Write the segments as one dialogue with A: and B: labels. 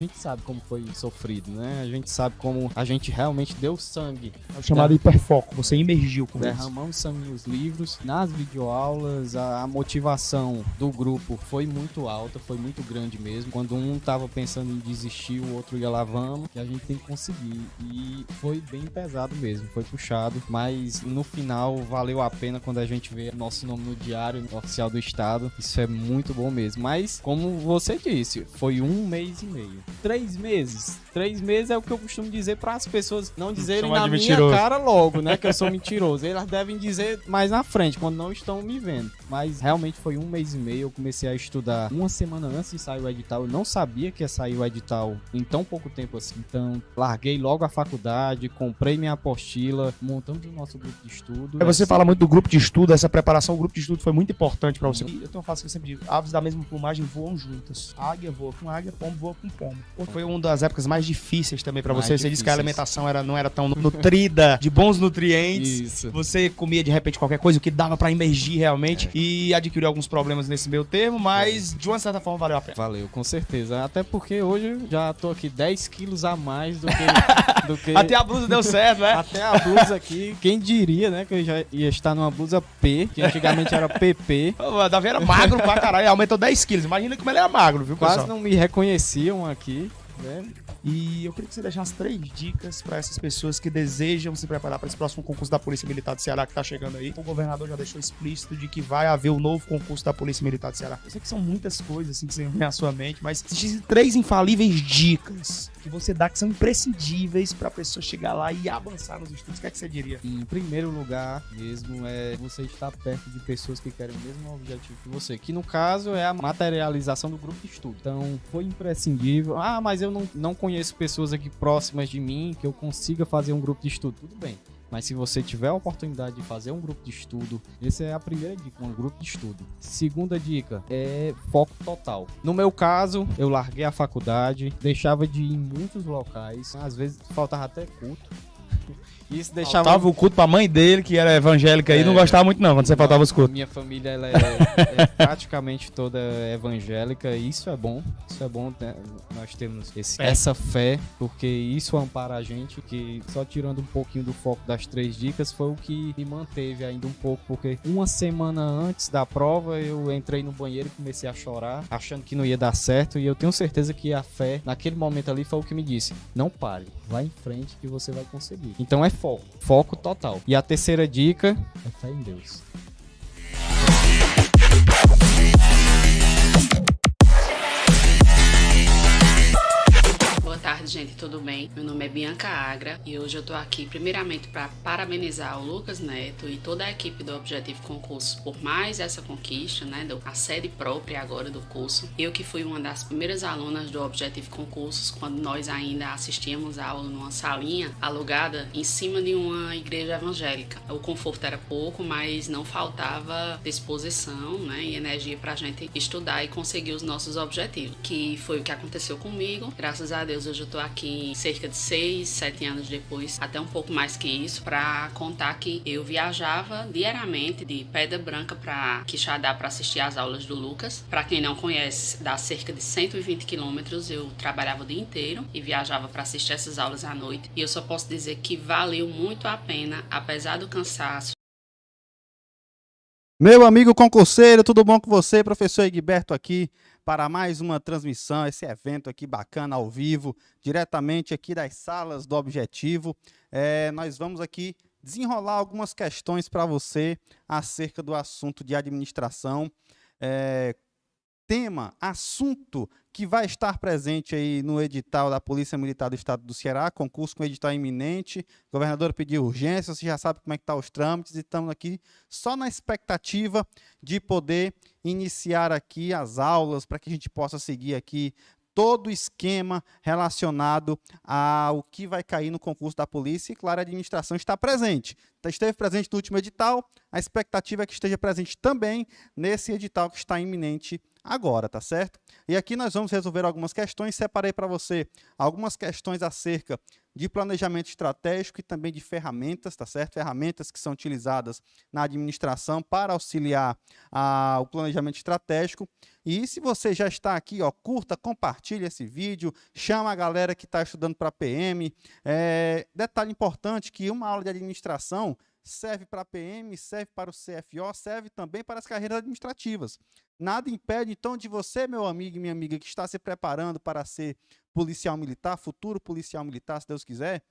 A: A gente sabe como foi sofrido, né? A gente sabe como a gente realmente deu sangue.
B: É o chamado hiperfoco, você imergiu com isso.
A: Derramamos sangue nos livros, nas videoaulas, a motivação do grupo foi muito alta, foi muito grande mesmo. Quando um tava pensando em desistir, o outro ia lá, vamos, que a gente tem que conseguir. E foi bem pesado mesmo, foi puxado, mas no final valeu a pena quando a gente vê nosso nome no diário oficial do estado. Isso é muito bom mesmo. Mas, como você disse, foi 1 mês e meio. 3 meses. 3 meses é o que eu costumo dizer para as pessoas não dizerem na minha cara logo, né? Que eu sou mentiroso. Elas devem dizer mais na frente, quando não estão me vendo. Mas realmente foi 1 mês e meio. Eu comecei a estudar 1 semana antes de sair o edital. Eu não sabia que ia sair o edital em tão pouco tempo assim. Então, larguei logo a faculdade, comprei minha apostila, montamos o nosso grupo de estudo.
B: Você fala muito do grupo de estudo, essa preparação, o grupo de estudo foi muito importante para você. E eu tenho uma frase que eu sempre digo: aves da mesma plumagem voam juntas. A águia voa com águia, pombo voa com pombo. Foi uma das épocas mais difíceis também para você. Você disse que a alimentação não era tão nutrida, de bons nutrientes.
A: Isso.
B: Você comia de repente qualquer coisa, o que dava para imergir realmente. E adquiriu alguns problemas nesse meio termo, mas de uma certa forma valeu a pena.
A: Valeu, com certeza. Até porque hoje eu já tô aqui 10 quilos a mais do que...
B: Até a blusa deu certo, né?
A: Até a blusa aqui. Quem diria, né, que eu já ia estar numa blusa P, que antigamente era PP.
B: O Davi era magro pra caralho, aumentou 10 quilos. Imagina como ele era magro, viu, pessoal?
A: Quase não me reconheciam aqui, né?
B: E eu queria que você deixasse 3 dicas para essas pessoas que desejam se preparar para esse próximo concurso da Polícia Militar do Ceará que tá chegando aí. O governador já deixou explícito de que vai haver um novo concurso da Polícia Militar do Ceará. Eu sei que são muitas coisas assim que você vem à sua mente, mas existem 3 infalíveis dicas que você dá que são imprescindíveis para a pessoa chegar lá e avançar nos estudos. O que é que você diria?
A: Em primeiro lugar mesmo é você estar perto de pessoas que querem o mesmo objetivo que você, que no caso é a materialização do grupo de estudo. Então foi imprescindível. Ah, mas eu não conheço pessoas aqui próximas de mim que eu consiga fazer um grupo de estudo. Tudo bem. Mas se você tiver a oportunidade de fazer um grupo de estudo, essa é a primeira dica, um grupo de estudo. Segunda dica é foco total. No meu caso, eu larguei a faculdade, deixava de ir em muitos locais, às vezes faltava até culto. Isso deixava...
B: Faltava o culto pra mãe dele, que era evangélica aí, não gostava muito não, quando você faltava os cultos.
A: Minha família ela é praticamente toda evangélica, e isso é bom, né? Nós temos essa fé, porque isso ampara a gente, que só tirando um pouquinho do foco das 3 dicas, foi o que me manteve ainda um pouco, porque 1 semana antes da prova, eu entrei no banheiro e comecei a chorar, achando que não ia dar certo, e eu tenho certeza que a fé, naquele momento ali, foi o que me disse: não pare, vá em frente que você vai conseguir. Então é foco total. E a terceira dica é fé em Deus.
C: Boa tarde, gente, tudo bem? Meu nome é Bianca Agra e hoje eu tô aqui primeiramente para parabenizar o Lucas Neto e toda a equipe do Objetivo Concurso por mais essa conquista, né, a sede própria agora do curso. Eu que fui uma das primeiras alunas do Objetivo Concursos quando nós ainda assistíamos a aula numa salinha alugada em cima de uma igreja evangélica. O conforto era pouco, mas não faltava disposição, né, e energia pra gente estudar e conseguir os nossos objetivos, que foi o que aconteceu comigo. Graças a Deus, hoje eu tô aqui cerca de 6, 7 anos depois, até um pouco mais que isso, para contar que eu viajava diariamente de Pedra Branca para Quixadá para assistir às aulas do Lucas. Para quem não conhece, dá cerca de 120 quilômetros. Eu trabalhava o dia inteiro e viajava para assistir essas aulas à noite. E eu só posso dizer que valeu muito a pena, apesar do cansaço.
D: Meu amigo concurseiro, tudo bom com você? Professor Egberto aqui para mais uma transmissão, esse evento aqui bacana ao vivo, diretamente aqui das salas do Objetivo. Nós vamos aqui desenrolar algumas questões para você acerca do assunto de administração. Tema, assunto que vai estar presente aí no edital da Polícia Militar do Estado do Ceará, concurso com edital iminente, o governador pediu urgência, você já sabe como é que estão os trâmites, e estamos aqui só na expectativa de poder iniciar aqui as aulas, para que a gente possa seguir aqui todo o esquema relacionado ao que vai cair no concurso da polícia, e claro, a administração está presente. Esteve presente no último edital, a expectativa é que esteja presente também nesse edital que está iminente agora, tá certo? E aqui nós vamos resolver algumas questões, separei para você algumas questões acerca de planejamento estratégico e também de ferramentas, tá certo? Ferramentas que são utilizadas na administração para auxiliar o planejamento estratégico. E se você já está aqui, ó, curta, compartilhe esse vídeo, chama a galera que está estudando para PM. Detalhe importante que uma aula de administração serve para a PM, serve para o CFO, serve também para as carreiras administrativas. Nada impede, então, de você, meu amigo e minha amiga, que está se preparando para ser policial militar, futuro policial militar, se Deus quiser,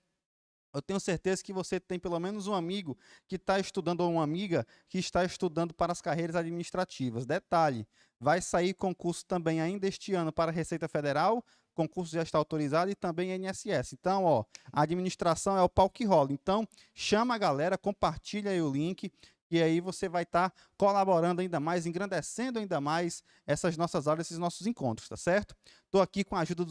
D: eu tenho certeza que você tem pelo menos um amigo que está estudando ou uma amiga que está estudando para as carreiras administrativas. Detalhe, vai sair concurso também ainda este ano para a Receita Federal, concurso já está autorizado e também INSS. Então, ó, a administração é o pau que rola. Então, chama a galera, compartilha aí o link, e aí você vai estar colaborando ainda mais, engrandecendo ainda mais essas nossas aulas, esses nossos encontros, tá certo? Estou aqui com a ajuda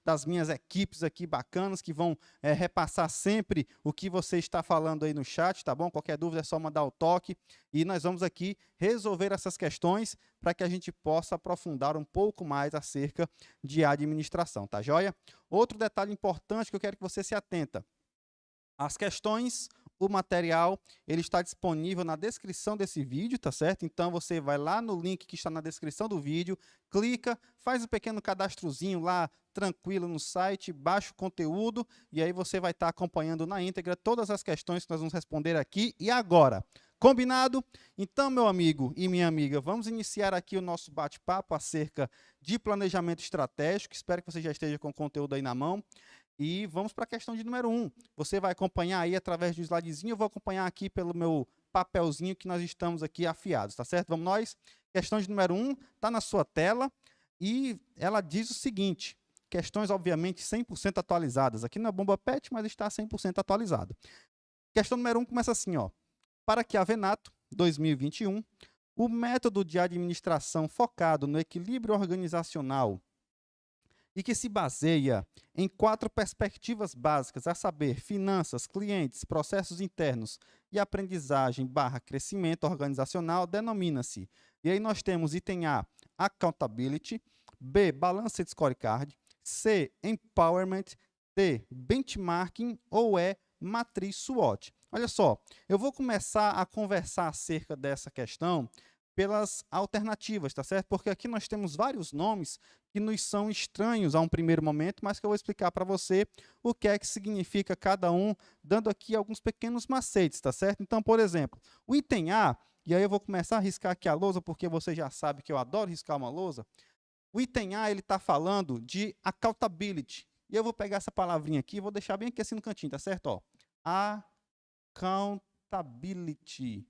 D: das minhas equipes aqui bacanas, que vão repassar sempre o que você está falando aí no chat, tá bom? Qualquer dúvida é só mandar o toque, e nós vamos aqui resolver essas questões para que a gente possa aprofundar um pouco mais acerca de administração, tá joia? Outro detalhe importante que eu quero que você se atenta. As questões, o material, ele está disponível na descrição desse vídeo, tá certo? Então, você vai lá no link que está na descrição do vídeo, clica, faz um pequeno cadastrozinho lá, tranquilo no site, baixa o conteúdo, e aí você vai estar acompanhando na íntegra todas as questões que nós vamos responder aqui e agora. Combinado? Então, meu amigo e minha amiga, vamos iniciar aqui o nosso bate-papo acerca de planejamento estratégico. Espero que você já esteja com o conteúdo aí na mão. E vamos para a questão de número 1. Você vai acompanhar aí através do slidezinho, eu vou acompanhar aqui pelo meu papelzinho que nós estamos aqui afiados, tá certo? Vamos nós? Questão de número 1 está na sua tela e ela diz o seguinte, questões obviamente 100% atualizadas. Aqui não é bomba pet, mas está 100% atualizado. Questão número 1 começa assim, ó. Para que a Venato, 2021, o método de administração focado no equilíbrio organizacional e que se baseia em 4 perspectivas básicas, a saber, finanças, clientes, processos internos e aprendizagem/crescimento organizacional, denomina-se. E aí nós temos item A, Accountability, B, Balanced Scorecard, C, Empowerment, D, Benchmarking ou E, Matriz SWOT. Olha só, eu vou começar a conversar acerca dessa questão pelas alternativas, tá certo? Porque aqui nós temos vários nomes que nos são estranhos a um primeiro momento, mas que eu vou explicar para você o que é que significa cada um, dando aqui alguns pequenos macetes, tá certo? Então, por exemplo, o item A, e aí eu vou começar a riscar aqui a lousa, porque você já sabe que eu adoro riscar uma lousa. O item A, ele está falando de accountability. E eu vou pegar essa palavrinha aqui e vou deixar bem aqui assim no cantinho, tá certo? Ó, accountability.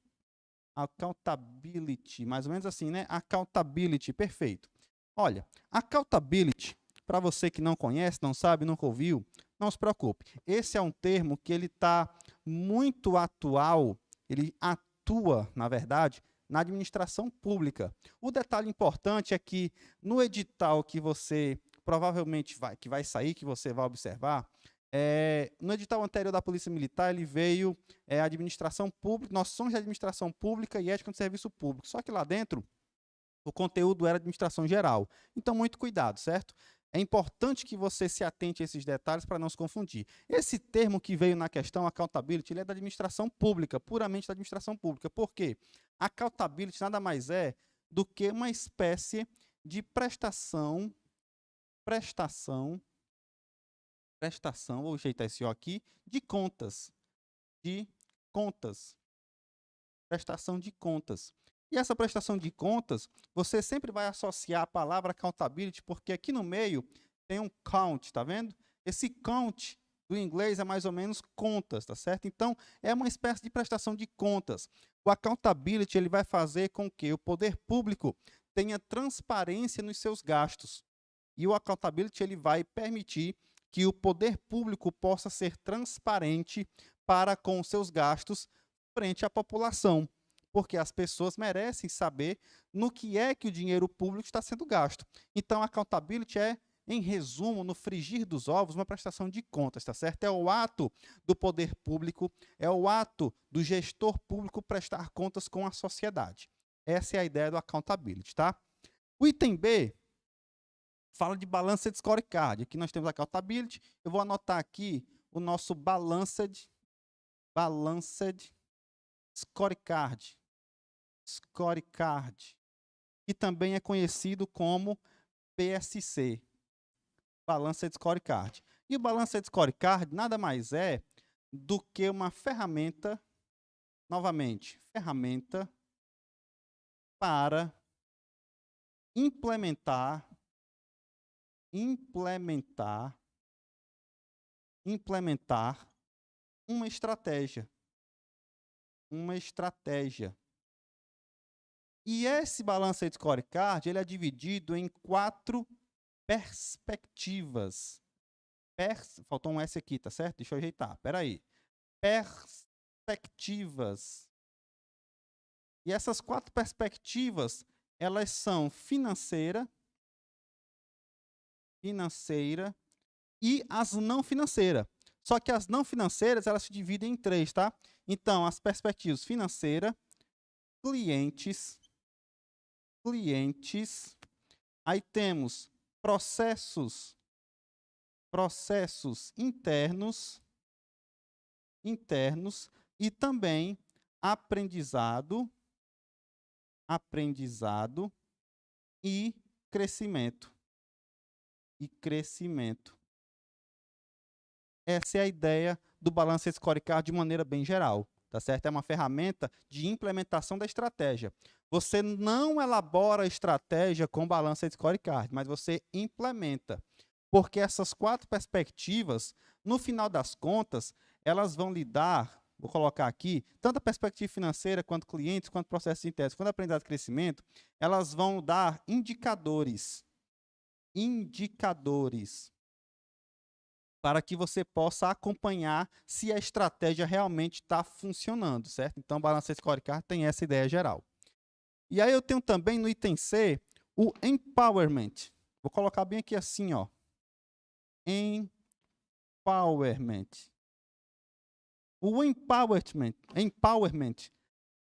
D: Accountability, mais ou menos assim, né? Accountability, perfeito. Olha, accountability, para você que não conhece, não sabe, nunca ouviu, não se preocupe. Esse é um termo que ele está muito atual, ele atua, na verdade, na administração pública. O detalhe importante é que no edital que você provavelmente vai sair, que você vai observar, no edital anterior da Polícia Militar, ele veio administração pública, noções de administração pública e ética do serviço público. Só que lá dentro, o conteúdo era administração geral. Então, muito cuidado, certo? É importante que você se atente a esses detalhes para não se confundir. Esse termo que veio na questão, accountability, ele é da administração pública, puramente da administração pública. Por quê? Accountability nada mais é do que uma espécie de prestação, vou ajeitar esse O aqui, de contas. Prestação de contas. E essa prestação de contas, você sempre vai associar a palavra accountability, porque aqui no meio tem um count, tá vendo? Esse count do inglês é mais ou menos contas, tá certo? Então, é uma espécie de prestação de contas. O accountability, ele vai fazer com que o poder público tenha transparência nos seus gastos. E o accountability, ele vai permitir que o poder público possa ser transparente para com os seus gastos frente à população, porque as pessoas merecem saber no que é que o dinheiro público está sendo gasto. Então, a accountability é, em resumo, no frigir dos ovos, uma prestação de contas, tá certo? É o ato do poder público, é o ato do gestor público prestar contas com a sociedade. Essa é a ideia do accountability, tá? O item B fala de Balanced Scorecard. Aqui nós temos a Accountability. Eu vou anotar aqui o nosso Balanced Scorecard. Que também é conhecido como PSC. Balanced Scorecard. E o Balanced Scorecard nada mais é do que uma ferramenta, novamente, ferramenta para implementar uma estratégia. E esse Balanced Scorecard, ele é dividido em 4 perspectivas. Faltou um S aqui, tá certo? Deixa eu ajeitar. Espera aí. Perspectivas. E essas 4 perspectivas, elas são financeira e as não financeiras. Só que as não financeiras, elas se dividem em 3, tá? Então, as perspectivas financeira, clientes, aí temos processos internos e também aprendizado e crescimento. Essa é a ideia do Balanced Scorecard de maneira bem geral, tá certo? É uma ferramenta de implementação da estratégia. Você não elabora a estratégia com Balanced Scorecard, mas você implementa. Porque essas 4 perspectivas, no final das contas, elas vão lhe dar, vou colocar aqui, tanto a perspectiva financeira, quanto clientes, quanto processos internos, quanto aprendizado e crescimento, elas vão dar indicadores para que você possa acompanhar se a estratégia realmente está funcionando, certo? Então, o Balanced Scorecard tem essa ideia geral. E aí eu tenho também no item C o Empowerment. Vou colocar bem aqui assim, ó. Empowerment. O Empowerment.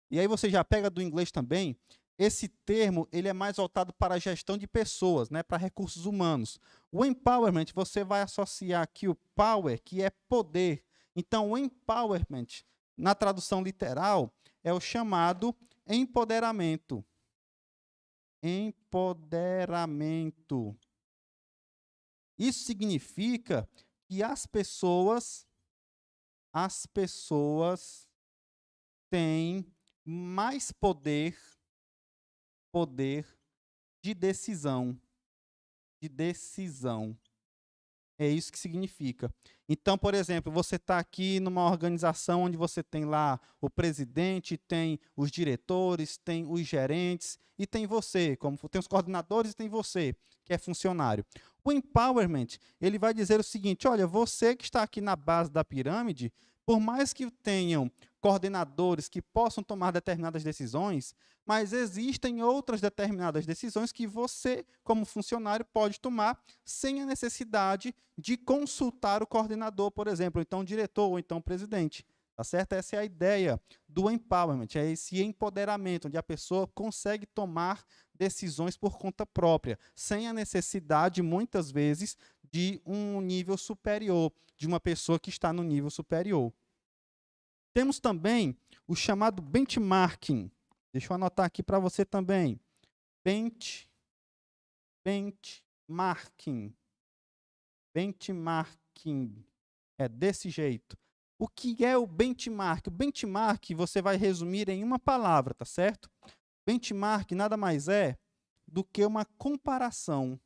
D: E aí você já pega do inglês também. Esse termo, ele é mais voltado para a gestão de pessoas, né, para recursos humanos. O empowerment, você vai associar aqui o power, que é poder. Então, o empowerment, na tradução literal, é o chamado empoderamento. Isso significa que as pessoas têm mais poder de decisão. É isso que significa. Então, por exemplo, você está aqui numa organização onde você tem lá o presidente, tem os diretores, tem os gerentes e tem você, como tem os coordenadores e tem você, que é funcionário. O empowerment, ele vai dizer o seguinte, olha, você que está aqui na base da pirâmide, por mais que tenham coordenadores que possam tomar determinadas decisões, mas existem outras determinadas decisões que você, como funcionário, pode tomar sem a necessidade de consultar o coordenador, por exemplo, ou então o diretor, ou então o presidente. Tá certo? Essa é a ideia do empowerment, é esse empoderamento, onde a pessoa consegue tomar decisões por conta própria, sem a necessidade, muitas vezes, de um nível superior, de uma pessoa que está no nível superior. Temos também o chamado benchmarking. Deixa eu anotar aqui para você também. Benchmarking. É desse jeito. O que é o benchmark? O benchmark você vai resumir em uma palavra, tá certo? Benchmark nada mais é do que uma comparação.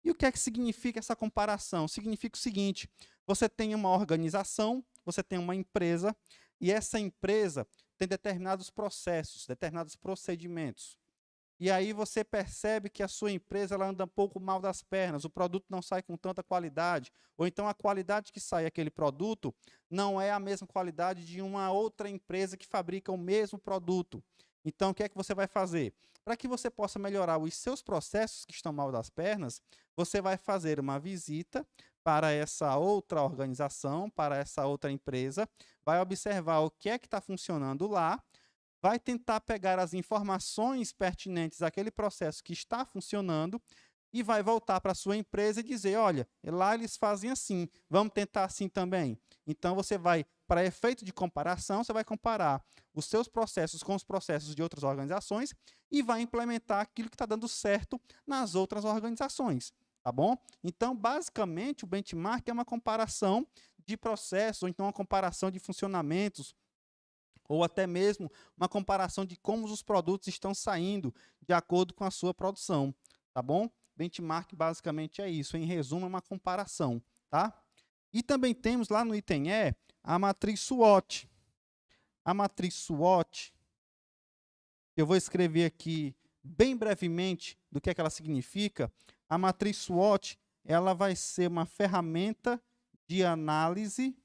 D: E o que é que significa essa comparação? Significa o seguinte, você tem uma organização, você tem uma empresa, e essa empresa tem determinados processos, determinados procedimentos. E aí você percebe que a sua empresa ela anda um pouco mal das pernas, o produto não sai com tanta qualidade, ou então a qualidade que sai aquele produto não é a mesma qualidade de uma outra empresa que fabrica o mesmo produto. Então, o que é que você vai fazer? Para que você possa melhorar os seus processos que estão mal das pernas, você vai fazer uma visita para essa outra organização, para essa outra empresa, vai observar o que é que está funcionando lá, vai tentar pegar as informações pertinentes àquele processo que está funcionando e vai voltar para a sua empresa e dizer, olha, lá eles fazem assim, vamos tentar assim também. Então, você vai, para efeito de comparação, você vai comparar os seus processos com os processos de outras organizações e vai implementar aquilo que está dando certo nas outras organizações, tá bom? Então, basicamente, o benchmark é uma comparação de processos, ou então uma comparação de funcionamentos, ou até mesmo uma comparação de como os produtos estão saindo de acordo com a sua produção, tá bom? Benchmark basicamente é isso, em resumo é uma comparação, tá? E também temos lá no item E a matriz SWOT. A matriz SWOT, eu vou escrever aqui bem brevemente do que é que ela significa. A matriz SWOT, ela vai ser uma ferramenta de análise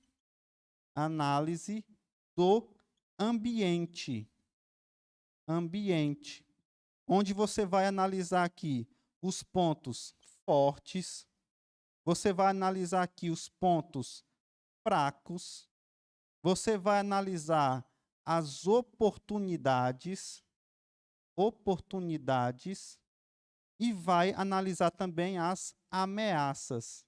D: do ambiente, onde você vai analisar aqui os pontos fortes, você vai analisar aqui os pontos fracos, você vai analisar as oportunidades e vai analisar também as ameaças,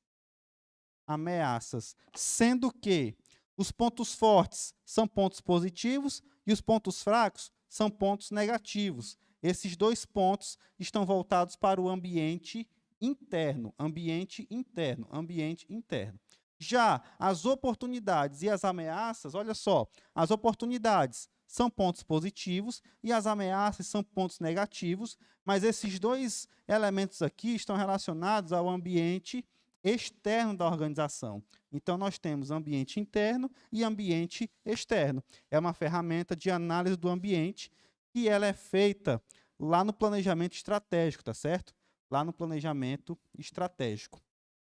D: sendo que os pontos fortes são pontos positivos e os pontos fracos são pontos negativos. Esses dois pontos estão voltados para o ambiente interno. Já as oportunidades e as ameaças, olha só, as oportunidades são pontos positivos e as ameaças são pontos negativos, mas esses dois elementos aqui estão relacionados ao ambiente externo da organização. Então, nós temos ambiente interno e ambiente externo. É uma ferramenta de análise do ambiente e ela é feita lá no planejamento estratégico, tá certo? Lá no planejamento estratégico.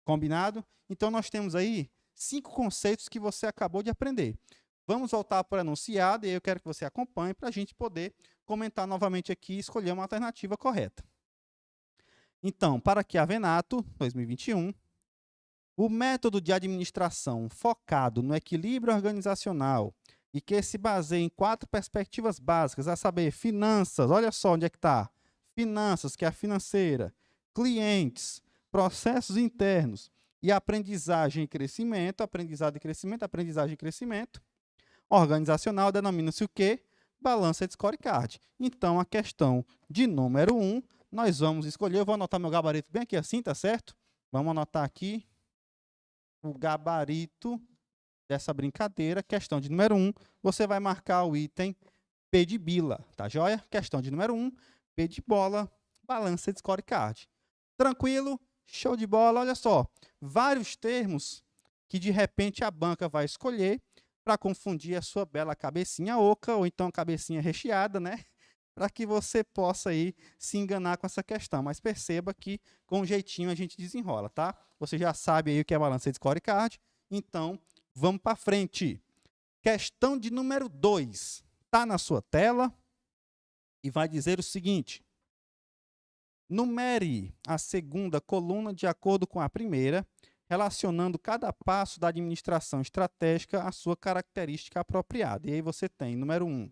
D: Combinado? Então, nós temos aí 5 conceitos que você acabou de aprender. Vamos voltar para o enunciado e eu quero que você acompanhe para a gente poder comentar novamente aqui e escolher uma alternativa correta. Então, para Chiavenato, 2021, o método de administração focado no equilíbrio organizacional e que se baseia em 4 perspectivas básicas, a saber, finanças, olha só onde é que está, finanças, que é a financeira, clientes, processos internos e aprendizagem e crescimento, aprendizagem e crescimento, organizacional denomina-se o quê? Balanced Scorecard. Então, a questão de número 1, nós vamos escolher, eu vou anotar meu gabarito bem aqui assim, tá certo? Vamos anotar aqui o gabarito dessa brincadeira, questão de número 1, você vai marcar o item P de bila, tá joia? Questão de número 1, P de bola, Balanced Scorecard. Tranquilo? Show de bola, olha só, vários termos que de repente a banca vai escolher para confundir a sua bela cabecinha oca ou então cabecinha recheada, né? Para que você possa aí se enganar com essa questão, mas perceba que com um jeitinho a gente desenrola, tá? Você já sabe aí o que é Balanced Scorecard, então vamos para frente. Questão de número 2, tá na sua tela e vai dizer o seguinte: numere a segunda coluna de acordo com a primeira, relacionando cada passo da administração estratégica à sua característica apropriada. E aí você tem, número 1,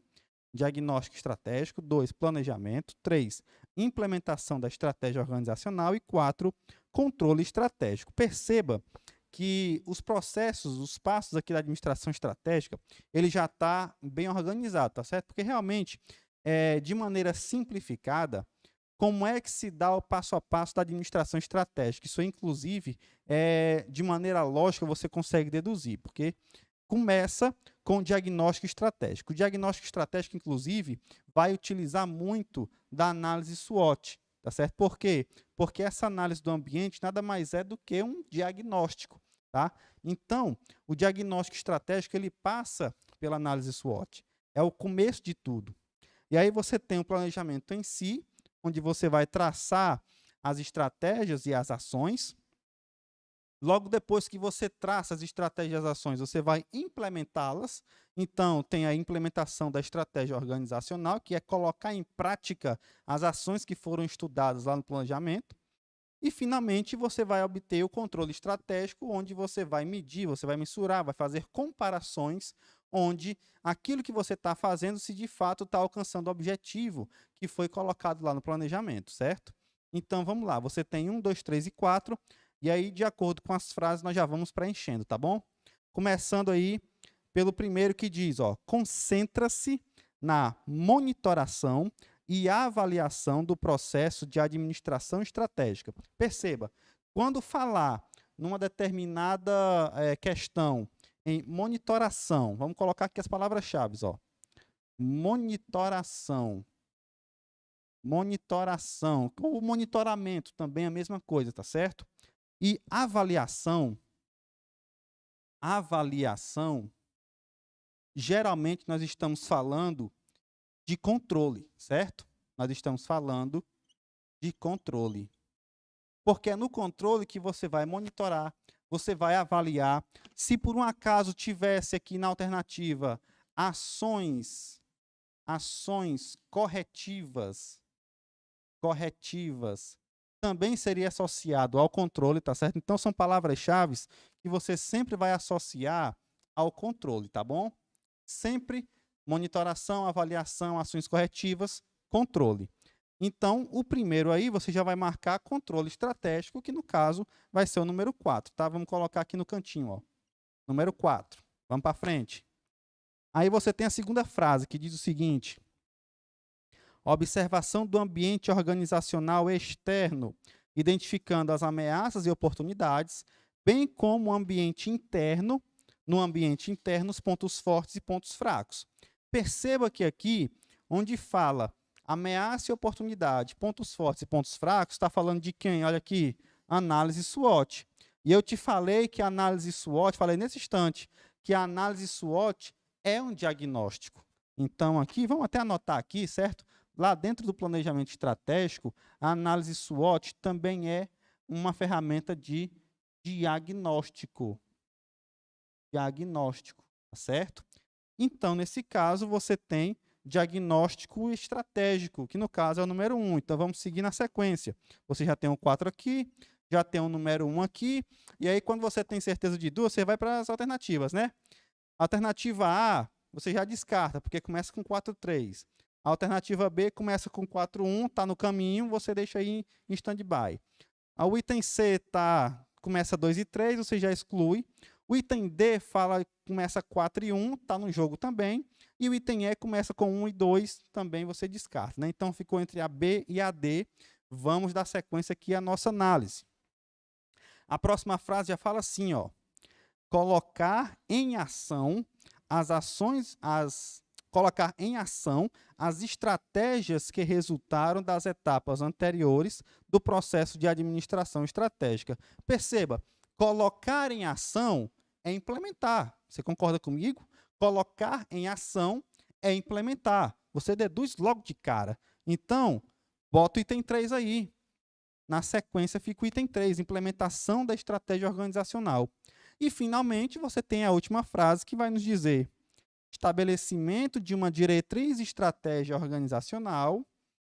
D: diagnóstico estratégico, 2, planejamento, 3, implementação da estratégia organizacional e 4, controle estratégico. Perceba que os processos, os passos aqui da administração estratégica, ele já está bem organizado, tá certo? Porque realmente, de maneira simplificada, como é que se dá o passo a passo da administração estratégica? Isso, inclusive, de maneira lógica, você consegue deduzir, porque começa com o diagnóstico estratégico. O diagnóstico estratégico, inclusive, vai utilizar muito da análise SWOT, tá certo? Por quê? Porque essa análise do ambiente nada mais é do que um diagnóstico, tá? Então, o diagnóstico estratégico, ele passa pela análise SWOT. É o começo de tudo. E aí você tem o planejamento em si, onde você vai traçar as estratégias e as ações. Logo depois que você traça as estratégias e as ações, você vai implementá-las. Então, tem a implementação da estratégia organizacional, que é colocar em prática as ações que foram estudadas lá no planejamento. E, finalmente, você vai obter o controle estratégico, onde você vai medir, você vai mensurar, vai fazer comparações, onde aquilo que você está fazendo, se de fato está alcançando o objetivo que foi colocado lá no planejamento, certo? Então, vamos lá. Você tem 1, 2, 3 e 4, e aí, de acordo com as frases, nós já vamos preenchendo, tá bom? Começando aí pelo primeiro que diz, ó, concentra-se na monitoração e avaliação do processo de administração estratégica. Perceba, quando falar numa determinada questão em monitoração, vamos colocar aqui as palavras-chave, ó. Monitoração. Monitoração. O monitoramento também é a mesma coisa, tá certo? E avaliação. Avaliação. Geralmente nós estamos falando de controle, certo? Nós estamos falando de controle. Porque é no controle que você vai monitorar, você vai avaliar. Se por um acaso tivesse aqui na alternativa ações corretivas, também seria associado ao controle, tá certo? Então são palavras-chave que você sempre vai associar ao controle, tá bom? Sempre monitoração, avaliação, ações corretivas, controle. Então, o primeiro aí, você já vai marcar controle estratégico, que no caso vai ser o número 4, tá? Vamos colocar aqui no cantinho, ó. Número 4. Vamos para frente. Aí você tem a segunda frase, que diz o seguinte: observação do ambiente organizacional externo, identificando as ameaças e oportunidades, bem como o ambiente interno, no ambiente interno, os pontos fortes e pontos fracos. Perceba que aqui, onde fala ameaça e oportunidade, pontos fortes e pontos fracos, está falando de quem? Olha aqui, análise SWOT. E eu te falei que a análise SWOT, falei nesse instante, que a análise SWOT é um diagnóstico. Então, aqui, vamos até anotar aqui, certo? Lá dentro do planejamento estratégico, a análise SWOT também é uma ferramenta de diagnóstico. Diagnóstico, tá certo? Então, nesse caso, você tem diagnóstico estratégico, que no caso é o número 1. Então, vamos seguir na sequência. Você já tem o 4 aqui, já tem o número 1 aqui, e aí quando você tem certeza de duas, você vai para as alternativas, né? Alternativa A, você já descarta, porque começa com 4,3. A alternativa B começa com 4,1, está no caminho, você deixa aí em stand-by. O item C começa 2 e 3, você já exclui. O item D começa 4 e 1, está no jogo também. E o item E começa com 1 e 2, também você descarta, né? Então, ficou entre a B e a D. Vamos dar sequência aqui à nossa análise. A próxima frase já fala assim, ó. Colocar em ação as estratégias que resultaram das etapas anteriores do processo de administração estratégica. Perceba, colocar em ação é implementar. Você concorda comigo? Colocar em ação é implementar. Você deduz logo de cara. Então, bota o item 3 aí. Na sequência fica o item 3, implementação da estratégia organizacional. E, finalmente, você tem a última frase que vai nos dizer: estabelecimento de uma diretriz e estratégia organizacional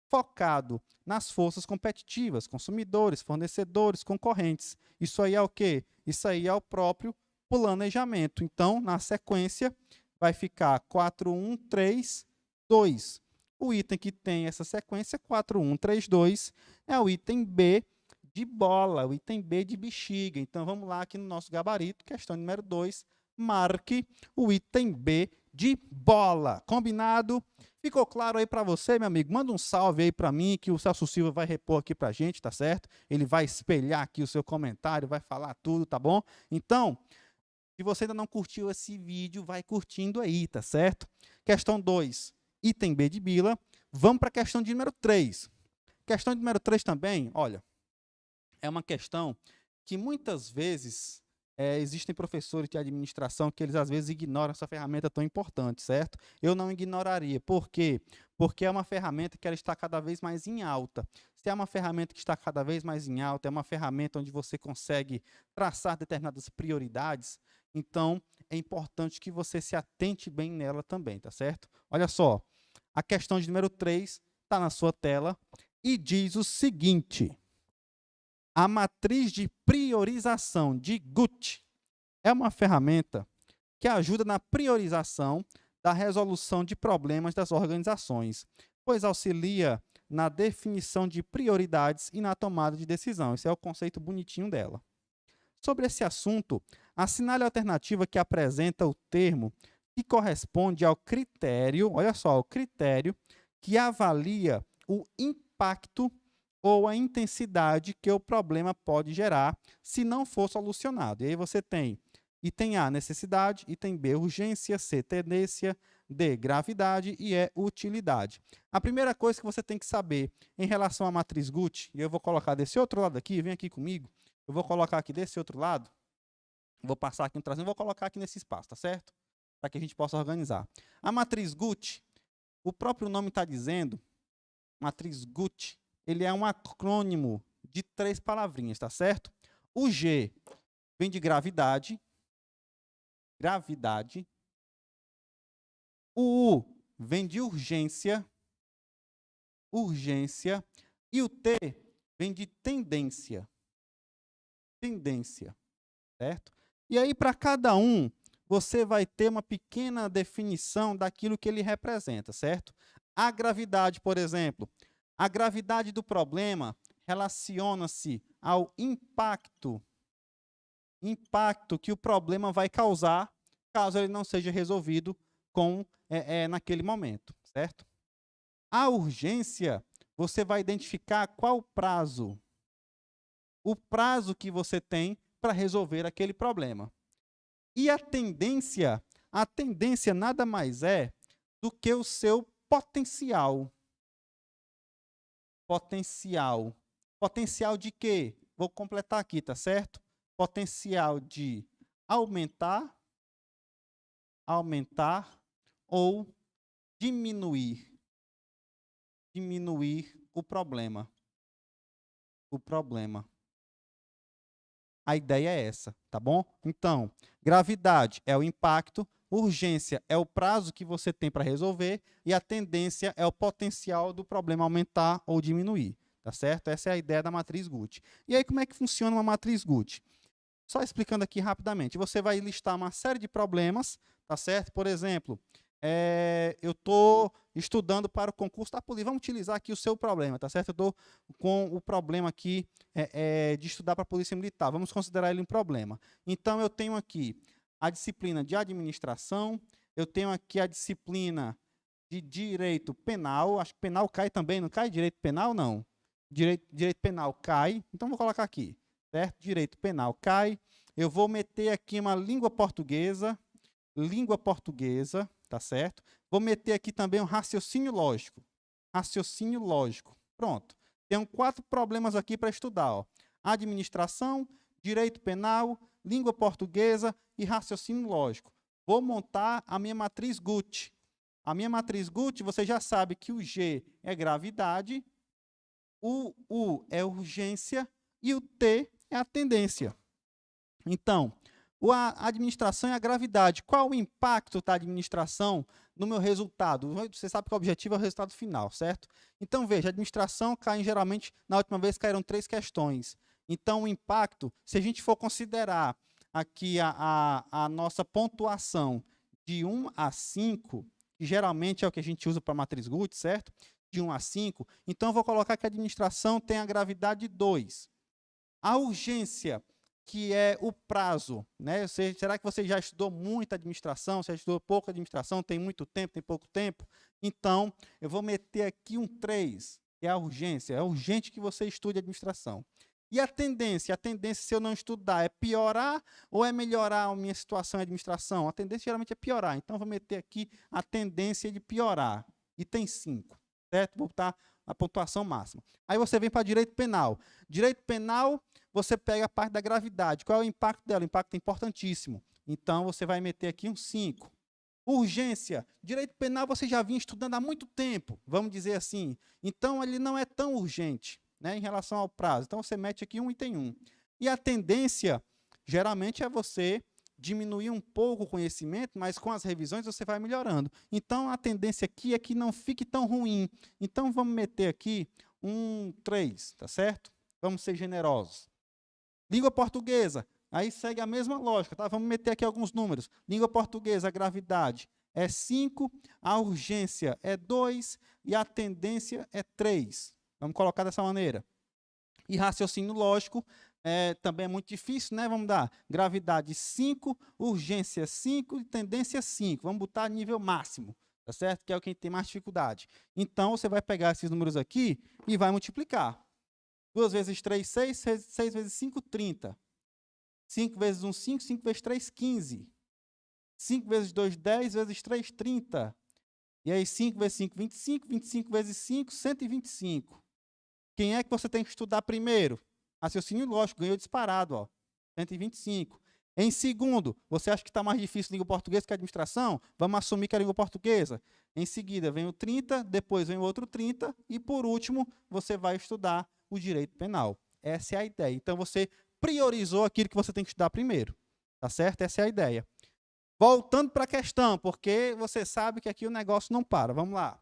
D: focado nas forças competitivas, consumidores, fornecedores, concorrentes. Isso aí é o quê? Isso aí é o próprio planejamento. Então, na sequência, vai ficar 4, 1, 3, 2. O item que tem essa sequência, 4, 1, 3, 2, é o item B de bola, o item B de bexiga. Então, vamos lá aqui no nosso gabarito, questão número 2, marque o item B de bola. Combinado? Ficou claro aí para você, meu amigo? Manda um salve aí para mim, que o Celso Silva vai repor aqui para a gente, tá certo? Ele vai espelhar aqui o seu comentário, vai falar tudo, tá bom? Então, se você ainda não curtiu esse vídeo, vai curtindo aí, tá certo? Questão 2, item B de bila. Vamos para a questão de número 3. Questão de número 3 também, olha, é uma questão que muitas vezes existem professores de administração que eles às vezes ignoram essa ferramenta tão importante, certo? Eu não ignoraria. Por quê? Porque é uma ferramenta que ela está cada vez mais em alta. Se é uma ferramenta que está cada vez mais em alta, é uma ferramenta onde você consegue traçar determinadas prioridades, então é importante que você se atente bem nela também, tá certo? Olha só, a questão de número 3 está na sua tela e diz o seguinte: a matriz de priorização de Guth é uma ferramenta que ajuda na priorização da resolução de problemas das organizações, pois auxilia na definição de prioridades e na tomada de decisão. Esse é o conceito bonitinho dela. Sobre esse assunto, assinale a alternativa que apresenta o termo que corresponde ao critério, olha só, o critério que avalia o impacto ou a intensidade que o problema pode gerar se não for solucionado. E aí você tem item A, necessidade, item B, urgência, C, tendência, D, gravidade e E, utilidade. A primeira coisa que você tem que saber em relação à matriz Gucci, e eu vou colocar desse outro lado aqui, vem aqui comigo, eu vou colocar aqui desse outro lado, vou passar aqui no trazinho, vou colocar aqui nesse espaço, tá certo? Para que a gente possa organizar. A matriz Gucci, o próprio nome está dizendo, matriz Gucci, ele é um acrônimo de 3 palavrinhas, tá certo? O G vem de gravidade, o U vem de urgência, e o T vem de tendência, certo? E aí, para cada um, você vai ter uma pequena definição daquilo que ele representa, certo? A gravidade, por exemplo, a gravidade do problema relaciona-se ao impacto que o problema vai causar caso ele não seja resolvido naquele momento, certo? A urgência, você vai identificar qual prazo, o prazo que você tem para resolver aquele problema. E a tendência nada mais é do que o seu potencial. Potencial de quê? Vou completar aqui, tá certo? Potencial de aumentar ou diminuir o problema. A ideia é essa, tá bom? Então, gravidade é o impacto, urgência é o prazo que você tem para resolver e a tendência é o potencial do problema aumentar ou diminuir, tá certo? Essa é a ideia da matriz Gucci. E aí, como é que funciona uma matriz Gucci? Só explicando aqui rapidamente, você vai listar uma série de problemas, tá certo? Por exemplo, eu estou estudando para o concurso da polícia. Vamos utilizar aqui o seu problema, tá certo? Eu estou com o problema aqui de estudar para a polícia militar. Vamos considerar ele um problema. Então, eu tenho aqui a disciplina de administração, eu tenho aqui a disciplina de direito penal. Acho que penal cai também, não cai? Direito penal, não. Direito penal cai. Então, vou colocar aqui, certo? Direito penal cai. Eu vou meter aqui uma língua portuguesa, tá certo? Vou meter aqui também um raciocínio lógico. Pronto. Tenho 4 problemas aqui para estudar, ó. Administração, direito penal, língua portuguesa e raciocínio lógico. Vou montar a minha matriz Gucci. A minha matriz Gucci, você já sabe que o G é gravidade, o U é urgência e o T é a tendência. Então, a administração e a gravidade. Qual o impacto da administração no meu resultado? Você sabe que o objetivo é o resultado final, certo? Então, veja, a administração cai geralmente, na última vez caíram 3 questões. Então, o impacto, se a gente for considerar aqui a nossa pontuação de 1 a 5, que geralmente é o que a gente usa para a matriz Gucci, certo? De 1 a 5, então eu vou colocar que a administração tem a gravidade 2. A urgência, que é o prazo, né? Será que você já estudou muita administração? Você já estudou pouca administração? Tem muito tempo? Tem pouco tempo? Então, eu vou meter aqui um 3, que é a urgência. É urgente que você estude administração. E a tendência? A tendência, se eu não estudar, é piorar ou é melhorar a minha situação em administração? A tendência geralmente é piorar. Então, eu vou meter aqui a tendência de piorar. E tem 5, certo? Vou botar a pontuação máxima. Aí você vem para direito penal. Direito penal, você pega a parte da gravidade. Qual é o impacto dela? O impacto é importantíssimo. Então, você vai meter aqui um 5. Urgência. Direito penal você já vinha estudando há muito tempo, vamos dizer assim. Então, ele não é tão urgente, né, em relação ao prazo. Então, você mete aqui um item 1. E a tendência, geralmente, é você diminuir um pouco o conhecimento, mas com as revisões você vai melhorando. Então, a tendência aqui é que não fique tão ruim. Então, vamos meter aqui um 3, tá certo? Vamos ser generosos. Língua portuguesa, Aí segue a mesma lógica, tá? Vamos meter aqui alguns números. Língua portuguesa, a gravidade é 5, a urgência é 2 e a tendência é 3. Vamos colocar dessa maneira. E raciocínio lógico também é muito difícil, né? Vamos dar gravidade 5, urgência 5 e tendência 5. Vamos botar nível máximo, tá certo? Que é o que tem mais dificuldade. Então, você vai pegar esses números aqui e vai multiplicar. 2 vezes 3, 6, 6 vezes 5, 30. 5 vezes 1, 5, 5 vezes 3, 15. 5 vezes 2, 10, vezes 3, 30. E aí 5 vezes 5, 25, 25 vezes 5, 125. Quem é que você tem que estudar primeiro? Raciocínio lógico, ganhou disparado, ó, 125. Em segundo, você acha que está mais difícil língua portuguesa que a administração? Vamos assumir que é a língua portuguesa. Em seguida vem o 30, depois vem o outro 30 e por último você vai estudar o direito penal. Essa é a ideia. Então você priorizou aquilo que você tem que estudar primeiro, tá certo? Essa é a ideia. Voltando para a questão, porque você sabe que aqui o negócio não para. Vamos lá.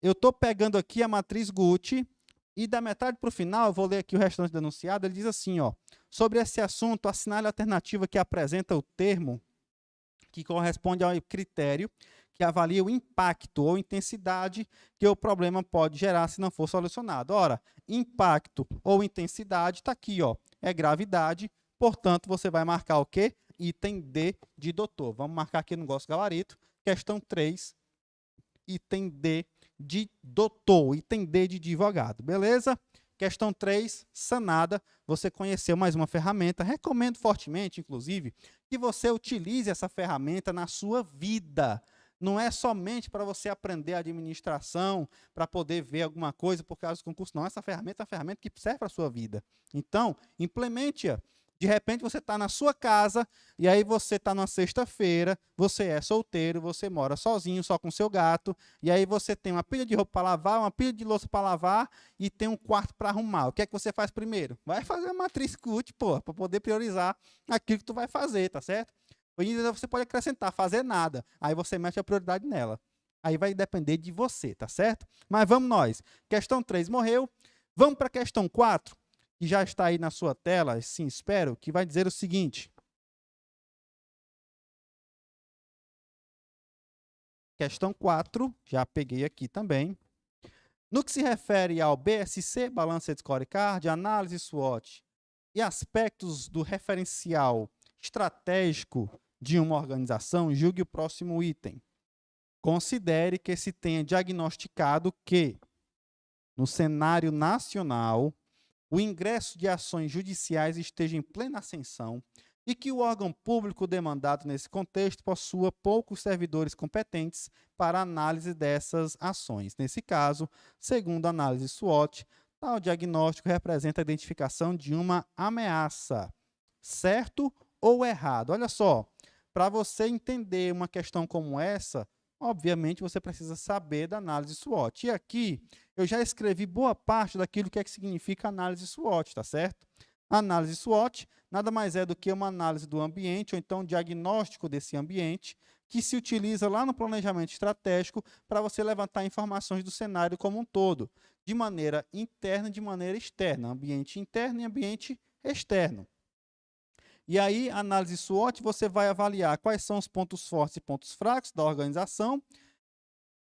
D: Eu estou pegando aqui a matriz Gucci e da metade para o final, eu vou ler aqui o restante do enunciado, ele diz assim, ó, sobre esse assunto, assinale a alternativa que apresenta o termo que corresponde ao critério que avalia o impacto ou intensidade que o problema pode gerar se não for solucionado. Ora, impacto ou intensidade está aqui, ó, é gravidade, portanto, você vai marcar o quê? Item D de doutor. Vamos marcar aqui no nosso gabarito, questão 3, item D de doutor, item D de advogado, beleza? Questão 3, sanada. Você conheceu mais uma ferramenta. Recomendo fortemente, inclusive, que você utilize essa ferramenta na sua vida. Não é somente para você aprender a administração, para poder ver alguma coisa por causa do concurso. Não, essa ferramenta é uma ferramenta que serve para a sua vida. Então, implemente-a. De repente você está na sua casa e aí você está numa sexta-feira, você é solteiro, você mora sozinho, só com seu gato, e aí você tem uma pilha de roupa para lavar, uma pilha de louça para lavar e tem um quarto para arrumar. O que é que você faz primeiro? Vai fazer a matriz CUT, pô, para poder priorizar aquilo que tu vai fazer, tá certo? Ou ainda você pode acrescentar, fazer nada. Aí você mete a prioridade nela. Aí vai depender de você, tá certo? Mas vamos nós. Questão 3 morreu. Vamos para a questão 4. Que já está aí na sua tela, sim, espero, que vai dizer o seguinte. Questão 4, já peguei aqui também. No que se refere ao BSC, Balanced Scorecard, análise SWOT e aspectos do referencial estratégico de uma organização, julgue o próximo item. Considere que se tenha diagnosticado que, no cenário nacional, o ingresso de ações judiciais esteja em plena ascensão e que o órgão público demandado nesse contexto possua poucos servidores competentes para análise dessas ações. Nesse caso, segundo a análise SWOT, tal diagnóstico representa a identificação de uma ameaça. Certo ou errado? Olha só, para você entender uma questão como essa, obviamente você precisa saber da análise SWOT. E aqui eu já escrevi boa parte daquilo que significa análise SWOT, tá certo? A análise SWOT nada mais é do que uma análise do ambiente, ou então um diagnóstico desse ambiente, que se utiliza lá no planejamento estratégico para você levantar informações do cenário como um todo, de maneira interna e de maneira externa, ambiente interno e ambiente externo. E aí, a análise SWOT, você vai avaliar quais são os pontos fortes e pontos fracos da organização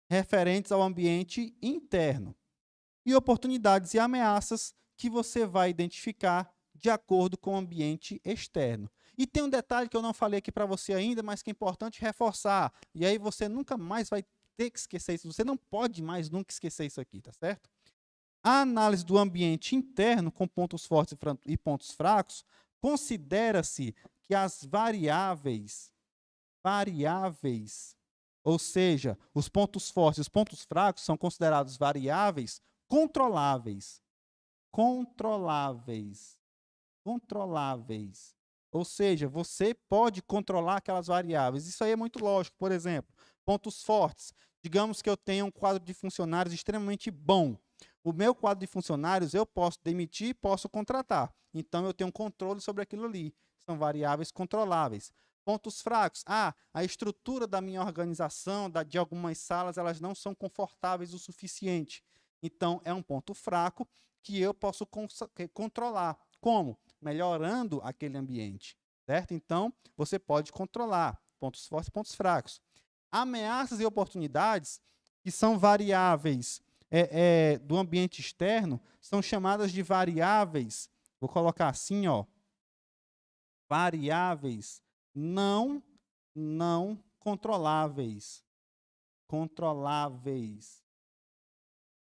D: referentes ao ambiente interno e oportunidades e ameaças que você vai identificar de acordo com o ambiente externo. E tem um detalhe que eu não falei aqui para você ainda, mas que é importante reforçar, e aí você nunca mais vai ter que esquecer isso, você não pode mais nunca esquecer isso aqui, tá certo? A análise do ambiente interno, com pontos fortes e pontos fracos, considera-se que as variáveis, ou seja, os pontos fortes e os pontos fracos são considerados variáveis controláveis. Ou seja, você pode controlar aquelas variáveis. Isso aí é muito lógico. Por exemplo, pontos fortes. Digamos que eu tenho um quadro de funcionários extremamente bom. O meu quadro de funcionários eu posso demitir, posso contratar. Então, eu tenho um controle sobre aquilo ali. São variáveis controláveis. Pontos fracos. A estrutura da minha organização, de algumas salas, elas não são confortáveis o suficiente. Então, é um ponto fraco que eu posso controlar. Como? melhorando aquele ambiente, certo? Então, você pode controlar pontos fortes e pontos fracos. Ameaças e oportunidades, que são variáveis do ambiente externo, são chamadas de variáveis, vou colocar assim, ó, variáveis não controláveis. Controláveis.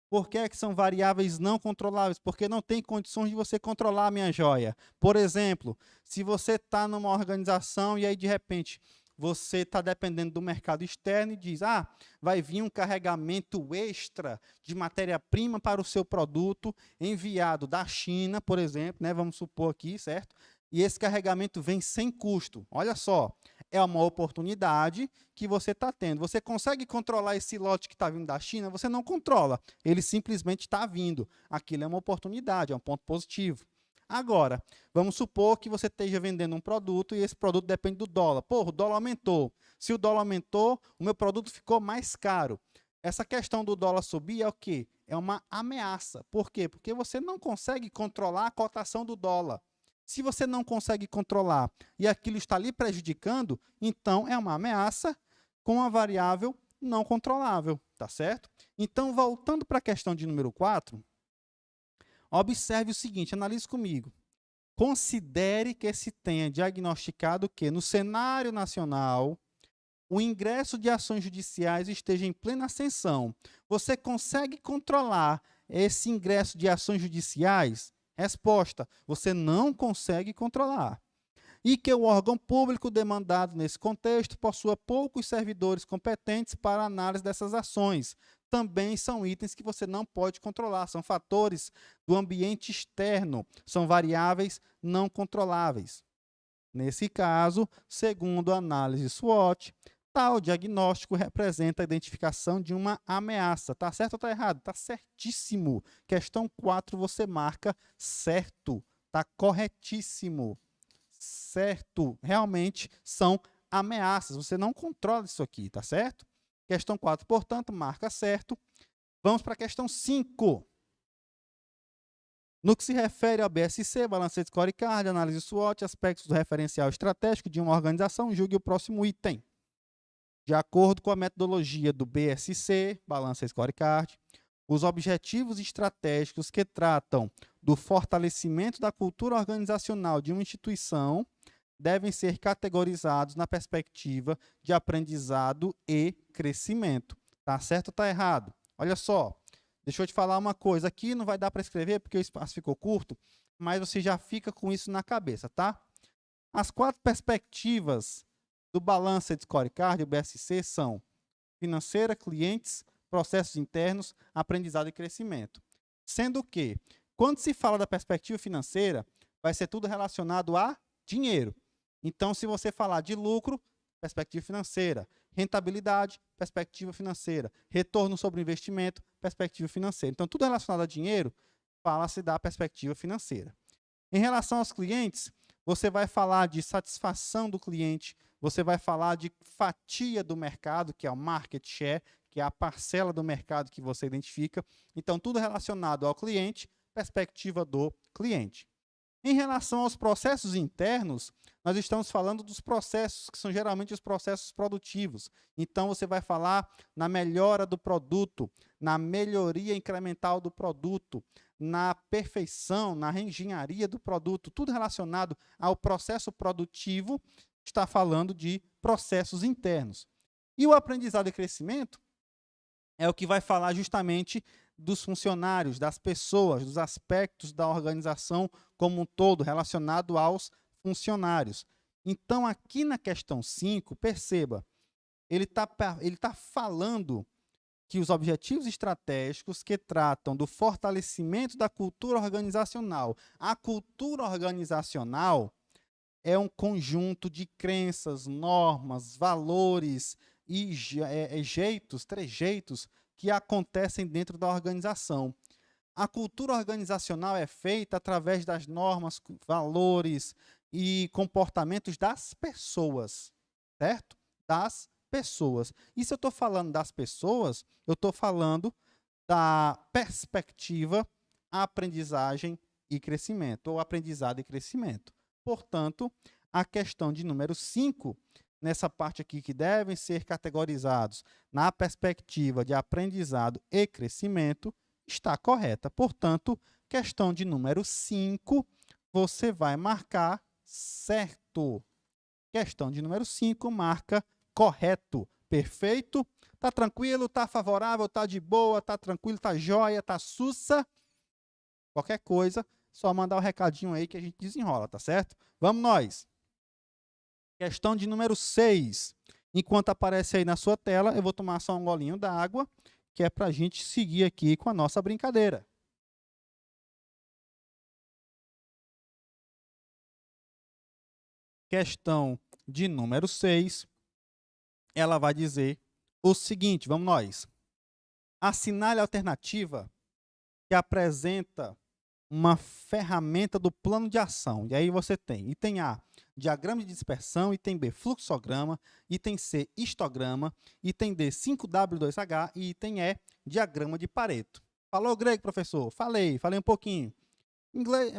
D: Por que são variáveis não controláveis? Porque não tem condições de você controlar, minha joia. Por exemplo, se você está numa organização e aí, de repente, você está dependendo do mercado externo e diz, vai vir um carregamento extra de matéria-prima para o seu produto enviado da China, por exemplo, né? Vamos supor aqui, certo? E esse carregamento vem sem custo. Olha só, é uma oportunidade que você está tendo. Você consegue controlar esse lote que está vindo da China? Você não controla. Ele simplesmente está vindo. Aquilo é uma oportunidade, é um ponto positivo. Agora, vamos supor que você esteja vendendo um produto e esse produto depende do dólar. Pô, o dólar aumentou. Se o dólar aumentou, o meu produto ficou mais caro. Essa questão do dólar subir é o quê? É uma ameaça. Por quê? Porque você não consegue controlar a cotação do dólar. Se você não consegue controlar e aquilo está lhe prejudicando, então é uma ameaça com uma variável não controlável, tá certo? Então, voltando para a questão de número 4, observe o seguinte, analise comigo. Considere que se tenha diagnosticado que no cenário nacional o ingresso de ações judiciais esteja em plena ascensão. Você consegue controlar esse ingresso de ações judiciais? Resposta: você não consegue controlar. E que o órgão público demandado nesse contexto possua poucos servidores competentes para a análise dessas ações. Também são itens que você não pode controlar, são fatores do ambiente externo, são variáveis não controláveis. Nesse caso, segundo a análise SWOT, tal diagnóstico representa a identificação de uma ameaça. Tá certo ou tá errado? Tá certíssimo. Questão 4 você marca certo. Tá corretíssimo. Certo. Realmente são ameaças. Você não controla isso aqui, tá certo? Questão 4, portanto, marca certo. Vamos para a questão 5. No que se refere ao BSC, balancete scorecard, análise SWOT, aspectos do referencial estratégico de uma organização, julgue o próximo item. De acordo com a metodologia do BSC, Balança Scorecard, os objetivos estratégicos que tratam do fortalecimento da cultura organizacional de uma instituição devem ser categorizados na perspectiva de aprendizado e crescimento. Tá certo ou tá errado? Olha só, deixa eu te falar uma coisa. Aqui não vai dar para escrever porque o espaço ficou curto, mas você já fica com isso na cabeça, tá? As 4 perspectivas do Balanced Scorecard, o BSC, são financeira, clientes, processos internos, aprendizado e crescimento. Sendo que, quando se fala da perspectiva financeira, vai ser tudo relacionado a dinheiro. Então, se você falar de lucro, perspectiva financeira, rentabilidade, perspectiva financeira, retorno sobre investimento, perspectiva financeira. Então, tudo relacionado a dinheiro, fala-se da perspectiva financeira. Em relação aos clientes, você vai falar de satisfação do cliente, você vai falar de fatia do mercado, que é o market share, que é a parcela do mercado que você identifica. Então, tudo relacionado ao cliente, perspectiva do cliente. Em relação aos processos internos, nós estamos falando dos processos que são geralmente os processos produtivos. Então, você vai falar na melhora do produto, na melhoria incremental do produto, na perfeição, na reengenharia do produto, tudo relacionado ao processo produtivo, está falando de processos internos. E o aprendizado e crescimento é o que vai falar justamente dos funcionários, das pessoas, dos aspectos da organização como um todo, relacionado aos funcionários. Então, aqui na questão 5, perceba, ele tá falando que os objetivos estratégicos que tratam do fortalecimento da cultura organizacional. A cultura organizacional é um conjunto de crenças, normas, valores e trejeitos que acontecem dentro da organização. A cultura organizacional é feita através das normas, valores e comportamentos das pessoas, certo? Das pessoas. E se eu estou falando das pessoas, eu estou falando da perspectiva, aprendizagem e crescimento, ou aprendizado e crescimento. Portanto, a questão de número 5, nessa parte aqui que devem ser categorizados na perspectiva de aprendizado e crescimento, está correta. Portanto, questão de número 5, você vai marcar certo. Questão de número 5, marca correto. Perfeito? Tá tranquilo? Tá favorável? Tá de boa? Tá tranquilo? Tá joia? Tá sussa? Qualquer coisa, só mandar o recadinho aí que a gente desenrola, tá certo? Vamos nós! Questão de número 6. Enquanto aparece aí na sua tela, eu vou tomar só um golinho da água, que é para a gente seguir aqui com a nossa brincadeira. Questão de número 6. Ela vai dizer o seguinte, vamos nós. Assinale a alternativa que apresenta uma ferramenta do plano de ação. E aí você tem item A, diagrama de dispersão, item B, fluxograma, item C, histograma, item D, 5W2H e item E, diagrama de Pareto. Falou grego, professor? Falei um pouquinho. Inglês,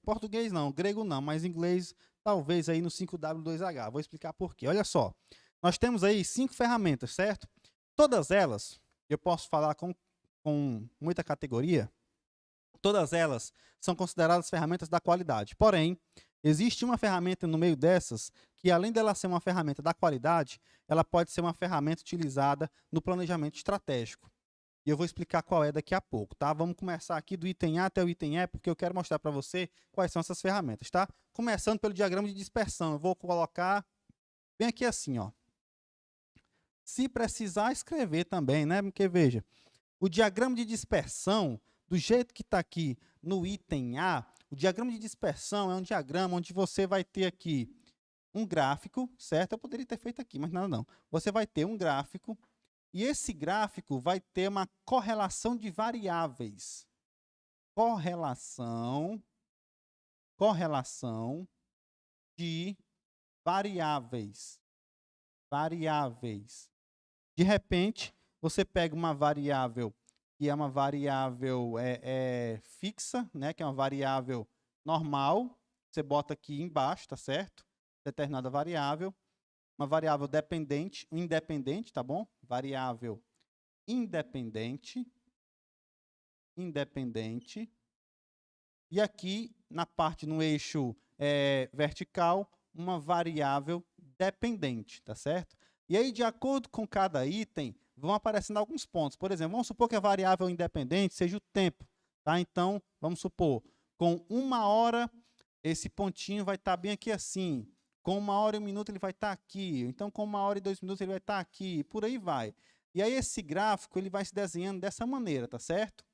D: português não, grego não, mas inglês talvez aí no 5W2H. Vou explicar por quê. Olha só, nós temos aí 5 ferramentas, certo? Todas elas, eu posso falar com muita categoria, todas elas são consideradas ferramentas da qualidade. Porém, existe uma ferramenta no meio dessas que, além dela ser uma ferramenta da qualidade, ela pode ser uma ferramenta utilizada no planejamento estratégico. E eu vou explicar qual é daqui a pouco, tá? Vamos começar aqui do item A até o item E, porque eu quero mostrar para você quais são essas ferramentas, tá? Começando pelo diagrama de dispersão, eu vou colocar bem aqui assim, ó. Se precisar escrever também, né? Porque, veja, o diagrama de dispersão, do jeito que está aqui no item A, o diagrama de dispersão é um diagrama onde você vai ter aqui um gráfico, certo? Eu poderia ter feito aqui, mas nada não. Você vai ter um gráfico e esse gráfico vai ter uma correlação de variáveis. Correlação de variáveis. De repente, você pega uma variável que é uma variável fixa, né, que é uma variável normal, você bota aqui embaixo, tá certo? Determinada variável, uma variável dependente, independente, tá bom? Variável independente, e aqui na parte no eixo vertical, uma variável dependente, tá certo? E aí, de acordo com cada item, vão aparecendo alguns pontos. Por exemplo, vamos supor que a variável independente seja o tempo, tá? Então, vamos supor, com 1 hora, esse pontinho vai estar bem aqui assim. Com 1 hora e 1 minuto, ele vai estar aqui. Então, com 1 hora e 2 minutos, ele vai estar aqui. Por aí vai. E aí, esse gráfico, ele vai se desenhando dessa maneira, tá certo?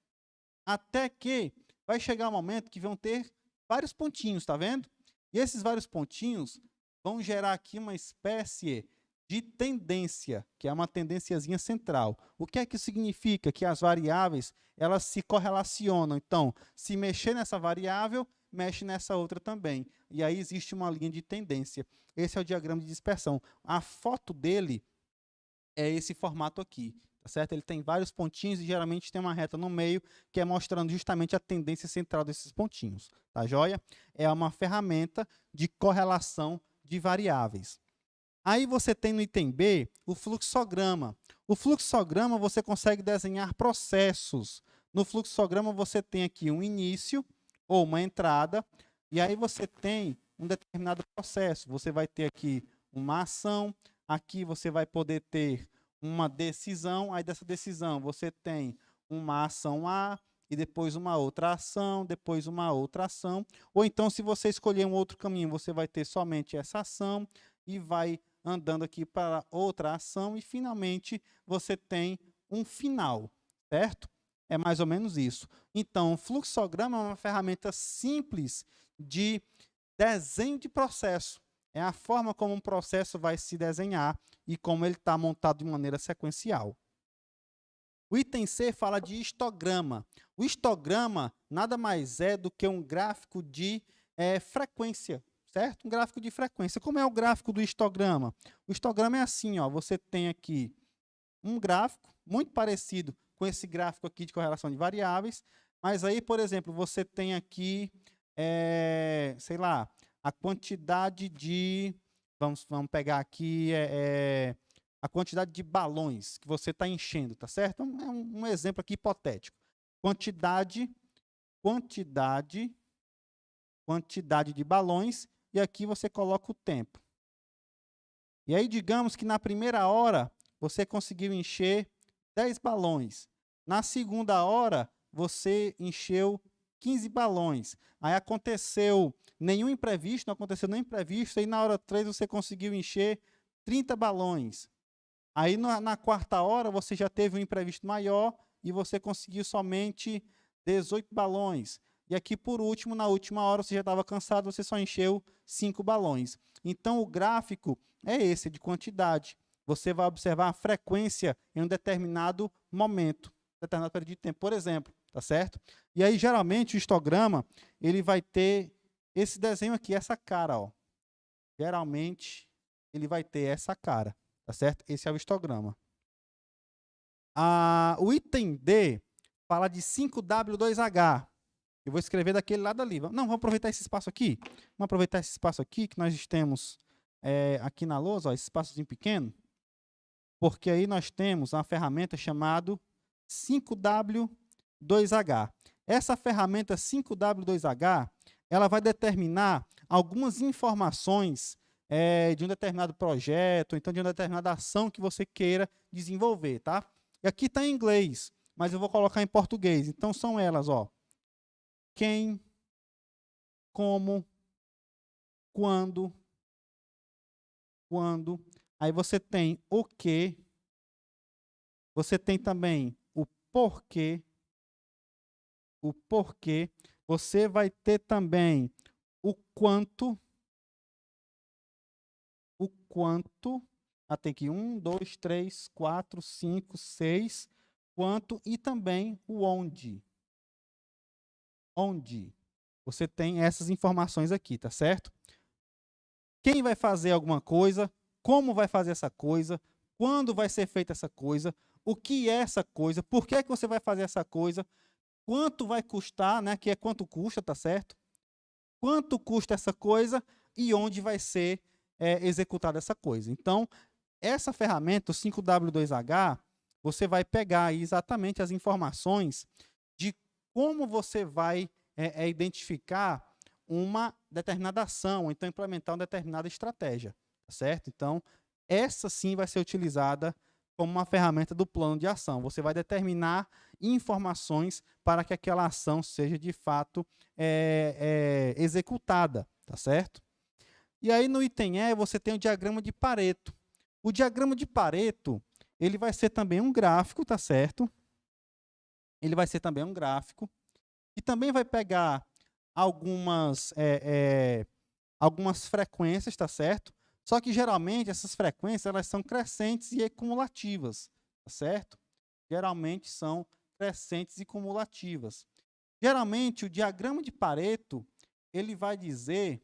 D: Até que vai chegar um momento que vão ter vários pontinhos, tá vendo? E esses vários pontinhos vão gerar aqui uma espécie de tendência, que é uma tendênciazinha central. O que é que significa? Que as variáveis, elas se correlacionam. Então, se mexer nessa variável, mexe nessa outra também. E aí existe uma linha de tendência. Esse é o diagrama de dispersão. A foto dele é esse formato aqui, tá certo? Ele tem vários pontinhos e geralmente tem uma reta no meio, que é mostrando justamente a tendência central desses pontinhos, tá joia? É uma ferramenta de correlação de variáveis. Aí você tem no item B o fluxograma. O fluxograma você consegue desenhar processos. No fluxograma você tem aqui um início ou uma entrada, e aí você tem um determinado processo. Você vai ter aqui uma ação, aqui você vai poder ter uma decisão, aí dessa decisão você tem uma ação A, e depois uma outra ação, depois uma outra ação. Ou então, se você escolher um outro caminho, você vai ter somente essa ação e vai andando aqui para outra ação e, finalmente, você tem um final, certo? É mais ou menos isso. Então, o fluxograma é uma ferramenta simples de desenho de processo. É a forma como um processo vai se desenhar e como ele está montado de maneira sequencial. O item C fala de histograma. O histograma nada mais é do que um gráfico de frequência, certo? Um gráfico de frequência. Como é o gráfico do histograma? O histograma é assim, ó, você tem aqui um gráfico muito parecido com esse gráfico aqui de correlação de variáveis. Mas aí, por exemplo, você tem aqui, sei lá, a quantidade de... Vamos pegar aqui a quantidade de balões que você está enchendo, tá certo? É um exemplo aqui hipotético. Quantidade de balões, e aqui você coloca o tempo. E aí, digamos que na primeira hora, você conseguiu encher 10 balões. Na segunda hora, você encheu 15 balões. Aí aconteceu nenhum imprevisto, não aconteceu nenhum imprevisto, aí na hora 3 você conseguiu encher 30 balões. Aí na quarta hora, você já teve um imprevisto maior e você conseguiu somente 18 balões. E aqui, por último, na última hora, você já estava cansado, você só encheu 5 balões. Então, o gráfico é esse, de quantidade. Você vai observar a frequência em um determinado momento, determinado período de tempo, por exemplo, tá certo? E aí, geralmente, o histograma, ele vai ter esse desenho aqui, essa cara, ó. Geralmente, ele vai ter essa cara, tá certo? Esse é o histograma. O item D fala de 5W2H. Eu vou escrever daquele lado ali. Não, vamos aproveitar esse espaço aqui. Vamos aproveitar esse espaço aqui que nós temos aqui na lousa, ó, esse espaçozinho pequeno, porque aí nós temos uma ferramenta chamada 5W2H. Essa ferramenta 5W2H, ela vai determinar algumas informações de um determinado projeto, então de uma determinada ação que você queira desenvolver, tá? E aqui está em inglês, mas eu vou colocar em português. Então são elas, ó. Quem, como, quando. Aí você tem o que, você tem também o porquê, você vai ter também o quanto, tem aqui 1, 2, 3, 4, 5, 6, quanto, e também o onde. Você tem essas informações aqui, tá certo? Quem vai fazer alguma coisa, como vai fazer essa coisa, quando vai ser feita essa coisa, o que é essa coisa, por que você vai fazer essa coisa, quanto vai custar, né, que é quanto custa, tá certo? Quanto custa essa coisa e onde vai ser executada essa coisa. Então, essa ferramenta, o 5W2H, você vai pegar aí exatamente as informações de como você vai identificar uma determinada ação, ou então implementar uma determinada estratégia, tá certo? Então, essa sim vai ser utilizada como uma ferramenta do plano de ação. Você vai determinar informações para que aquela ação seja de fato executada, tá certo? E aí no item E você tem o diagrama de Pareto. O diagrama de Pareto, ele vai ser também um gráfico, tá certo? Ele vai ser também um gráfico e também vai pegar algumas frequências, tá certo? Só que geralmente essas frequências elas são crescentes e cumulativas, tá certo? Geralmente são crescentes e cumulativas. Geralmente o diagrama de Pareto, ele vai dizer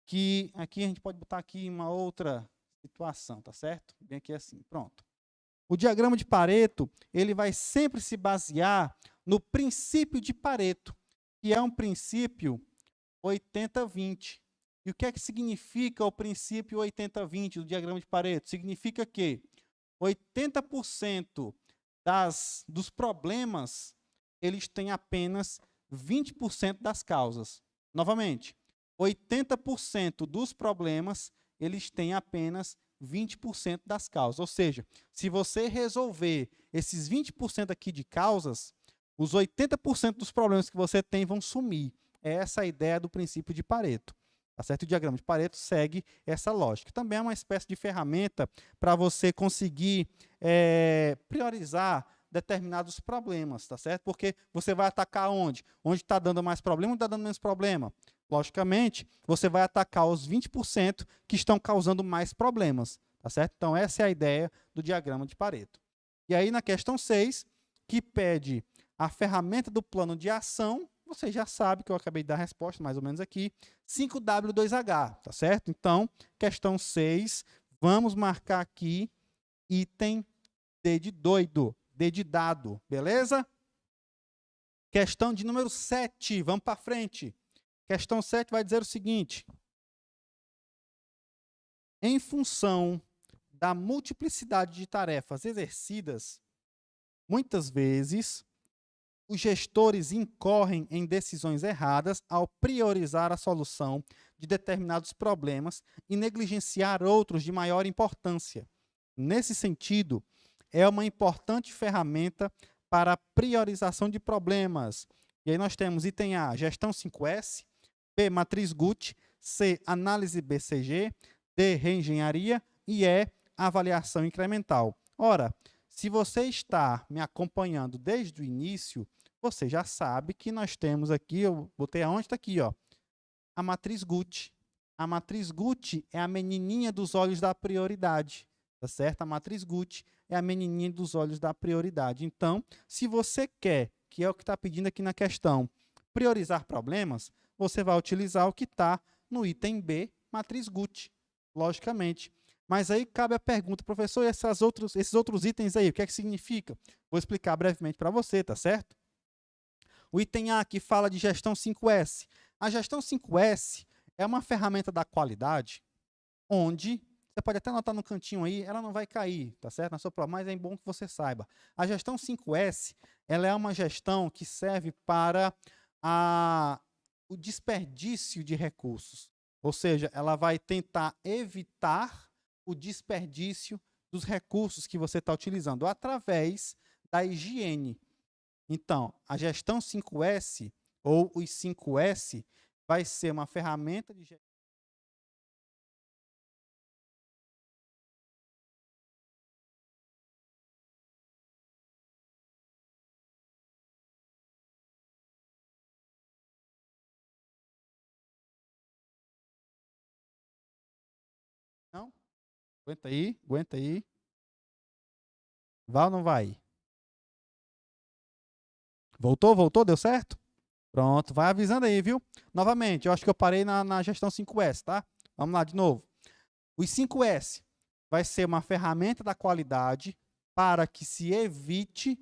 D: que aqui a gente pode botar aqui uma outra situação, tá certo? Bem aqui assim, pronto. O diagrama de Pareto, ele vai sempre se basear no princípio de Pareto, que é um princípio 80-20. E o que é que significa o princípio 80-20 do diagrama de Pareto? Significa que 80% dos problemas, eles têm apenas 20% das causas. Novamente, 80% dos problemas, eles têm apenas 20% das causas. Ou seja, se você resolver esses 20% aqui de causas, os 80% dos problemas que você tem vão sumir. Essa é a ideia do princípio de Pareto. Tá certo? O diagrama de Pareto segue essa lógica. Também é uma espécie de ferramenta para você conseguir priorizar determinados problemas, tá certo? Porque você vai atacar onde? Onde está dando mais problema ou está dando menos problema? Logicamente, você vai atacar os 20% que estão causando mais problemas, tá certo? Então, essa é a ideia do diagrama de Pareto. E aí, na questão 6, que pede a ferramenta do plano de ação, você já sabe que eu acabei de dar a resposta, mais ou menos aqui, 5W2H, tá certo? Então, questão 6, vamos marcar aqui item D de doido, D de dado, beleza? Questão de número 7, vamos para frente. Questão 7 vai dizer o seguinte: em função da multiplicidade de tarefas exercidas, muitas vezes os gestores incorrem em decisões erradas ao priorizar a solução de determinados problemas e negligenciar outros de maior importância. Nesse sentido, é uma importante ferramenta para a priorização de problemas. E aí nós temos item A, gestão 5S, B, matriz Guth, C, análise BCG, D, reengenharia e E, avaliação incremental. Ora, se você está me acompanhando desde o início, você já sabe que nós temos aqui, eu botei aonde? Está aqui, ó, a matriz Guth. A matriz Guth é a menininha dos olhos da prioridade, tá certo? A matriz Guth é a menininha dos olhos da prioridade. Então, se você quer, que é o que está pedindo aqui na questão, priorizar problemas, você vai utilizar o que está no item B, matriz Guth, logicamente. Mas aí cabe a pergunta, professor, e esses outros itens aí, o que é que significa? Vou explicar brevemente para você, tá certo? O item A que fala de gestão 5S. A gestão 5S é uma ferramenta da qualidade onde, você pode até anotar no cantinho aí, ela não vai cair, tá certo? Na sua prova, mas é bom que você saiba. A gestão 5S, ela é uma gestão que serve para o desperdício de recursos. Ou seja, ela vai tentar evitar o desperdício dos recursos que você está utilizando através da higiene. Então, a gestão 5S, ou os 5S, vai ser uma ferramenta de gestão. Não? Aguenta aí, aguenta aí. Vai ou não vai? Voltou? Deu certo? Pronto, vai avisando aí, viu? Novamente, eu acho que eu parei na gestão 5S, tá? Vamos lá de novo. Os 5S vai ser uma ferramenta da qualidade para que se evite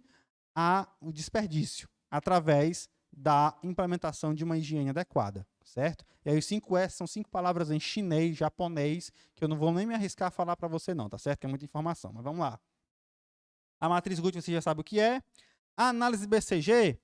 D: o desperdício através da implementação de uma higiene adequada, certo? E aí os 5S são 5 palavras em chinês, japonês, que eu não vou nem me arriscar a falar para você não, tá certo? Que é muita informação, mas vamos lá. A matriz Guth você já sabe o que é. A análise BCG,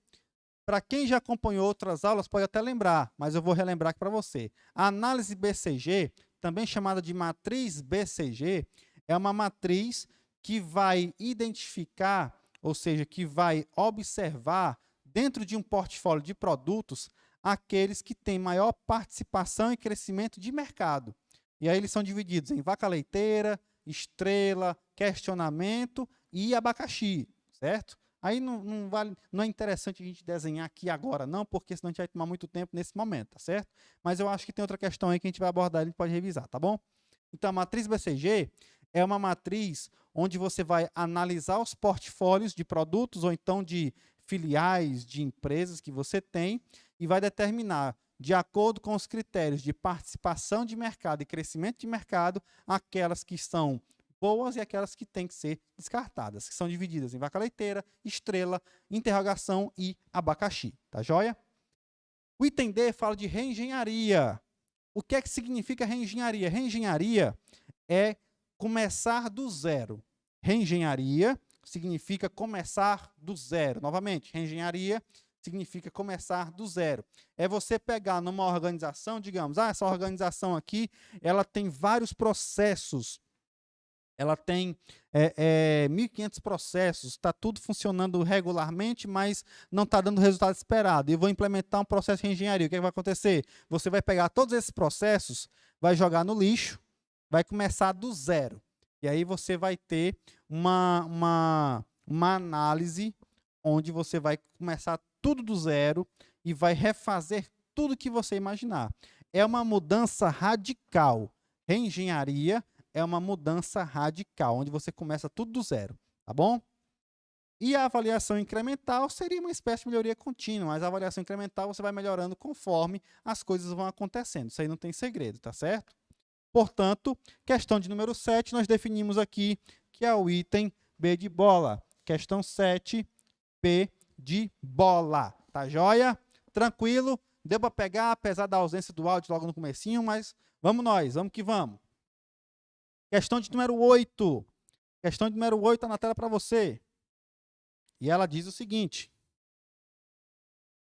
D: para quem já acompanhou outras aulas, pode até lembrar, mas eu vou relembrar aqui para você. A análise BCG, também chamada de matriz BCG, é uma matriz que vai identificar, ou seja, que vai observar dentro de um portfólio de produtos aqueles que têm maior participação e crescimento de mercado. E aí eles são divididos em vaca leiteira, estrela, questionamento e abacaxi, certo? Aí não é interessante a gente desenhar aqui agora, não, porque senão a gente vai tomar muito tempo nesse momento, tá certo? Mas eu acho que tem outra questão aí que a gente vai abordar e a gente pode revisar, tá bom? Então, a matriz BCG é uma matriz onde você vai analisar os portfólios de produtos ou então de filiais de empresas que você tem e vai determinar, de acordo com os critérios de participação de mercado e crescimento de mercado, aquelas que são boas e aquelas que têm que ser descartadas, que são divididas em vaca leiteira, estrela, interrogação e abacaxi, tá joia? O item D fala de reengenharia. O que é que significa reengenharia? Reengenharia é começar do zero. Reengenharia significa começar do zero. Novamente, reengenharia significa começar do zero. É você pegar numa organização, digamos, essa organização aqui, ela tem vários processos. Ela tem 1.500 processos, está tudo funcionando regularmente, mas não está dando o resultado esperado. E eu vou implementar um processo de engenharia. O que é que vai acontecer? Você vai pegar todos esses processos, vai jogar no lixo, vai começar do zero. E aí você vai ter uma análise onde você vai começar tudo do zero e vai refazer tudo que você imaginar. É uma mudança radical. Reengenharia é uma mudança radical, onde você começa tudo do zero, tá bom? E a avaliação incremental seria uma espécie de melhoria contínua, mas a avaliação incremental você vai melhorando conforme as coisas vão acontecendo. Isso aí não tem segredo, tá certo? Portanto, questão de número 7, nós definimos aqui que é o item B de bola. Questão 7, B de bola. Tá joia? Tranquilo? Deu para pegar, apesar da ausência do áudio logo no comecinho, mas vamos nós, vamos que vamos. Questão de número 8. Questão de número 8 está na tela para você. E ela diz o seguinte: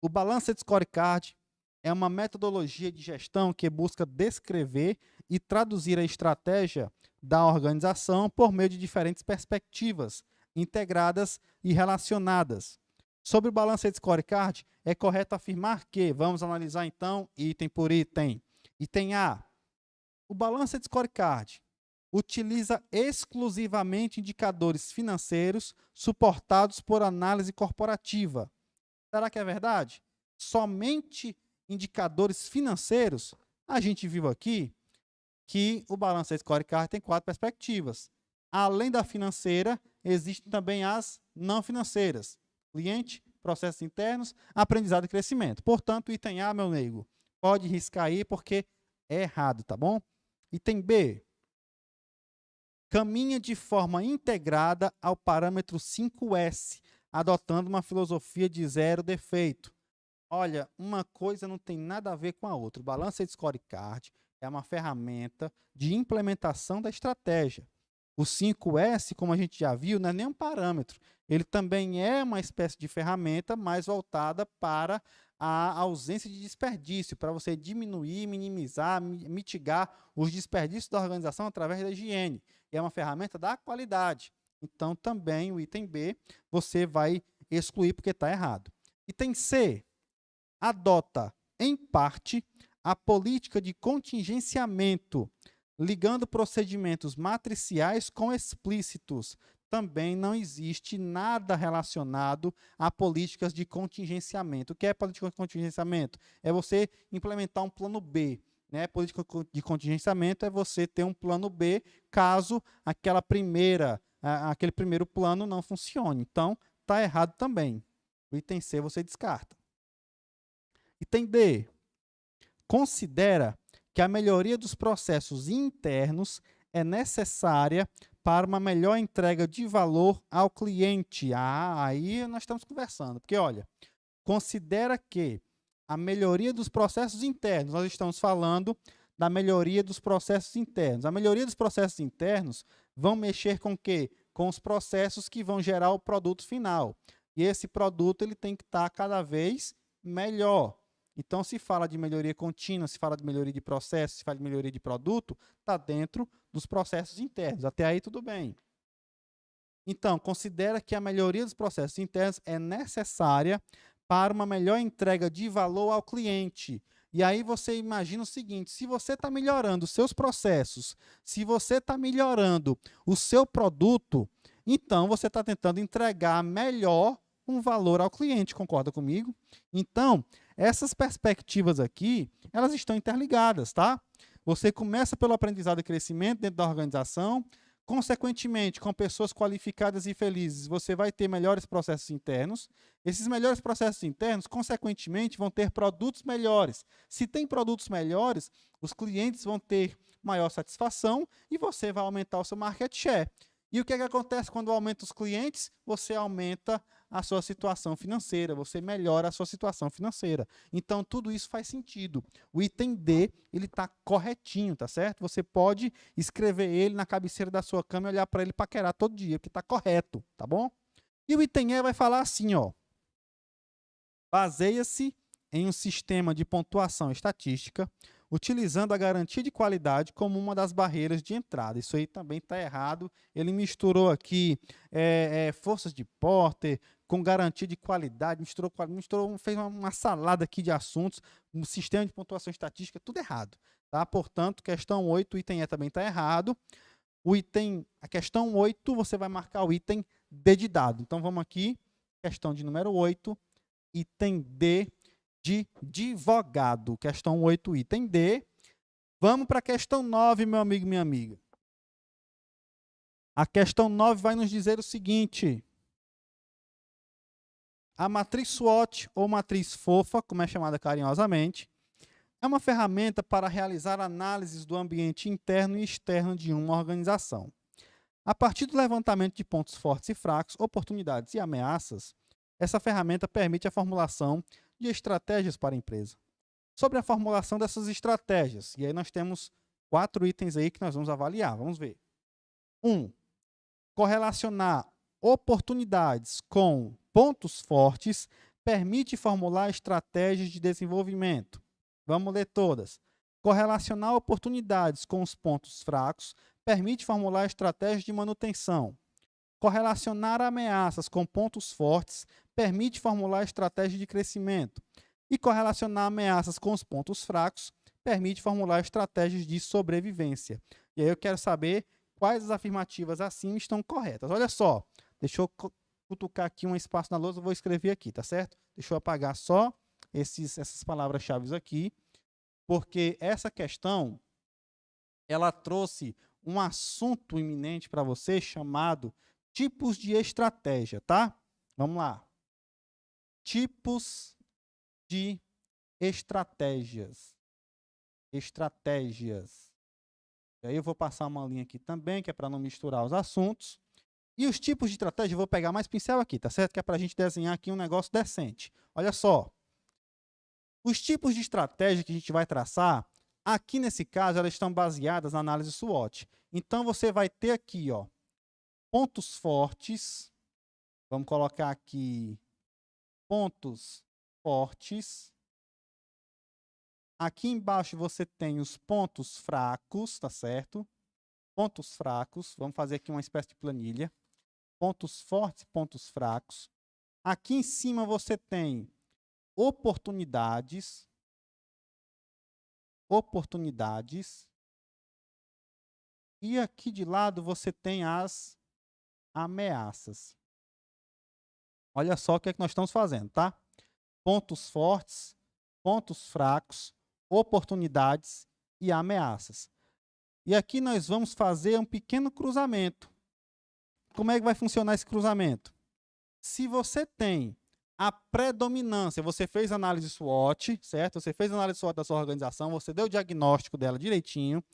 D: o Balanced Scorecard é uma metodologia de gestão que busca descrever e traduzir a estratégia da organização por meio de diferentes perspectivas, integradas e relacionadas. Sobre o Balanced Scorecard, é correto afirmar que, vamos analisar então item por item. Item A, o Balanced Scorecard utiliza exclusivamente indicadores financeiros suportados por análise corporativa. Será que é verdade? Somente indicadores financeiros? A gente viu aqui que o Balanced Scorecard tem 4 perspectivas. Além da financeira, existem também as não financeiras. Cliente, processos internos, aprendizado e crescimento. Portanto, item A, meu nego, pode riscar aí porque é errado, tá bom? Item B, caminha de forma integrada ao parâmetro 5S, adotando uma filosofia de zero defeito. Olha, uma coisa não tem nada a ver com a outra. O Balanced Scorecard é uma ferramenta de implementação da estratégia. O 5S, como a gente já viu, não é nem um parâmetro. Ele também é uma espécie de ferramenta mais voltada para a ausência de desperdício, para você diminuir, minimizar, mitigar os desperdícios da organização através da higiene. E é uma ferramenta da qualidade. Então, também o item B você vai excluir porque está errado. Item C, adota, em parte, a política de contingenciamento, ligando procedimentos matriciais com explícitos. Também não existe nada relacionado a políticas de contingenciamento. O que é política de contingenciamento? É você implementar um plano B. Né? Política de contingenciamento é você ter um plano B caso aquele primeiro plano não funcione. Então, está errado também. O item C você descarta. Item D. Considera que a melhoria dos processos internos é necessária para uma melhor entrega de valor ao cliente. Aí nós estamos conversando. Porque, olha, considera que a melhoria dos processos internos, nós estamos falando da melhoria dos processos internos. A melhoria dos processos internos vão mexer com o quê? Com os processos que vão gerar o produto final. E esse produto ele tem que estar cada vez melhor. Então, se fala de melhoria contínua, se fala de melhoria de processo, se fala de melhoria de produto, está dentro dos processos internos. Até aí, tudo bem. Então, considera que a melhoria dos processos internos é necessária para uma melhor entrega de valor ao cliente. E aí você imagina o seguinte, se você está melhorando os seus processos, se você está melhorando o seu produto, então você está tentando entregar melhor um valor ao cliente, concorda comigo? Então, essas perspectivas aqui, elas estão interligadas, tá? Você começa pelo aprendizado e crescimento dentro da organização, consequentemente, com pessoas qualificadas e felizes, você vai ter melhores processos internos. Esses melhores processos internos, consequentemente, vão ter produtos melhores. Se tem produtos melhores, os clientes vão ter maior satisfação e você vai aumentar o seu market share. E o que acontece quando aumenta os clientes? Você aumenta a sua situação financeira, você melhora a sua situação financeira. Então, tudo isso faz sentido. O item D, ele está corretinho, tá certo? Você pode escrever ele na cabeceira da sua cama e olhar para ele paquerar todo dia, porque está correto, tá bom? E o item E vai falar assim, ó. Baseia-se em um sistema de pontuação estatística, utilizando a garantia de qualidade como uma das barreiras de entrada. Isso aí também está errado. Ele misturou aqui forças de Porter com garantia de qualidade, fez uma salada aqui de assuntos, um sistema de pontuação estatística, tudo errado. Tá? Portanto, questão 8, o item E também está errado. A questão 8, você vai marcar o item D de dado. Então, vamos aqui, questão de número 8, item D de advogado. Questão 8, item D. Vamos para a questão 9, meu amigo e minha amiga. A questão 9 vai nos dizer o seguinte. A matriz SWOT, ou matriz fofa, como é chamada carinhosamente, é uma ferramenta para realizar análises do ambiente interno e externo de uma organização. A partir do levantamento de pontos fortes e fracos, oportunidades e ameaças, Essa ferramenta permite a formulação de estratégias para a empresa. Sobre a formulação dessas estratégias, e aí nós temos 4 itens aí que nós vamos avaliar. Vamos ver. 1. Correlacionar oportunidades com pontos fortes permite formular estratégias de desenvolvimento. Vamos ler todas. Correlacionar oportunidades com os pontos fracos permite formular estratégias de manutenção. Correlacionar ameaças com pontos fortes permite formular estratégia de crescimento. E correlacionar ameaças com os pontos fracos permite formular estratégias de sobrevivência. E aí eu quero saber quais as afirmativas acima estão corretas. Olha só, deixa eu cutucar aqui um espaço na lousa, eu vou escrever aqui, tá certo? Deixa eu apagar só essas palavras-chave aqui, porque essa questão, ela trouxe um assunto iminente para você chamado tipos de estratégia, tá? Vamos lá. Tipos de estratégias. Estratégias. E aí eu vou passar uma linha aqui também, que é para não misturar os assuntos. E os tipos de estratégia, eu vou pegar mais pincel aqui, tá certo? Que é para a gente desenhar aqui um negócio decente. Olha só. Os tipos de estratégia que a gente vai traçar, aqui nesse caso, elas estão baseadas na análise SWOT. Então, você vai ter aqui, ó, pontos fortes. Vamos colocar aqui pontos fortes. Aqui embaixo você tem os pontos fracos, tá certo? Pontos fracos. Vamos fazer aqui uma espécie de planilha. Pontos fortes e pontos fracos. Aqui em cima você tem oportunidades. Oportunidades. E aqui de lado você tem as ameaças. Olha só o que é que nós estamos fazendo, tá? Pontos fortes, pontos fracos, oportunidades e ameaças. E aqui nós vamos fazer um pequeno cruzamento. Como é que vai funcionar esse cruzamento? Se você tem a predominância, você fez análise SWOT, certo? Você fez análise SWOT da sua organização, você deu o diagnóstico dela direitinho,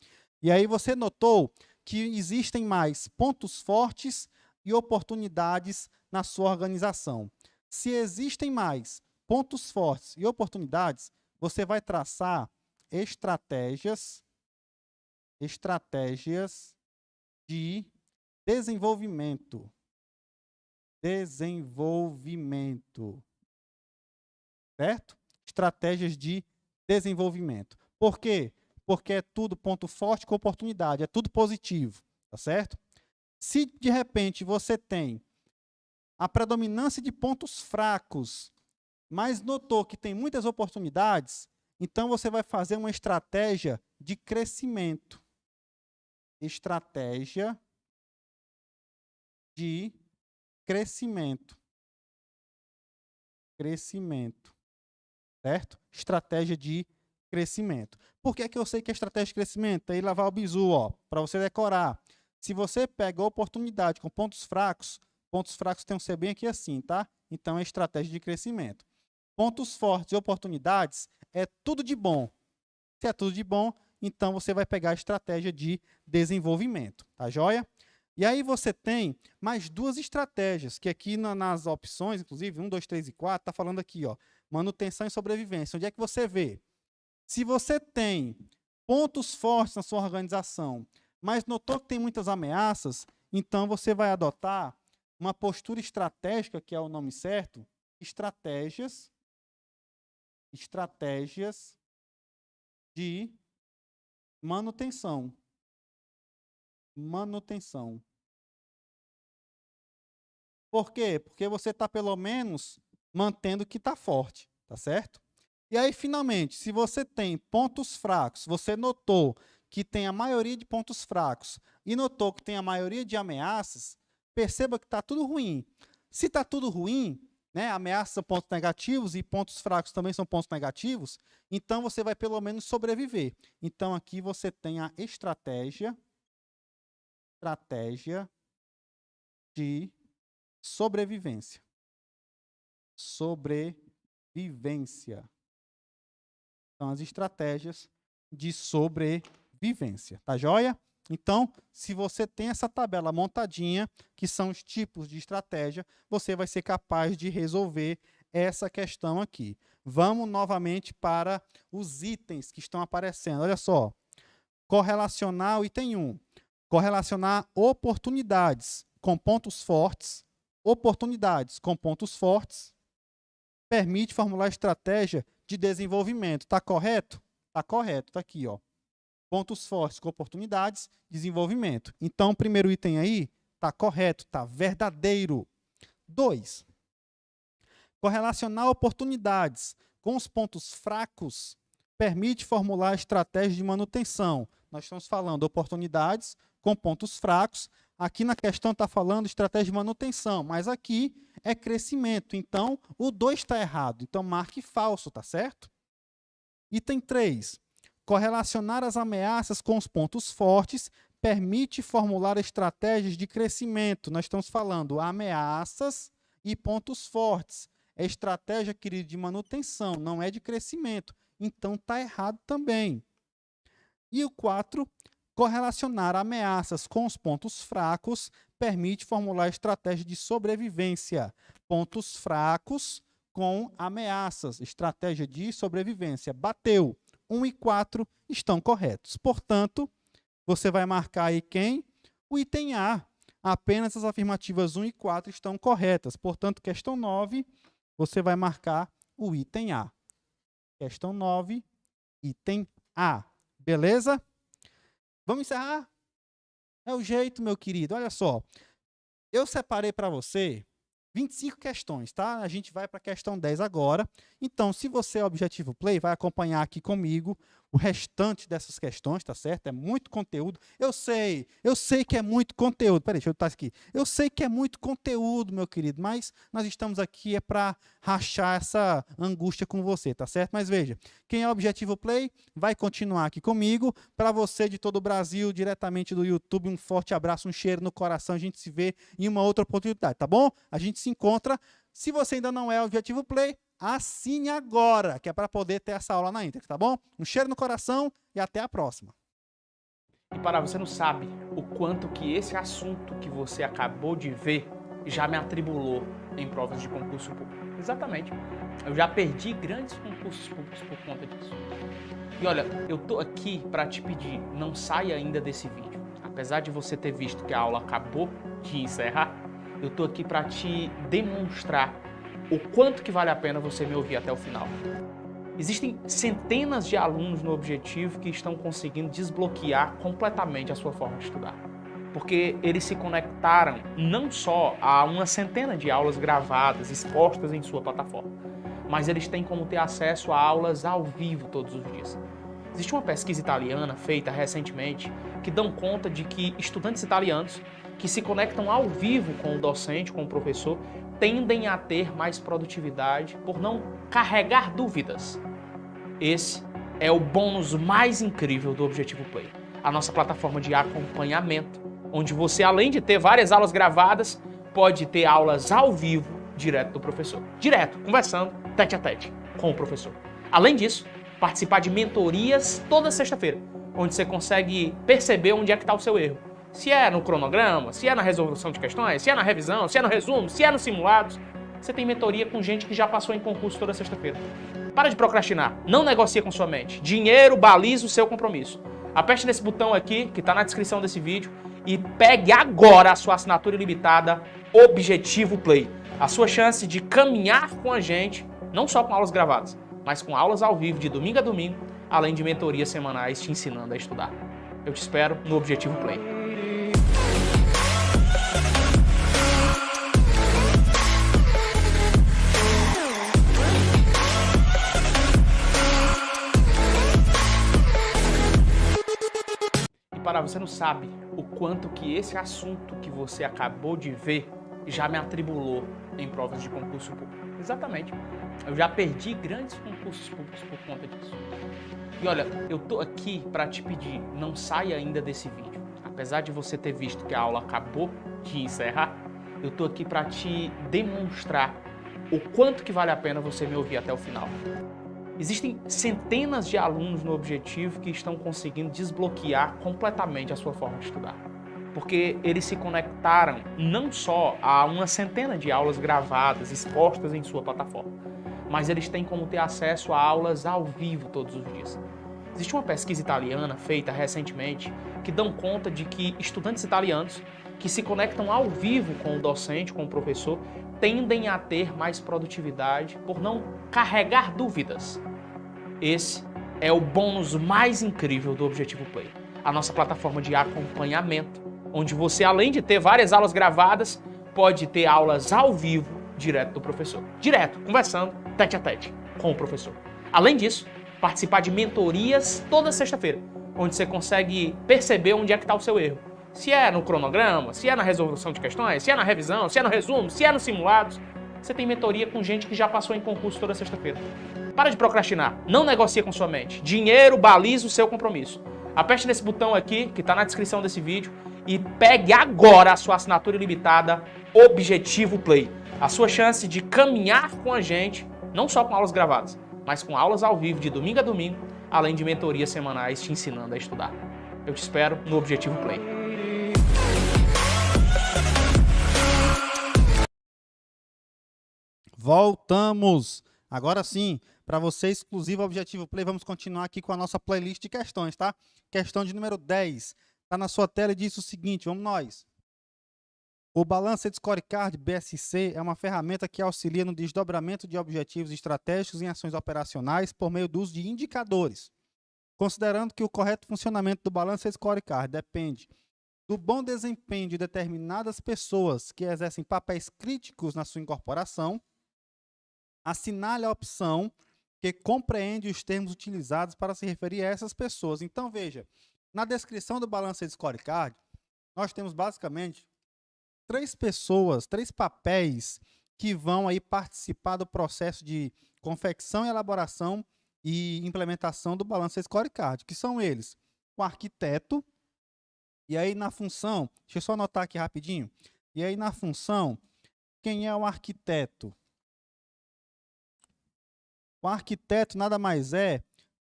D: e aí você notou que existem mais pontos fortes e oportunidades na sua organização. Se existem mais pontos fortes e oportunidades, você vai traçar estratégias de desenvolvimento. Desenvolvimento. Certo? Estratégias de desenvolvimento. Por quê? Porque é tudo ponto forte com oportunidade, é tudo positivo, tá certo? Se de repente você tem a predominância de pontos fracos, mas notou que tem muitas oportunidades, então você vai fazer uma estratégia de crescimento. Estratégia de crescimento. Crescimento. Certo? Estratégia de crescimento. Por que que eu sei que é estratégia de crescimento? Aí lavar o bizu, ó, para você decorar. Se você pega a oportunidade com pontos fracos tem um ser bem aqui assim, tá? Então é estratégia de crescimento. Pontos fortes e oportunidades é tudo de bom. Se é tudo de bom, então você vai pegar a estratégia de desenvolvimento, tá joia? E aí você tem mais 2 estratégias, que aqui nas opções, inclusive 1, 2, 3 e 4, está falando aqui, ó, manutenção e sobrevivência. Onde é que você vê? Se você tem pontos fortes na sua organização, mas notou que tem muitas ameaças, então você vai adotar uma postura estratégica, que é o nome certo, estratégias de manutenção. Manutenção. Por quê? Porque você está, pelo menos, mantendo o que está forte, tá certo? E aí, finalmente, se você tem pontos fracos, você notou que tem a maioria de pontos fracos e notou que tem a maioria de ameaças, perceba que está tudo ruim. Se está tudo ruim, né, ameaças são pontos negativos e pontos fracos também são pontos negativos, então você vai pelo menos sobreviver. Então aqui você tem a estratégia de sobrevivência. Sobrevivência. São as estratégias de sobrevivência. Tá joia? Então, se você tem essa tabela montadinha, que são os tipos de estratégia, você vai ser capaz de resolver essa questão aqui. Vamos novamente para os itens que estão aparecendo. Olha só, correlacionar o item 1. Correlacionar oportunidades com pontos fortes. Oportunidades com pontos fortes permite formular estratégia de desenvolvimento. Está correto? Está correto, está aqui, ó. Pontos fortes com oportunidades, desenvolvimento. Então, o primeiro item aí está correto, está verdadeiro. 2. Correlacionar oportunidades com os pontos fracos permite formular estratégia de manutenção. Nós estamos falando oportunidades com pontos fracos. Aqui na questão está falando estratégia de manutenção, mas aqui é crescimento. Então, o 2 está errado. Então, marque falso, tá certo? Item 3. Correlacionar as ameaças com os pontos fortes permite formular estratégias de crescimento. Nós estamos falando ameaças e pontos fortes. É estratégia, querido, de manutenção, não é de crescimento. Então, está errado também. E o 4, correlacionar ameaças com os pontos fracos permite formular estratégia de sobrevivência. Pontos fracos com ameaças, estratégia de sobrevivência. Bateu. 1 e 4 estão corretos. Portanto, você vai marcar aí quem? O item A. Apenas as afirmativas 1 e 4 estão corretas. Portanto, questão 9, você vai marcar o item A. Questão 9, item A. Beleza? Vamos encerrar? É o jeito, meu querido. Olha só. Eu separei para você 25 questões, tá? A gente vai para a questão 10 agora. Então, se você é Objetivo Play, vai acompanhar aqui comigo o restante dessas questões, tá certo? É muito conteúdo. Eu sei que é muito conteúdo. Peraí, deixa eu botar isso aqui. Eu sei que é muito conteúdo, meu querido, mas nós estamos aqui para rachar essa angústia com você, tá certo? Mas veja, quem é Objetivo Play vai continuar aqui comigo. Para você de todo o Brasil, diretamente do YouTube, um forte abraço, um cheiro no coração. A gente se vê em uma outra oportunidade, tá bom? A gente se encontra. Se você ainda não é Objetivo Play, assine agora, que é para poder ter essa aula na íntegra, tá bom? Um cheiro no coração e até a próxima.
B: E para você não sabe o quanto que esse assunto que você acabou de ver já me atribulou em provas de concurso público. Exatamente. Eu já perdi grandes concursos públicos por conta disso. E olha, eu tô aqui para te pedir, não saia ainda desse vídeo. Apesar de você ter visto que a aula acabou de encerrar, eu tô aqui para te demonstrar o quanto que vale a pena você me ouvir até o final. Existem centenas de alunos no Objetivo que estão conseguindo desbloquear completamente a sua forma de estudar. Porque eles se conectaram não só a uma centena de aulas gravadas, expostas em sua plataforma, mas eles têm como ter acesso a aulas ao vivo todos os dias. Existe uma pesquisa italiana feita recentemente que dão conta de que estudantes italianos que se conectam ao vivo com o docente, com o professor, tendem a ter mais produtividade por não carregar dúvidas. Esse é o bônus mais incrível do Objetivo Play, a nossa plataforma de acompanhamento, onde você, além de ter várias aulas gravadas, pode ter aulas ao vivo direto do professor. Direto, conversando, tete a tete, com o professor. Além disso, participar de mentorias toda sexta-feira, onde você consegue perceber onde é que está o seu erro. Se é no cronograma, se é na resolução de questões, se é na revisão, se é no resumo, se é nos simulados. Você tem mentoria com gente que já passou em concurso toda sexta-feira. Para de procrastinar, não negocie com sua mente. Dinheiro baliza o seu compromisso. Aperte nesse botão aqui, que está na descrição desse vídeo, e pegue agora a sua assinatura ilimitada Objetivo Play. A sua chance de caminhar com a gente, não só com aulas gravadas, mas com aulas ao vivo de domingo a domingo, além de mentorias semanais te ensinando a estudar. Eu te espero no Objetivo Play. Para você não sabe o quanto que esse assunto que você acabou de ver já me atribulou em provas de concurso público. Exatamente. Eu já perdi grandes concursos públicos por conta disso. E olha, eu tô aqui para te pedir, não saia ainda desse vídeo. Apesar de você ter visto que a aula acabou de encerrar, eu tô aqui para te demonstrar o quanto que vale a pena você me ouvir até o final. Existem centenas de alunos no Objetivo que estão conseguindo desbloquear completamente a sua forma de estudar. Porque eles se conectaram não só a uma centena de aulas gravadas, expostas em sua plataforma, mas eles têm como ter acesso a aulas ao vivo todos os dias. Existe uma pesquisa italiana feita recentemente que dão conta de que estudantes italianos que se conectam ao vivo com o docente, com o professor, tendem a ter mais produtividade por não carregar dúvidas. Esse é o bônus mais incrível do Objetivo Play, a nossa plataforma de acompanhamento, onde você, além de ter várias aulas gravadas, pode ter aulas ao vivo direto do professor. Direto, conversando, tete a tete, com o professor. Além disso, participar de mentorias toda sexta-feira, onde você consegue perceber onde é que está o seu erro. Se é no cronograma, se é na resolução de questões, se é na revisão, se é no resumo, se é nos simulados. Você tem mentoria com gente que já passou em concurso toda sexta-feira. Para de procrastinar, não negocie com sua mente. Dinheiro baliza o seu compromisso. Aperte nesse botão aqui, que está na descrição desse vídeo, e pegue agora a sua assinatura ilimitada Objetivo Play. A sua chance de caminhar com a gente, não só com aulas gravadas, mas com aulas ao vivo de domingo a domingo, além de mentorias semanais te ensinando a estudar. Eu te espero no Objetivo Play.
D: Voltamos! Agora sim, para você exclusivo Objetivo Play, vamos continuar aqui com a nossa playlist de questões, tá? Questão de número 10. Está na sua tela e diz o seguinte, vamos nós. O Balanced Scorecard BSC é uma ferramenta que auxilia no desdobramento de objetivos estratégicos em ações operacionais por meio do uso de indicadores. Considerando que o correto funcionamento do Balanced Scorecard depende do bom desempenho de determinadas pessoas que exercem papéis críticos na sua incorporação, assinale a opção que compreende os termos utilizados para se referir a essas pessoas. Então, veja, na descrição do Balanced Scorecard, nós temos basicamente 3 pessoas, 3 papéis que vão aí participar do processo de confecção e elaboração e implementação do Balanced Scorecard, que são eles: o arquiteto, e aí na função, deixa eu só anotar aqui rapidinho, e aí na função, quem é o arquiteto? O arquiteto nada mais é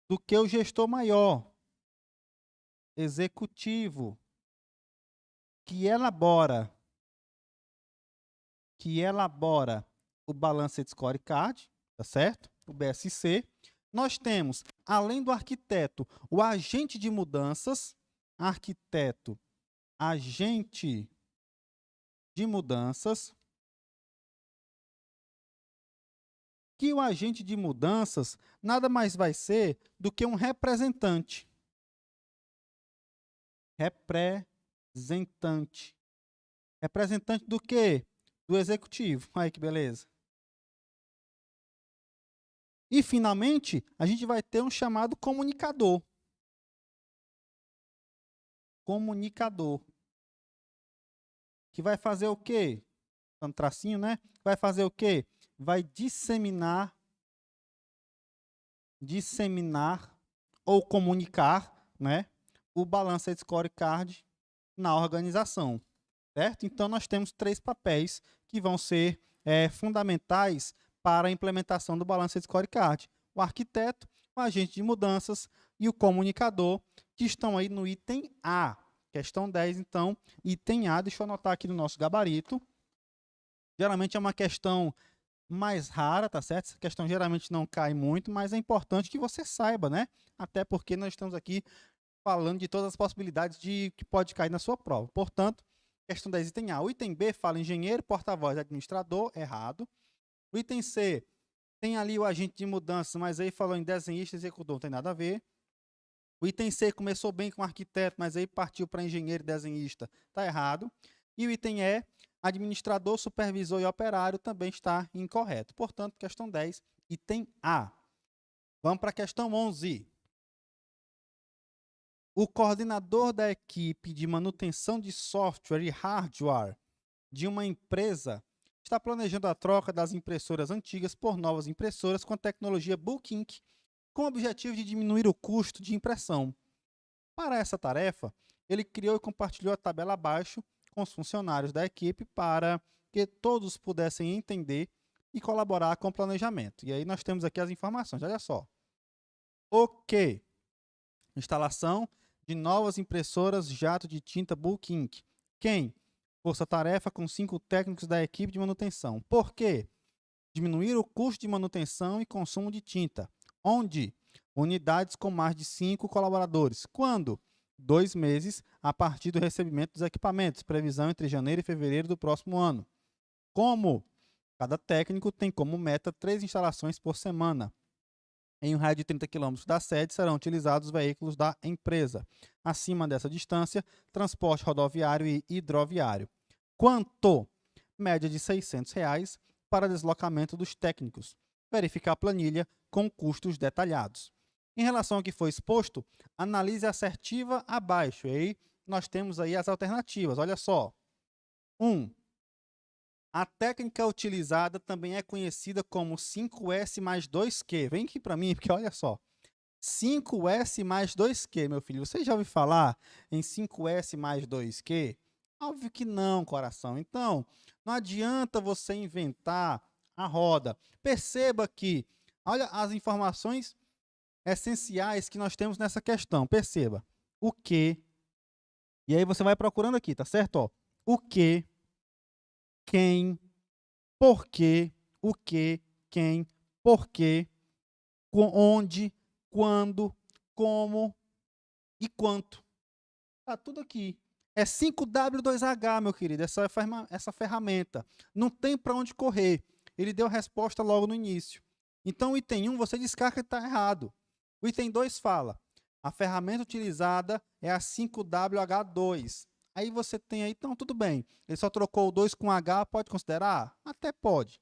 D: do que o gestor maior, executivo, que elabora o Balanced Scorecard, tá certo? O BSC. Nós temos, além do arquiteto, o agente de mudanças, agente de mudanças, que o agente de mudanças nada mais vai ser do que um representante. Representante do quê? Do executivo. Aí que beleza. E, finalmente, a gente vai ter um chamado comunicador. Comunicador. Que vai fazer o quê? Um tracinho, né? Vai fazer o quê? Vai disseminar ou comunicar, né, o Balanced Scorecard na organização, certo? Então, nós temos 3 papéis que vão ser fundamentais para a implementação do Balanced Scorecard: o arquiteto, o agente de mudanças e o comunicador, que estão aí no item A. Questão 10, então, item A, deixa eu anotar aqui no nosso gabarito. Geralmente é uma questão mais rara, tá certo? Essa questão geralmente não cai muito, mas é importante que você saiba, né? Até porque nós estamos aqui falando de todas as possibilidades de que pode cair na sua prova. Portanto, questão 10, item A. O item B fala engenheiro, porta-voz, administrador, errado. O item C tem ali o agente de mudanças, mas aí falou em desenhista, executor, não tem nada a ver. O item C começou bem com arquiteto, mas aí partiu para engenheiro e desenhista, tá errado. E o item E, administrador, supervisor e operário, também está incorreto. Portanto, questão 10, item A. Vamos para a questão 11. O coordenador da equipe de manutenção de software e hardware de uma empresa está planejando a troca das impressoras antigas por novas impressoras com a tecnologia Book Ink, com o objetivo de diminuir o custo de impressão. Para essa tarefa, ele criou e compartilhou a tabela abaixo com os funcionários da equipe para que todos pudessem entender e colaborar com o planejamento. E aí nós temos aqui as informações, olha só. O quê? Instalação de novas impressoras jato de tinta Bulk Ink. Quem? Força-tarefa com 5 técnicos da equipe de manutenção. Por quê? Diminuir o custo de manutenção e consumo de tinta. Onde? Unidades com mais de 5 colaboradores. Quando? 2 meses a partir do recebimento dos equipamentos. Previsão entre janeiro e fevereiro do próximo ano. Como? Cada técnico tem como meta 3 instalações por semana. Em um raio de 30 km da sede serão utilizados os veículos da empresa. Acima dessa distância, transporte rodoviário e hidroviário. Quanto? Média de R$ 600 para deslocamento dos técnicos. Verificar a planilha com custos detalhados. Em relação ao que foi exposto, analise a assertiva abaixo. E aí nós temos aí as alternativas. Olha só. 1. A técnica utilizada também é conhecida como 5S mais 2Q. Vem aqui para mim, porque olha só. 5S mais 2Q, meu filho. Você já ouviu falar em 5S mais 2Q? Óbvio que não, coração. Então, não adianta você inventar a roda. Perceba que, olha as informações essenciais que nós temos nessa questão. Perceba. O que. E aí você vai procurando aqui, tá certo? Ó, o que. Quem, porquê, o que, quem, porquê, onde, quando, como e quanto. Tá tudo aqui. É 5W2H, meu querido, essa ferramenta. Não tem para onde correr. Ele deu a resposta logo no início. Então, o item 1 você descarta que está errado. O item 2 fala, a ferramenta utilizada é a 5WH2. Aí você tem aí, então tudo bem. Ele só trocou o 2 com H, pode considerar? Até pode.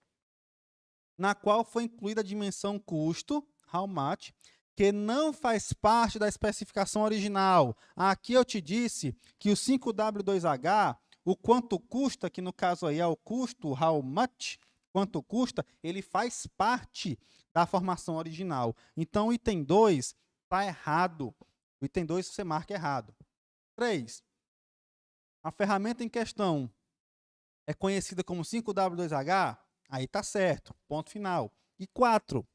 D: Na qual foi incluída a dimensão custo, how much, que não faz parte da especificação original. Aqui eu te disse que o 5W2H, o quanto custa, que no caso aí é o custo, how much, quanto custa, ele faz parte da formação original. Então o item 2 está errado. O item 2 você marca errado. 3. A ferramenta em questão é conhecida como 5W2H? Aí está certo, ponto final. E 4.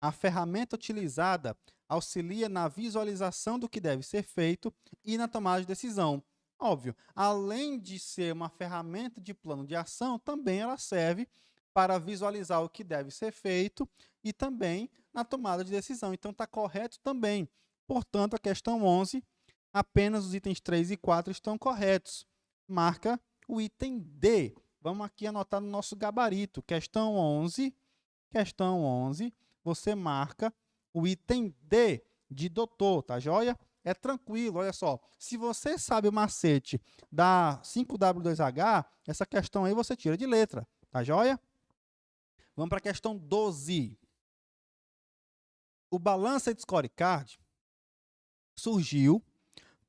D: A ferramenta utilizada auxilia na visualização do que deve ser feito e na tomada de decisão. Óbvio, além de ser uma ferramenta de plano de ação, também ela serve para visualizar o que deve ser feito e também na tomada de decisão. Então está correto também. Portanto, a questão 11... apenas os itens 3 e 4 estão corretos. Marca o item D. Vamos aqui anotar no nosso gabarito. Questão 11, você marca o item D de doutor, tá joia? É tranquilo, olha só. Se você sabe o macete da 5W2H, essa questão aí você tira de letra, tá joia? Vamos para a questão 12. O Balanced Scorecard surgiu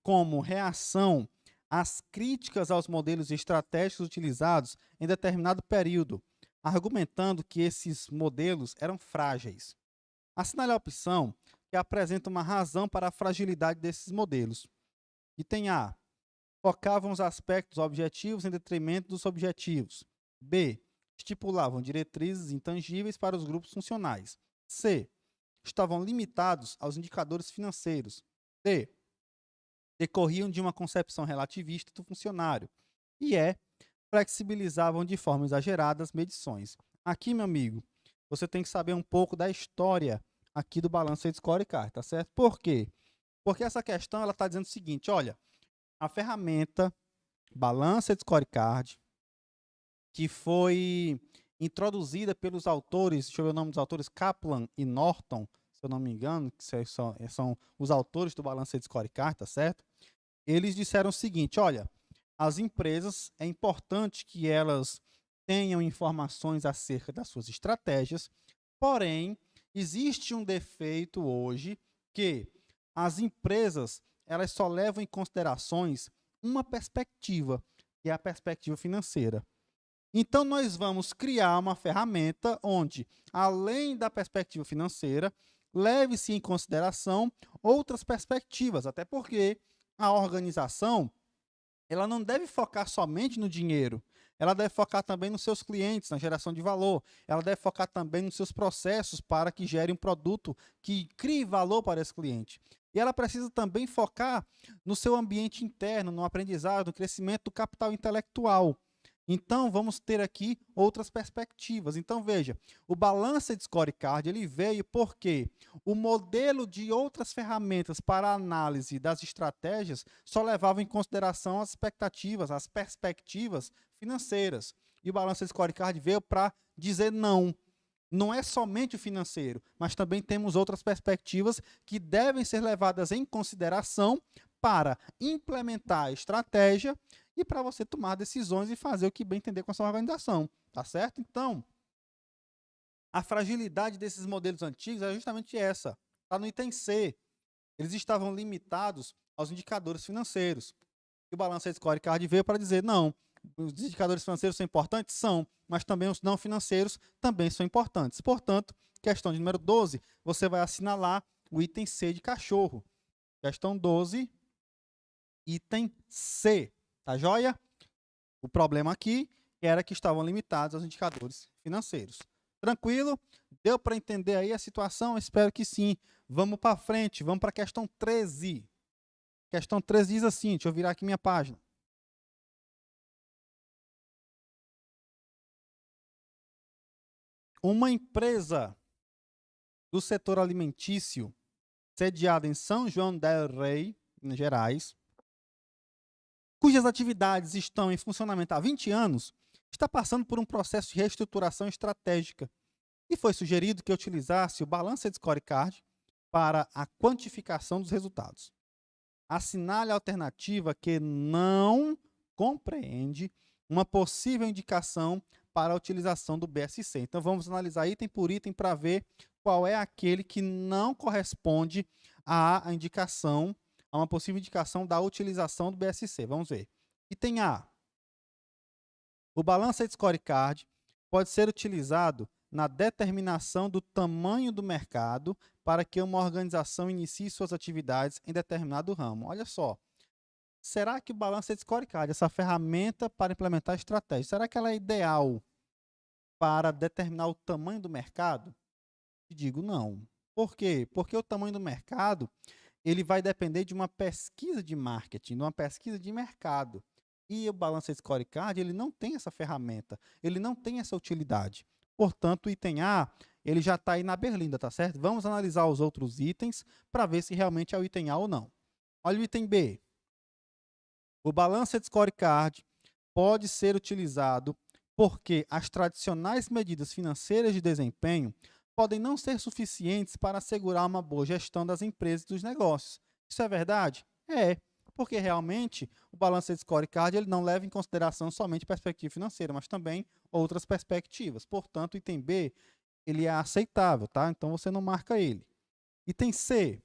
D: como reação às críticas aos modelos estratégicos utilizados em determinado período, argumentando que esses modelos eram frágeis. Assinale a opção que apresenta uma razão para a fragilidade desses modelos. Item A. Focavam os aspectos objetivos em detrimento dos subjetivos. B. Estipulavam diretrizes intangíveis para os grupos funcionais. C. Estavam limitados aos indicadores financeiros. D. Decorriam de uma concepção relativista do funcionário. E flexibilizavam de forma exagerada as medições. Aqui, meu amigo, você tem que saber um pouco da história aqui do Balanced Scorecard, tá certo? Por quê? Porque essa questão ela está dizendo o seguinte, olha, a ferramenta Balanced Scorecard, que foi introduzida pelos autores, deixa eu ver o nome dos autores, Kaplan e Norton, se eu não me engano, que são os autores do Balanced Scorecard, tá certo? Eles disseram o seguinte, olha, as empresas, é importante que elas tenham informações acerca das suas estratégias, porém, existe um defeito hoje que as empresas, elas só levam em considerações uma perspectiva, que é a perspectiva financeira. Então, nós vamos criar uma ferramenta onde, além da perspectiva financeira, leve-se em consideração outras perspectivas, até porque a organização ela não deve focar somente no dinheiro, ela deve focar também nos seus clientes, na geração de valor. Ela deve focar também nos seus processos para que gere um produto que crie valor para esse cliente. E ela precisa também focar no seu ambiente interno, no aprendizado, no crescimento do capital intelectual. Então, vamos ter aqui outras perspectivas. Então, veja, o Balanced Scorecard ele veio porque o modelo de outras ferramentas para a análise das estratégias só levava em consideração as expectativas, as perspectivas financeiras. E o Balanced Scorecard veio para dizer não. Não é somente o financeiro, mas também temos outras perspectivas que devem ser levadas em consideração para implementar a estratégia e para você tomar decisões e fazer o que bem entender com a sua organização, tá certo? Então, a fragilidade desses modelos antigos é justamente essa. Está no item C. Eles estavam limitados aos indicadores financeiros. E o Balanced Scorecard veio para dizer, não, os indicadores financeiros são importantes? São, mas também os não financeiros também são importantes. Portanto, questão de número 12, você vai assinalar o item C de cachorro. Questão 12, item C. Tá joia? O problema aqui era que estavam limitados aos indicadores financeiros. Tranquilo? Deu para entender aí a situação? Espero que sim. Vamos para frente, vamos para a questão 13. Questão 13 diz assim, deixa eu virar aqui minha página. Uma empresa do setor alimentício, sediada em São João del Rei, Minas Gerais, cujas atividades estão em funcionamento há 20 anos, está passando por um processo de reestruturação estratégica e foi sugerido que utilizasse o Balanced Scorecard para a quantificação dos resultados. Assinale a alternativa que não compreende uma possível indicação para a utilização do BSC. Então, vamos analisar item por item para ver qual é aquele que não corresponde à indicação, a uma possível indicação da utilização do BSC. Vamos ver. Item A. O Balanced Scorecard pode ser utilizado na determinação do tamanho do mercado para que uma organização inicie suas atividades em determinado ramo. Olha só. Será que o Balanced Scorecard, essa ferramenta para implementar estratégia, será que ela é ideal para determinar o tamanho do mercado? E digo não. Por quê? Porque o tamanho do mercado ele vai depender de uma pesquisa de marketing, de uma pesquisa de mercado. E o Balanced Scorecard, ele não tem essa ferramenta, ele não tem essa utilidade. Portanto, o item A, ele já está aí na berlinda, tá certo? Vamos analisar os outros itens para ver se realmente é o item A ou não. Olha o item B. O Balanced Scorecard pode ser utilizado porque as tradicionais medidas financeiras de desempenho podem não ser suficientes para assegurar uma boa gestão das empresas e dos negócios. Isso é verdade? É, porque realmente o Balanced Scorecard ele não leva em consideração somente a perspectiva financeira, mas também outras perspectivas. Portanto, o item B ele é aceitável, tá? Então você não marca ele. Item C.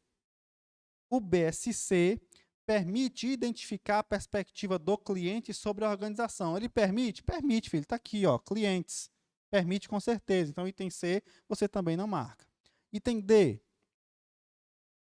D: O BSC permite identificar a perspectiva do cliente sobre a organização. Ele permite? Permite, filho. Está aqui, ó, clientes. Permite com certeza. Então, item C, você também não marca. Item D.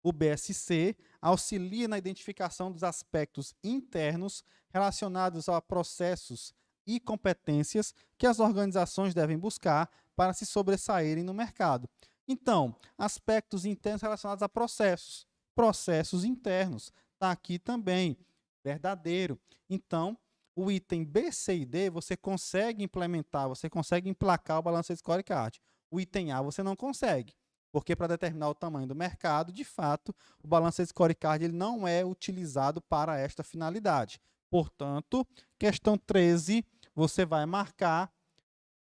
D: O BSC auxilia na identificação dos aspectos internos relacionados a processos e competências que as organizações devem buscar para se sobressaírem no mercado. Então, aspectos internos relacionados a processos. Processos internos. Está aqui também. Verdadeiro. Então, o item B, C e D, você consegue implementar, você consegue emplacar o Balanced Scorecard. O item A você não consegue, porque para determinar o tamanho do mercado, de fato, o Balanced Scorecard ele não é utilizado para esta finalidade. Portanto, questão 13, você vai marcar,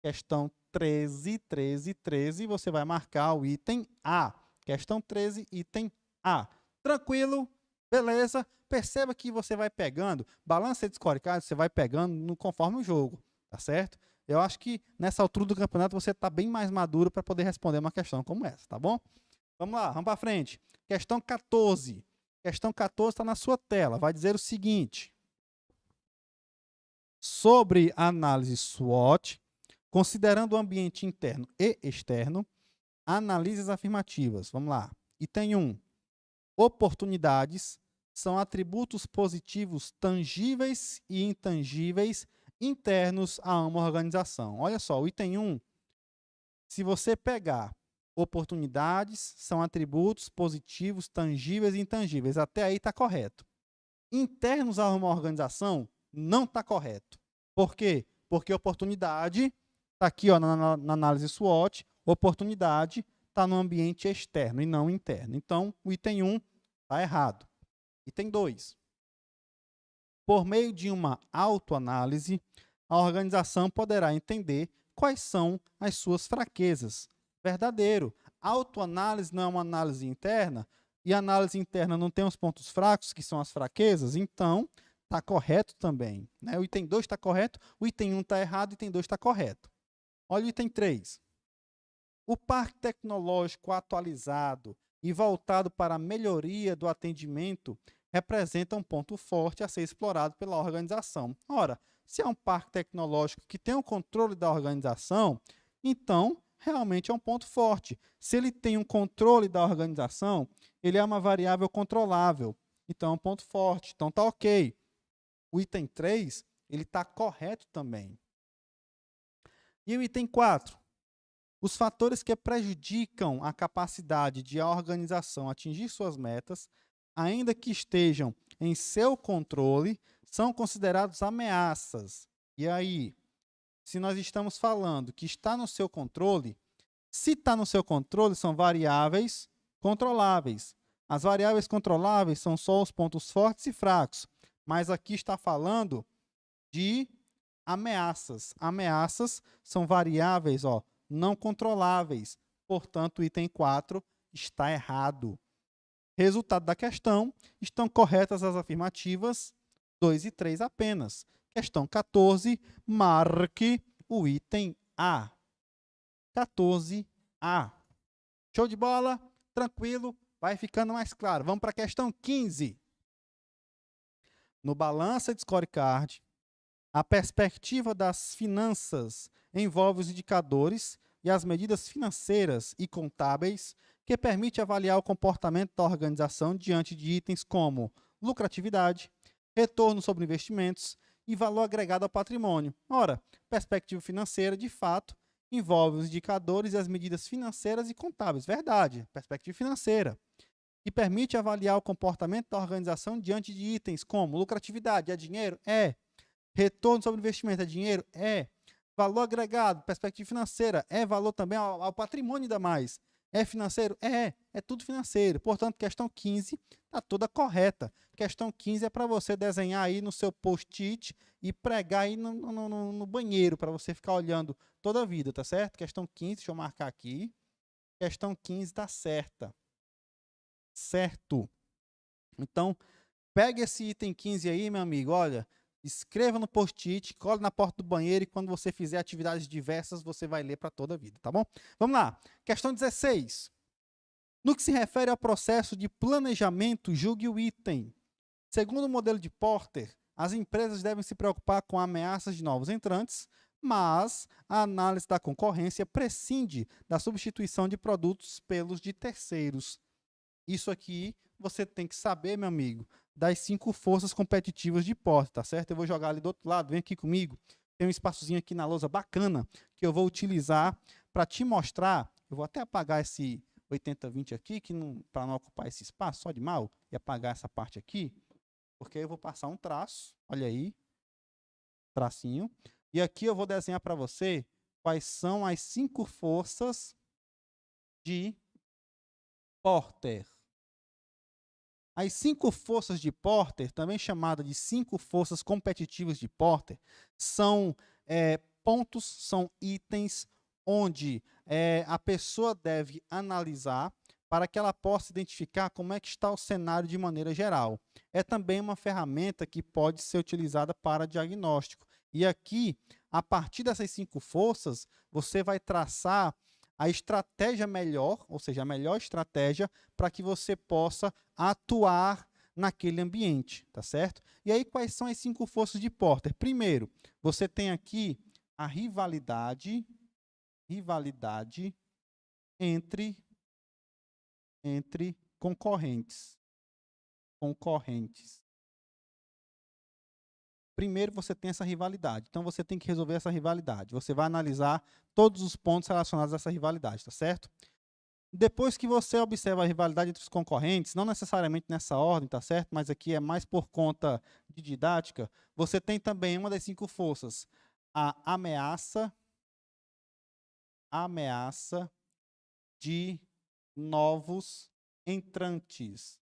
D: questão 13, você vai marcar o item A. Questão 13, item A. Tranquilo? Beleza? Perceba que você vai pegando, Balanced Scorecard, você vai pegando conforme o jogo, tá certo? Eu acho que nessa altura do campeonato você está bem mais maduro para poder responder uma questão como essa, tá bom? Vamos lá, vamos para frente. Questão 14. Questão 14 está na sua tela, vai dizer o seguinte. Sobre a análise SWOT, considerando o ambiente interno e externo, analise as afirmativas. Vamos lá. Item 1. Oportunidades são atributos positivos tangíveis e intangíveis internos a uma organização. Olha só, o item 1, se você pegar oportunidades, são atributos positivos, tangíveis e intangíveis. Até aí está correto. Internos a uma organização não está correto. Por quê? Porque oportunidade está aqui ó, na análise SWOT, oportunidade está no ambiente externo e não interno. Então, o item 1 está errado. Item 2. Por meio de uma autoanálise, a organização poderá entender quais são as suas fraquezas. Verdadeiro. Autoanálise não é uma análise interna, e a análise interna não tem os pontos fracos, que são as fraquezas, então está correto também. Né? O item 2 está correto, o item 1 está errado, o item 2 está correto. Olha o item 3. O parque tecnológico atualizado e voltado para a melhoria do atendimento representa um ponto forte a ser explorado pela organização. Ora, se é um parque tecnológico que tem o controle da organização, então realmente é um ponto forte. Se ele tem um controle da organização, ele é uma variável controlável. Então é um ponto forte. Então está ok. O item 3, ele está correto também. E o item 4? Os fatores que prejudicam a capacidade de a organização atingir suas metas, ainda que estejam em seu controle, são considerados ameaças. E aí, se nós estamos falando que está no seu controle, se está no seu controle, são variáveis controláveis. As variáveis controláveis são só os pontos fortes e fracos, mas aqui está falando de ameaças. Ameaças são variáveis, ó, não controláveis. Portanto, o item 4 está errado. Resultado da questão, estão corretas as afirmativas 2 e 3 apenas. Questão 14, marque o item A. 14A. Show de bola? Tranquilo? Vai ficando mais claro. Vamos para a questão 15. No balança de scorecard, a perspectiva das finanças envolve os indicadores e as medidas financeiras e contábeis que permite avaliar o comportamento da organização diante de itens como lucratividade, retorno sobre investimentos e valor agregado ao patrimônio. Ora, perspectiva financeira, de fato, envolve os indicadores e as medidas financeiras e contábeis. Verdade, perspectiva financeira. Que permite avaliar o comportamento da organização diante de itens como lucratividade, é dinheiro? É. Retorno sobre investimento, é dinheiro? É. Valor agregado, perspectiva financeira, é valor também ao patrimônio ainda mais. É financeiro? É tudo financeiro. Portanto, questão 15 está toda correta. Questão 15 é para você desenhar aí no seu post-it e pregar aí no banheiro, para você ficar olhando toda a vida, tá certo? Questão 15, deixa eu marcar aqui. Questão 15 está certa. Certo. Então, pegue esse item 15 aí, meu amigo, olha, escreva no post-it, cole na porta do banheiro e quando você fizer atividades diversas, você vai ler para toda a vida, tá bom? Vamos lá. Questão 16. No que se refere ao processo de planejamento, julgue o item. Segundo o modelo de Porter, as empresas devem se preocupar com ameaças de novos entrantes, mas a análise da concorrência prescinde da substituição de produtos pelos de terceiros. Isso aqui você tem que saber, meu amigo, das 5 forças competitivas de Porter, tá certo? Eu vou jogar ali do outro lado, vem aqui comigo. Tem um espaçozinho aqui na lousa bacana que eu vou utilizar para te mostrar. Eu vou até apagar esse 80-20 aqui, para não ocupar esse espaço, só de mal, e apagar essa parte aqui, porque aí eu vou passar um traço, olha aí, tracinho, e aqui eu vou desenhar para você quais são as 5 forças de Porter. As 5 forças de Porter, também chamada de 5 forças competitivas de Porter, são pontos, são itens onde a pessoa deve analisar para que ela possa identificar como é que está o cenário de maneira geral. É também uma ferramenta que pode ser utilizada para diagnóstico. E aqui, a partir dessas 5 forças, você vai traçar a estratégia melhor, ou seja, a melhor estratégia para que você possa atuar naquele ambiente, tá certo? E aí, quais são as 5 forças de Porter? Primeiro, você tem aqui a rivalidade entre concorrentes. Primeiro, você tem essa rivalidade. Então, você tem que resolver essa rivalidade. Você vai analisar todos os pontos relacionados a essa rivalidade, tá certo? Depois que você observa a rivalidade entre os concorrentes, não necessariamente nessa ordem, tá certo? Mas aqui é mais por conta de didática, você tem também uma das 5 forças, a ameaça de novos entrantes.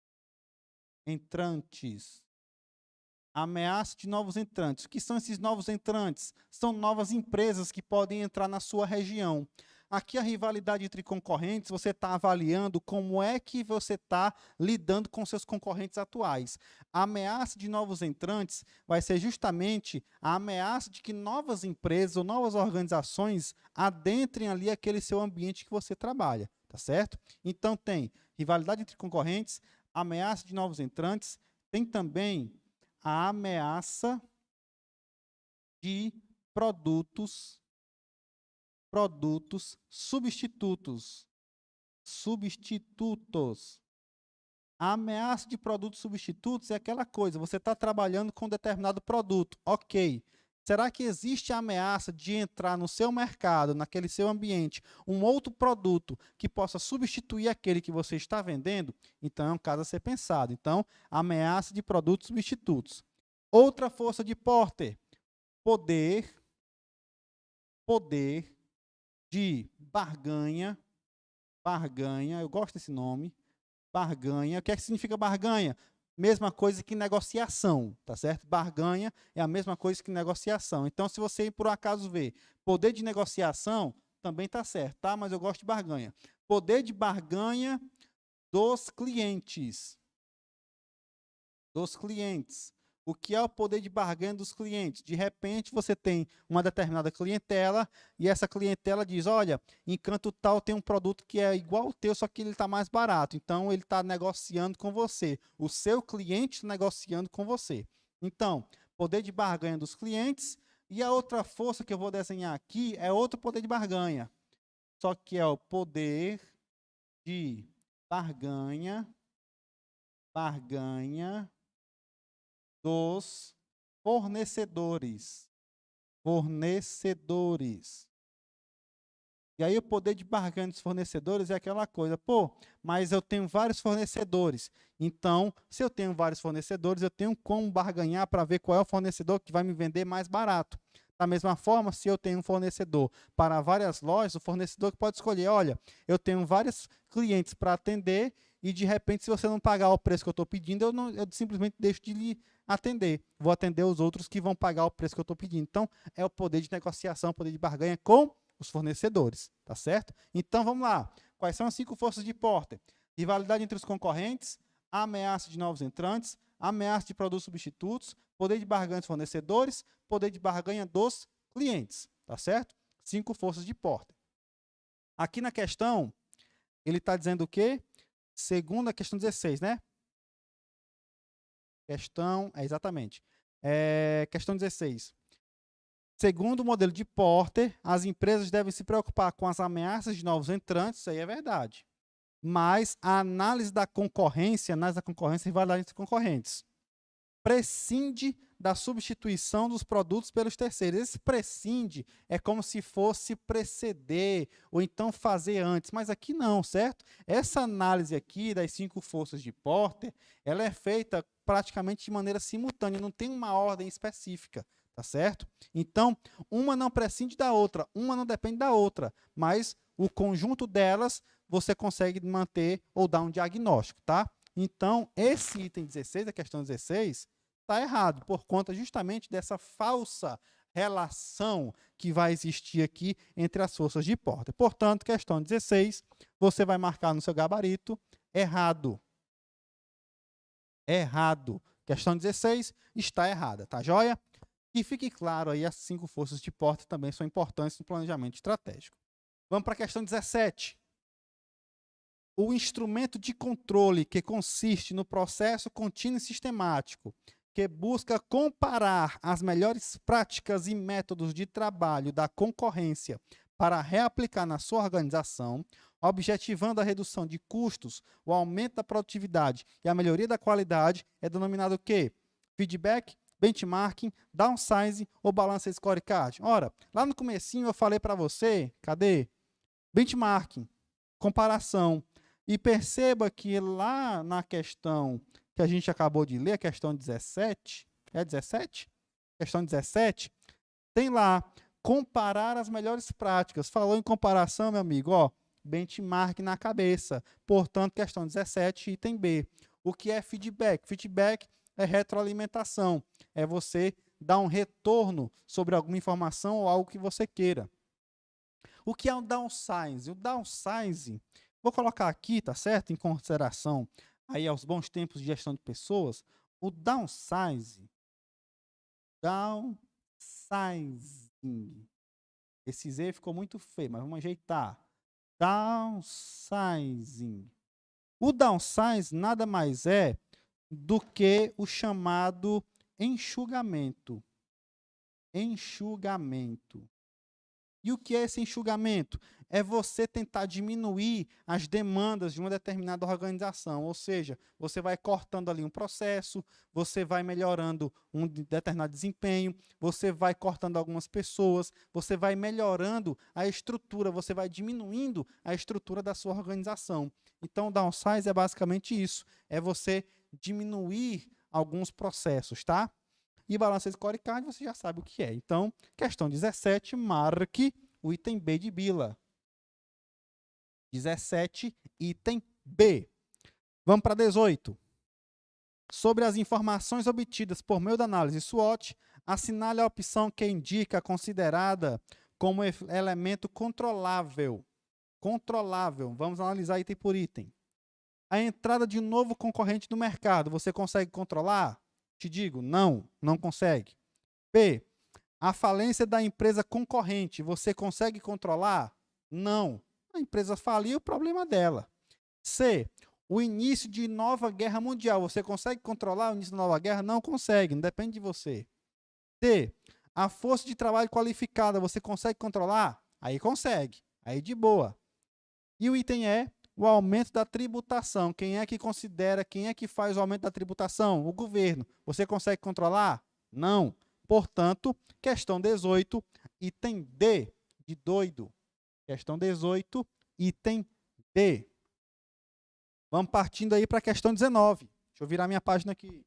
D: Ameaça de novos entrantes. O que são esses novos entrantes? São novas empresas que podem entrar na sua região. Aqui a rivalidade entre concorrentes, você está avaliando como é que você está lidando com seus concorrentes atuais. A ameaça de novos entrantes vai ser justamente a ameaça de que novas empresas ou novas organizações adentrem ali aquele seu ambiente que você trabalha, tá certo? Então tem rivalidade entre concorrentes, ameaça de novos entrantes, tem também a ameaça de produtos substitutos. A ameaça de produtos substitutos é aquela coisa, você está trabalhando com determinado produto, ok. Será que existe a ameaça de entrar no seu mercado, naquele seu ambiente, um outro produto que possa substituir aquele que você está vendendo? Então, é um caso a ser pensado. Então, ameaça de produtos substitutos. Outra força de Porter, poder de barganha, eu gosto desse nome, barganha. O que é que significa barganha? Mesma coisa que negociação, tá certo? Barganha é a mesma coisa que negociação. Então, se você por acaso ver poder de negociação, também tá certo, tá? Mas eu gosto de barganha. Poder de barganha dos clientes. O que é o poder de barganha dos clientes? De repente, você tem uma determinada clientela e essa clientela diz, olha, em canto tal tem um produto que é igual ao teu, só que ele está mais barato. Então, ele está negociando com você. O seu cliente está negociando com você. Então, poder de barganha dos clientes. E a outra força que eu vou desenhar aqui é outro poder de barganha. Só que é o poder de barganha dos fornecedores. E aí o poder de barganha dos fornecedores é aquela coisa, pô, mas eu tenho vários fornecedores. Então, se eu tenho vários fornecedores, eu tenho como barganhar para ver qual é o fornecedor que vai me vender mais barato. Da mesma forma, se eu tenho um fornecedor para várias lojas, o fornecedor que pode escolher, olha, eu tenho vários clientes para atender e, de repente, se você não pagar o preço que eu estou pedindo, eu simplesmente deixo de lhe atender. Vou atender os outros que vão pagar o preço que eu estou pedindo. Então, é o poder de negociação, o poder de barganha com os fornecedores, tá certo? Então, vamos lá. Quais são as 5 forças de Porter? Rivalidade entre os concorrentes, ameaça de novos entrantes, ameaça de produtos substitutos, poder de barganha dos fornecedores, poder de barganha dos clientes, tá certo? 5 forças de Porter. Aqui na questão, ele está dizendo o quê? Segundo a questão 16, né? Exatamente. Questão 16. Segundo o modelo de Porter, as empresas devem se preocupar com as ameaças de novos entrantes, isso aí é verdade. Mas a análise da concorrência, rivalidade entre concorrentes, prescinde da substituição dos produtos pelos terceiros. Esse prescinde é como se fosse preceder ou então fazer antes, mas aqui não, certo? Essa análise aqui das 5 forças de Porter, ela é feita praticamente de maneira simultânea, não tem uma ordem específica, tá certo? Então, uma não prescinde da outra, uma não depende da outra, mas o conjunto delas você consegue manter ou dar um diagnóstico, tá? Então, esse item 16, a questão 16, está errado, por conta justamente dessa falsa relação que vai existir aqui entre as forças de Porter. Portanto, questão 16, você vai marcar no seu gabarito, errado. Questão 16 está errada, tá joia? E fique claro aí, as 5 forças de Porter também são importantes no planejamento estratégico. Vamos para a questão 17. O instrumento de controle que consiste no processo contínuo e sistemático, que busca comparar as melhores práticas e métodos de trabalho da concorrência para reaplicar na sua organização, objetivando a redução de custos, o aumento da produtividade e a melhoria da qualidade, é denominado o quê? Feedback, benchmarking, downsizing ou balance scorecard? Ora, lá no comecinho eu falei para você, cadê? Benchmarking, comparação. E perceba que lá na questão que a gente acabou de ler, a questão 17, é 17? Questão 17, tem lá, comparar as melhores práticas. Falou em comparação, meu amigo, ó, benchmark na cabeça. Portanto, questão 17, item B. O que é feedback? Feedback é retroalimentação. É você dar um retorno sobre alguma informação ou algo que você queira. O que é o downsizing? O downsizing, vou colocar aqui, tá certo? Em consideração aí aos bons tempos de gestão de pessoas, o downsizing, esse Z ficou muito feio, mas vamos ajeitar. Downsizing. O downsizing nada mais é do que o chamado enxugamento. Enxugamento. E o que é esse enxugamento? É você tentar diminuir as demandas de uma determinada organização. Ou seja, você vai cortando ali um processo, você vai melhorando um determinado desempenho, você vai cortando algumas pessoas, você vai melhorando a estrutura, você vai diminuindo a estrutura da sua organização. Então, o downsize é basicamente isso. É você diminuir alguns processos, tá? E balança scorecard, você já sabe o que é. Então, questão 17, marque o item B de Bila. 17, item B. Vamos para 18. Sobre as informações obtidas por meio da análise SWOT, assinale a opção que indica considerada como elemento controlável. Controlável. Vamos analisar item por item. A entrada de um novo concorrente no mercado, você consegue controlar? Te digo, não, não consegue. B, a falência da empresa concorrente, você consegue controlar? Não. A empresa faliu, o problema dela. C, o início de nova guerra mundial, você consegue controlar o início da nova guerra? Não consegue, não depende de você. D, a força de trabalho qualificada, você consegue controlar? Aí consegue, aí de boa. E o item E, o aumento da tributação. Quem é que considera, quem é que faz o aumento da tributação? O governo. Você consegue controlar? Não. Portanto, questão 18, item D, de doido. Questão 18, item D. Vamos partindo aí para a questão 19. Deixa eu virar minha página aqui.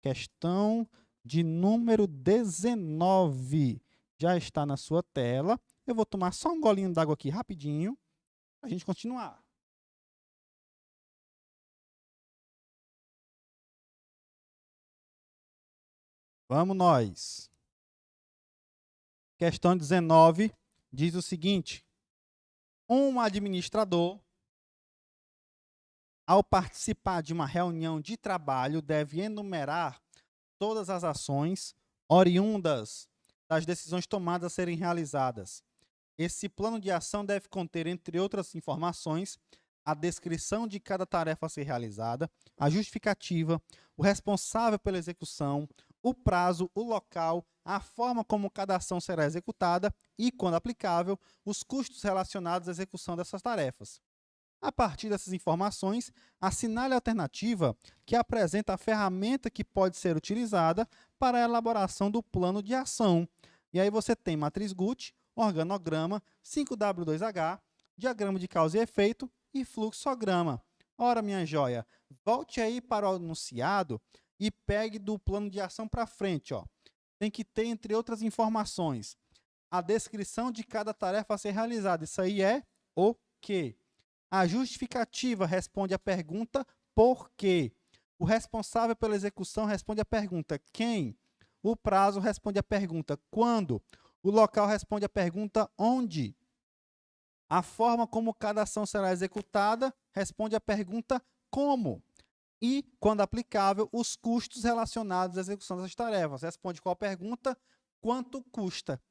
D: Questão de número 19. Já está na sua tela. Eu vou tomar só um golinho d'água aqui rapidinho para a gente continuar. Vamos nós. Questão 19 diz o seguinte: um administrador, ao participar de uma reunião de trabalho, deve enumerar todas as ações oriundas das decisões tomadas a serem realizadas. Esse plano de ação deve conter, entre outras informações, a descrição de cada tarefa a ser realizada, a justificativa, o responsável pela execução, o prazo, o local, a forma como cada ação será executada e, quando aplicável, os custos relacionados à execução dessas tarefas. A partir dessas informações, assinale a alternativa que apresenta a ferramenta que pode ser utilizada para a elaboração do plano de ação. E aí você tem matriz Guth, organograma, 5W2H, diagrama de causa e efeito e fluxograma. Ora, minha joia, volte aí para o enunciado e pegue do plano de ação para frente. Ó. Tem que ter, entre outras informações, a descrição de cada tarefa a ser realizada. Isso aí é o quê? A justificativa responde à pergunta por quê. O responsável pela execução responde à pergunta quem. O prazo responde à pergunta quando. O local responde à pergunta onde. A forma como cada ação será executada responde à pergunta como. E, quando aplicável, os custos relacionados à execução dessas tarefas. Responde qual pergunta? Quanto custa?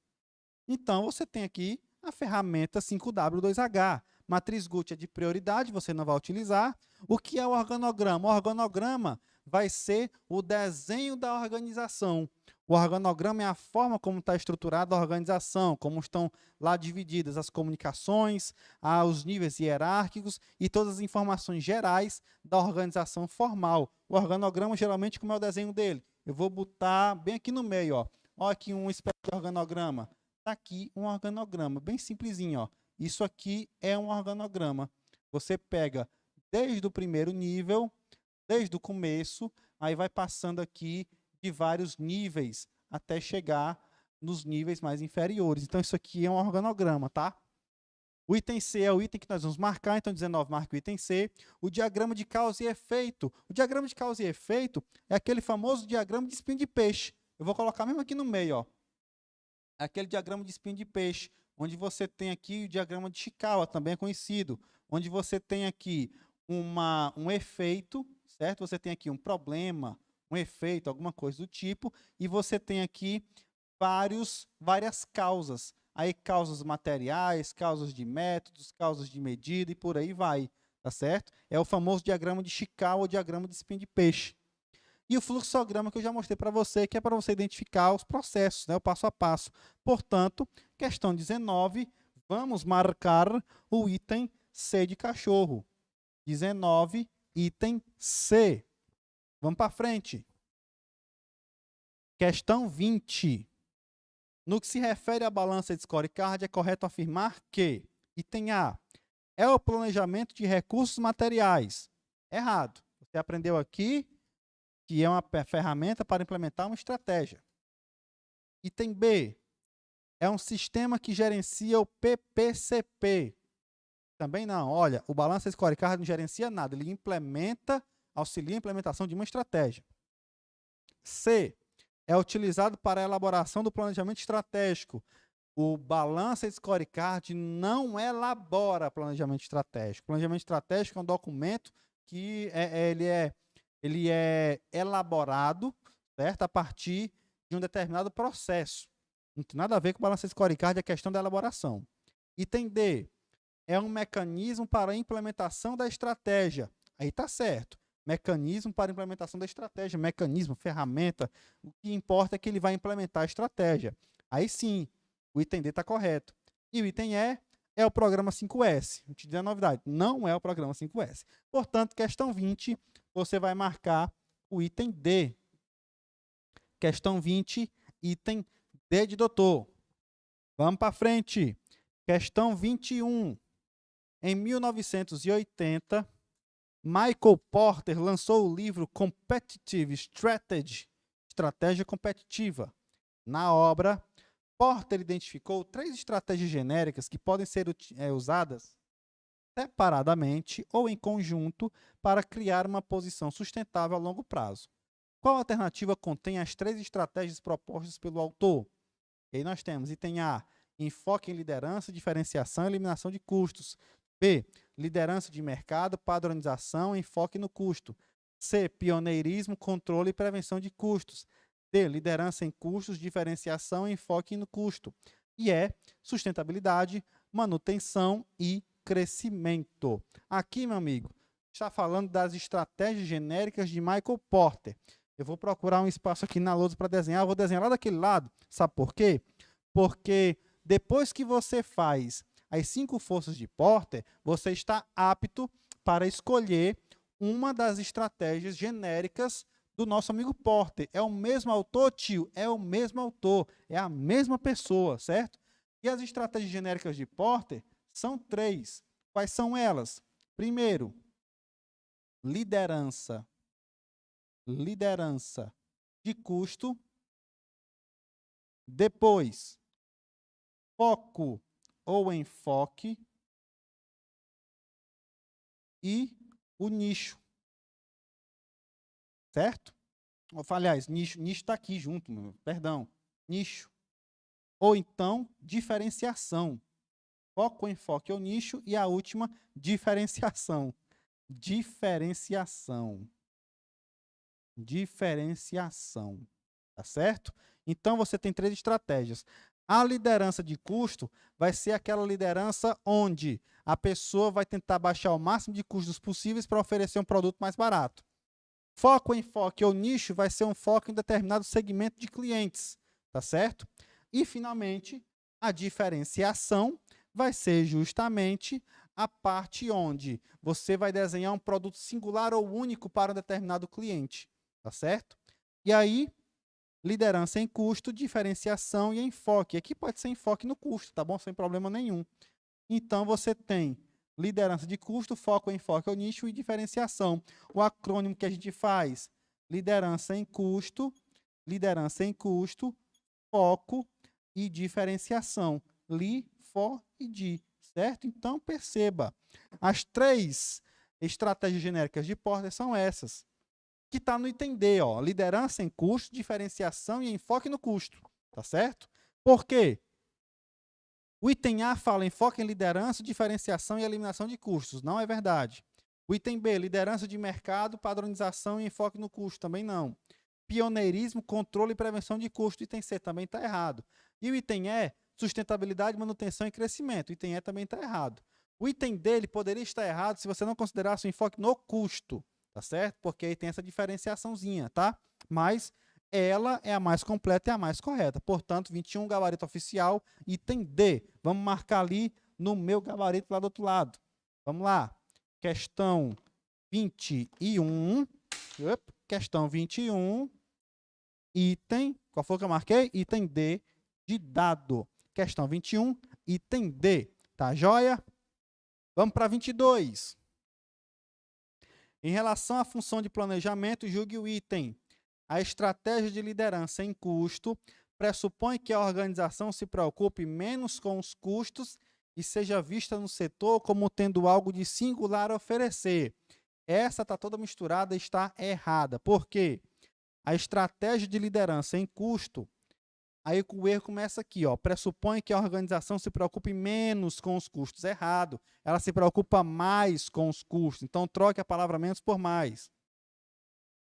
D: Então, você tem aqui a ferramenta 5W2H. Matriz Guth é de prioridade, você não vai utilizar. O que é o organograma? O organograma vai ser o desenho da organização. O organograma é a forma como está estruturada a organização, como estão lá divididas as comunicações, os níveis hierárquicos e todas as informações gerais da organização formal. O organograma, geralmente, como é o desenho dele? Eu vou botar bem aqui no meio, ó. Olha aqui um espécie de organograma. Está aqui um organograma, bem simplesinho, ó. Isso aqui é um organograma. Você pega desde o primeiro nível, desde o começo, aí vai passando aqui de vários níveis até chegar nos níveis mais inferiores. Então, isso aqui é um organograma, tá? O item C é o item que nós vamos marcar, então 19 marca o item C. O diagrama de causa e efeito. O diagrama de causa e efeito é aquele famoso diagrama de espinho de peixe. Eu vou colocar mesmo aqui no meio, ó. É aquele diagrama de espinho de peixe, onde você tem aqui o diagrama de Chikawa, também é conhecido, onde você tem aqui um efeito, certo? Você tem aqui um problema, um efeito, alguma coisa do tipo, e você tem aqui várias causas. Aí causas materiais, causas de métodos, causas de medida e por aí vai, tá certo? É o famoso diagrama de Chikawa ou diagrama de espinho de peixe. E o fluxograma que eu já mostrei para você, que é para você identificar os processos, né, o passo a passo. Portanto, questão 19, vamos marcar o item C de cachorro. 19, item C. Vamos para frente. Questão 20. No que se refere à balança de scorecard, é correto afirmar que, item A, é o planejamento de recursos materiais. Errado. Você aprendeu aqui que é uma ferramenta para implementar uma estratégia. Item B, é um sistema que gerencia o PPCP. Também não. Olha, o balanço scorecard não gerencia nada, ele auxilia a implementação de uma estratégia. C, é utilizado para a elaboração do planejamento estratégico. O balanço scorecard não elabora planejamento estratégico. Planejamento estratégico é um documento que ele é elaborado, certo, a partir de um determinado processo. Não tem nada a ver com o balanço scorecard, é a questão da elaboração. Item D, é um mecanismo para a implementação da estratégia. Aí está certo. Mecanismo para a implementação da estratégia. Mecanismo, ferramenta. O que importa é que ele vai implementar a estratégia. Aí sim, o item D está correto. E o item E é o programa 5S. Vou te dizer a novidade. Não é o programa 5S. Portanto, questão 20, você vai marcar o item D. Questão 20, item D de doutor. Vamos para frente. Questão 21. Em 1980, Michael Porter lançou o livro Competitive Strategy, Estratégia Competitiva. Na obra, Porter identificou 3 estratégias genéricas que podem ser usadas separadamente ou em conjunto para criar uma posição sustentável a longo prazo. Qual alternativa contém as 3 estratégias propostas pelo autor? E aí nós temos item A, enfoque em liderança, diferenciação e eliminação de custos. B, liderança de mercado, padronização, enfoque no custo. C, pioneirismo, controle e prevenção de custos. D, liderança em custos, diferenciação, enfoque no custo. E E, sustentabilidade, manutenção e crescimento. Aqui, meu amigo, está falando das estratégias genéricas de Michael Porter. Eu vou procurar um espaço aqui na lousa para desenhar. Eu vou desenhar lá daquele lado. Sabe por quê? Porque depois que você faz as 5 forças de Porter, você está apto para escolher uma das estratégias genéricas do nosso amigo Porter. É o mesmo autor, tio? É o mesmo autor. É a mesma pessoa, certo? E as estratégias genéricas de Porter são 3. Quais são elas? Primeiro, liderança. Liderança de custo. Depois, foco ou enfoque e o nicho. Certo? Aliás, nicho está aqui junto, perdão. Nicho. Ou então, diferenciação. Foco, enfoque ou nicho e a última, diferenciação. Diferenciação. Diferenciação. Tá certo? Então, você tem 3 estratégias. A liderança de custo vai ser aquela liderança onde a pessoa vai tentar baixar o máximo de custos possíveis para oferecer um produto mais barato. Foco, enfoque ou nicho vai ser um foco em determinado segmento de clientes, tá certo? E, finalmente, a diferenciação vai ser justamente a parte onde você vai desenhar um produto singular ou único para um determinado cliente, tá certo? E aí, liderança em custo, diferenciação e enfoque. Aqui pode ser enfoque no custo, tá bom? Sem problema nenhum. Então, você tem liderança de custo, foco, enfoque ou nicho e diferenciação. O acrônimo que a gente faz, liderança em custo, foco e diferenciação. Li, for e di, certo? Então, perceba, as 3 estratégias genéricas de Porter são essas, que está no item D, ó, liderança em custo, diferenciação e enfoque no custo, tá certo? Por quê? O item A fala enfoque em liderança, diferenciação e eliminação de custos. Não é verdade. O item B, liderança de mercado, padronização e enfoque no custo. Também não. Pioneirismo, controle e prevenção de custo. Item C também está errado. E o item E, sustentabilidade, manutenção e crescimento. O item E também está errado. O item D ele poderia estar errado se você não considerasse o enfoque no custo, tá certo? Porque aí tem essa diferenciaçãozinha, tá? Mas ela é a mais completa e a mais correta. Portanto, 21, gabarito oficial, item D. Vamos marcar ali no meu gabarito lá do outro lado. Vamos lá. Questão 21. Questão 21. Item, qual foi que eu marquei? Item D de dado. Questão 21, item D. Tá joia? Vamos para 22. Em relação à função de planejamento, julgue o item. A estratégia de liderança em custo pressupõe que a organização se preocupe menos com os custos e seja vista no setor como tendo algo de singular a oferecer. Essa está toda misturada e está errada. Por quê? A estratégia de liderança em custo, aí o erro começa aqui, ó, pressupõe que a organização se preocupe menos com os custos. Errado. Ela se preocupa mais com os custos. Então, troque a palavra menos por mais.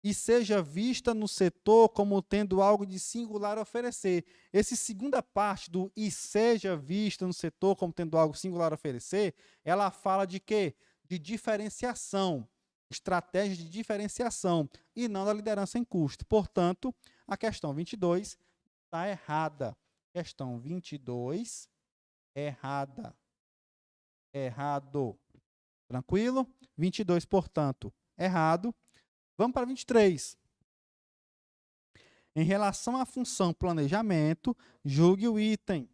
D: E seja vista no setor como tendo algo de singular a oferecer. Essa segunda parte do e seja vista no setor como tendo algo singular a oferecer, ela fala de quê? De diferenciação, estratégia de diferenciação, e não da liderança em custo. Portanto, a questão 22 está errada. Questão 22, errada. Errado. Tranquilo? 22, portanto, errado. Vamos para 23. Em relação à função planejamento, julgue o item.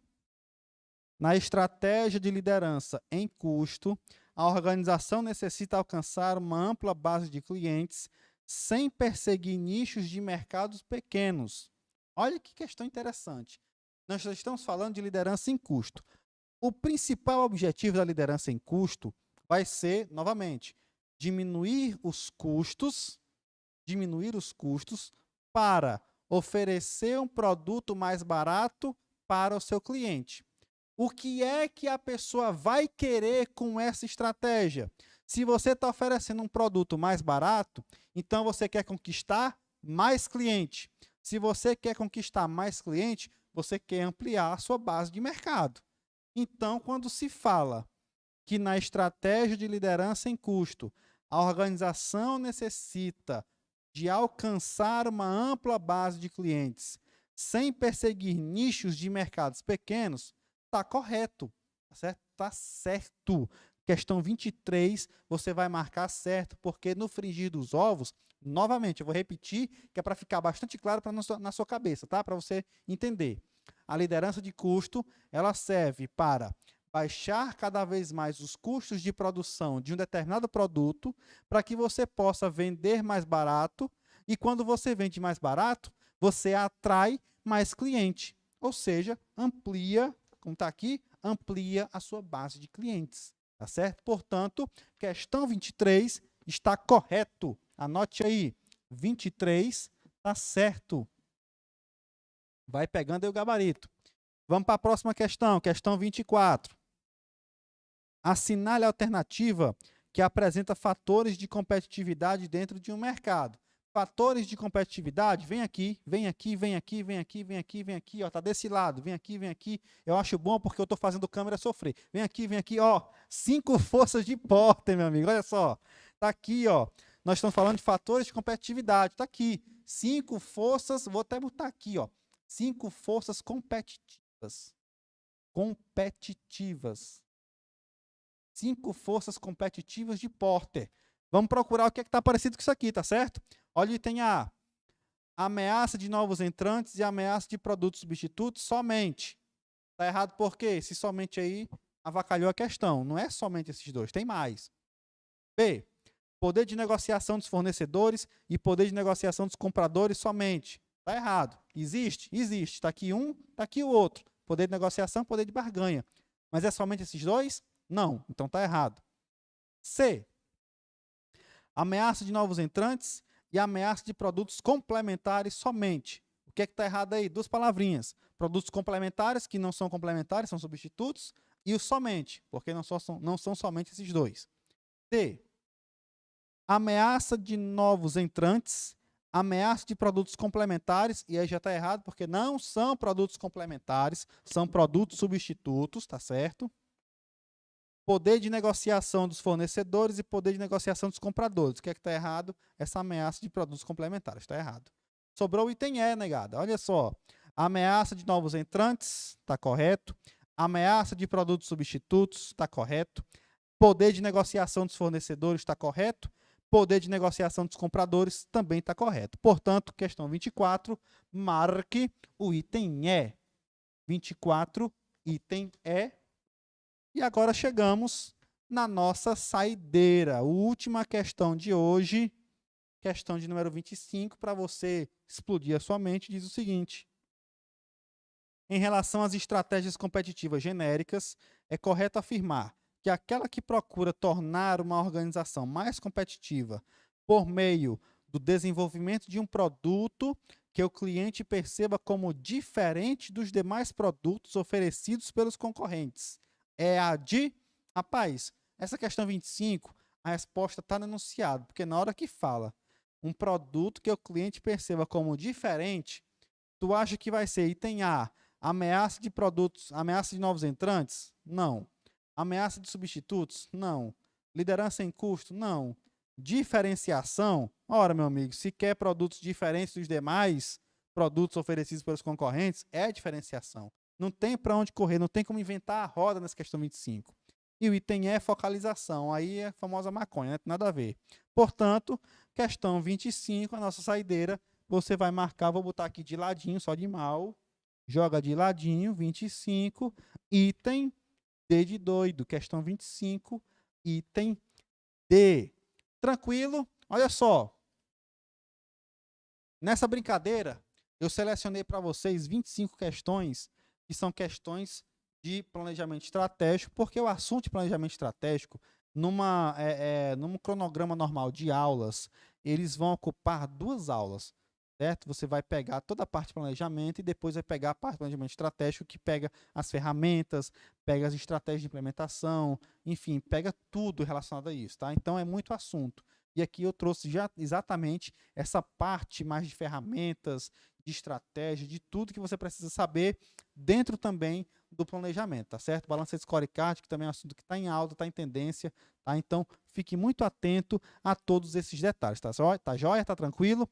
D: Na estratégia de liderança em custo, a organização necessita alcançar uma ampla base de clientes sem perseguir nichos de mercados pequenos. Olha que questão interessante. Nós estamos falando de liderança em custo. O principal objetivo da liderança em custo vai ser, novamente, diminuir os custos para oferecer um produto mais barato para o seu cliente. O que é que a pessoa vai querer com essa estratégia? Se você está oferecendo um produto mais barato, então você quer conquistar mais cliente. Se você quer conquistar mais cliente, você quer ampliar a sua base de mercado. Então, quando se fala que na estratégia de liderança em custo, a organização necessita de alcançar uma ampla base de clientes sem perseguir nichos de mercados pequenos, está correto, tá certo? Tá certo. Questão 23, você vai marcar certo, porque no frigir dos ovos, novamente, eu vou repetir, que é para ficar bastante claro na sua cabeça, tá? Para você entender. A liderança de custo, ela serve para baixar cada vez mais os custos de produção de um determinado produto para que você possa vender mais barato, e quando você vende mais barato, você atrai mais cliente, ou seja, amplia, como está aqui, amplia a sua base de clientes, tá certo? Portanto, questão 23 está correto, anote aí, 23 está certo. Vai pegando aí o gabarito. Vamos para a próxima questão, questão 24. Assinale a alternativa que apresenta fatores de competitividade dentro de um mercado. Fatores de competitividade, vem aqui, vem aqui, vem aqui, vem aqui, vem aqui, vem aqui, ó, tá desse lado, vem aqui, vem aqui. Eu acho bom porque eu estou fazendo câmera sofrer. Vem aqui, ó, 5 forças de Porter, meu amigo, olha só. Tá aqui, ó, nós estamos falando de fatores de competitividade. Está aqui. 5 forças, vou até botar aqui, ó. 5 forças competitivas. Competitivas. 5 forças competitivas de Porter. Vamos procurar o que está parecido com isso aqui, tá certo? Olha, tem a ameaça de novos entrantes e a ameaça de produtos substitutos somente. Está errado por quê? Esse somente aí avacalhou a questão. Não é somente esses dois, tem mais. B. Poder de negociação dos fornecedores e poder de negociação dos compradores somente. Está errado. Existe? Existe. Está aqui um, está aqui o outro. Poder de negociação, poder de barganha. Mas é somente esses dois? Não. Então está errado. C. Ameaça de novos entrantes e ameaça de produtos complementares somente. O que é que está errado aí? 2 palavrinhas. Produtos complementares, que não são complementares, são substitutos, e o somente, porque não são somente esses dois. D. Ameaça de novos entrantes, ameaça de produtos complementares, e aí já está errado, porque não são produtos complementares, são produtos substitutos, tá certo? Poder de negociação dos fornecedores e poder de negociação dos compradores. O que é que está errado? Essa ameaça de produtos complementares, está errado. Sobrou o item E, negada. Olha só. Ameaça de novos entrantes, está correto. Ameaça de produtos substitutos, está correto. Poder de negociação dos fornecedores, está correto. Poder de negociação dos compradores, também está correto. Portanto, questão 24, marque o item E. 24, item E. E agora chegamos na nossa saideira. A última questão de hoje, questão de número 25, para você explodir a sua mente, diz o seguinte. Em relação às estratégias competitivas genéricas, é correto afirmar que aquela que procura tornar uma organização mais competitiva por meio do desenvolvimento de um produto que o cliente perceba como diferente dos demais produtos oferecidos pelos concorrentes. É a de... Rapaz, essa questão 25, a resposta está no enunciado, porque na hora que fala um produto que o cliente perceba como diferente, tu acha que vai ser item A, ameaça de produtos, ameaça de novos entrantes? Não. Ameaça de substitutos? Não. Liderança em custo? Não. Diferenciação? Ora, meu amigo, se quer produtos diferentes dos demais produtos oferecidos pelos concorrentes, é diferenciação. Não tem para onde correr, não tem como inventar a roda nessa questão 25. E o item é focalização, aí é a famosa maconha, não tem nada a ver. Portanto, questão 25, a nossa saideira, você vai marcar, vou botar aqui de ladinho, só de mal, joga de ladinho, 25, item D de doido, questão 25, item D. Tranquilo? Olha só. Nessa brincadeira, eu selecionei para vocês 25 questões, que são questões de planejamento estratégico, porque o assunto de planejamento estratégico, num cronograma normal de aulas, eles vão ocupar 2 aulas, certo? Você vai pegar toda a parte de planejamento e depois vai pegar a parte de planejamento estratégico, que pega as ferramentas, pega as estratégias de implementação, enfim, pega tudo relacionado a isso, tá? Então é muito assunto. E aqui eu trouxe já exatamente essa parte mais de ferramentas, de estratégia, de tudo que você precisa saber dentro também do planejamento, tá certo? Balancete Scorecard, que também é um assunto que está em alta, está em tendência, tá? Então, fique muito atento a todos esses detalhes, tá joia? Tá tranquilo?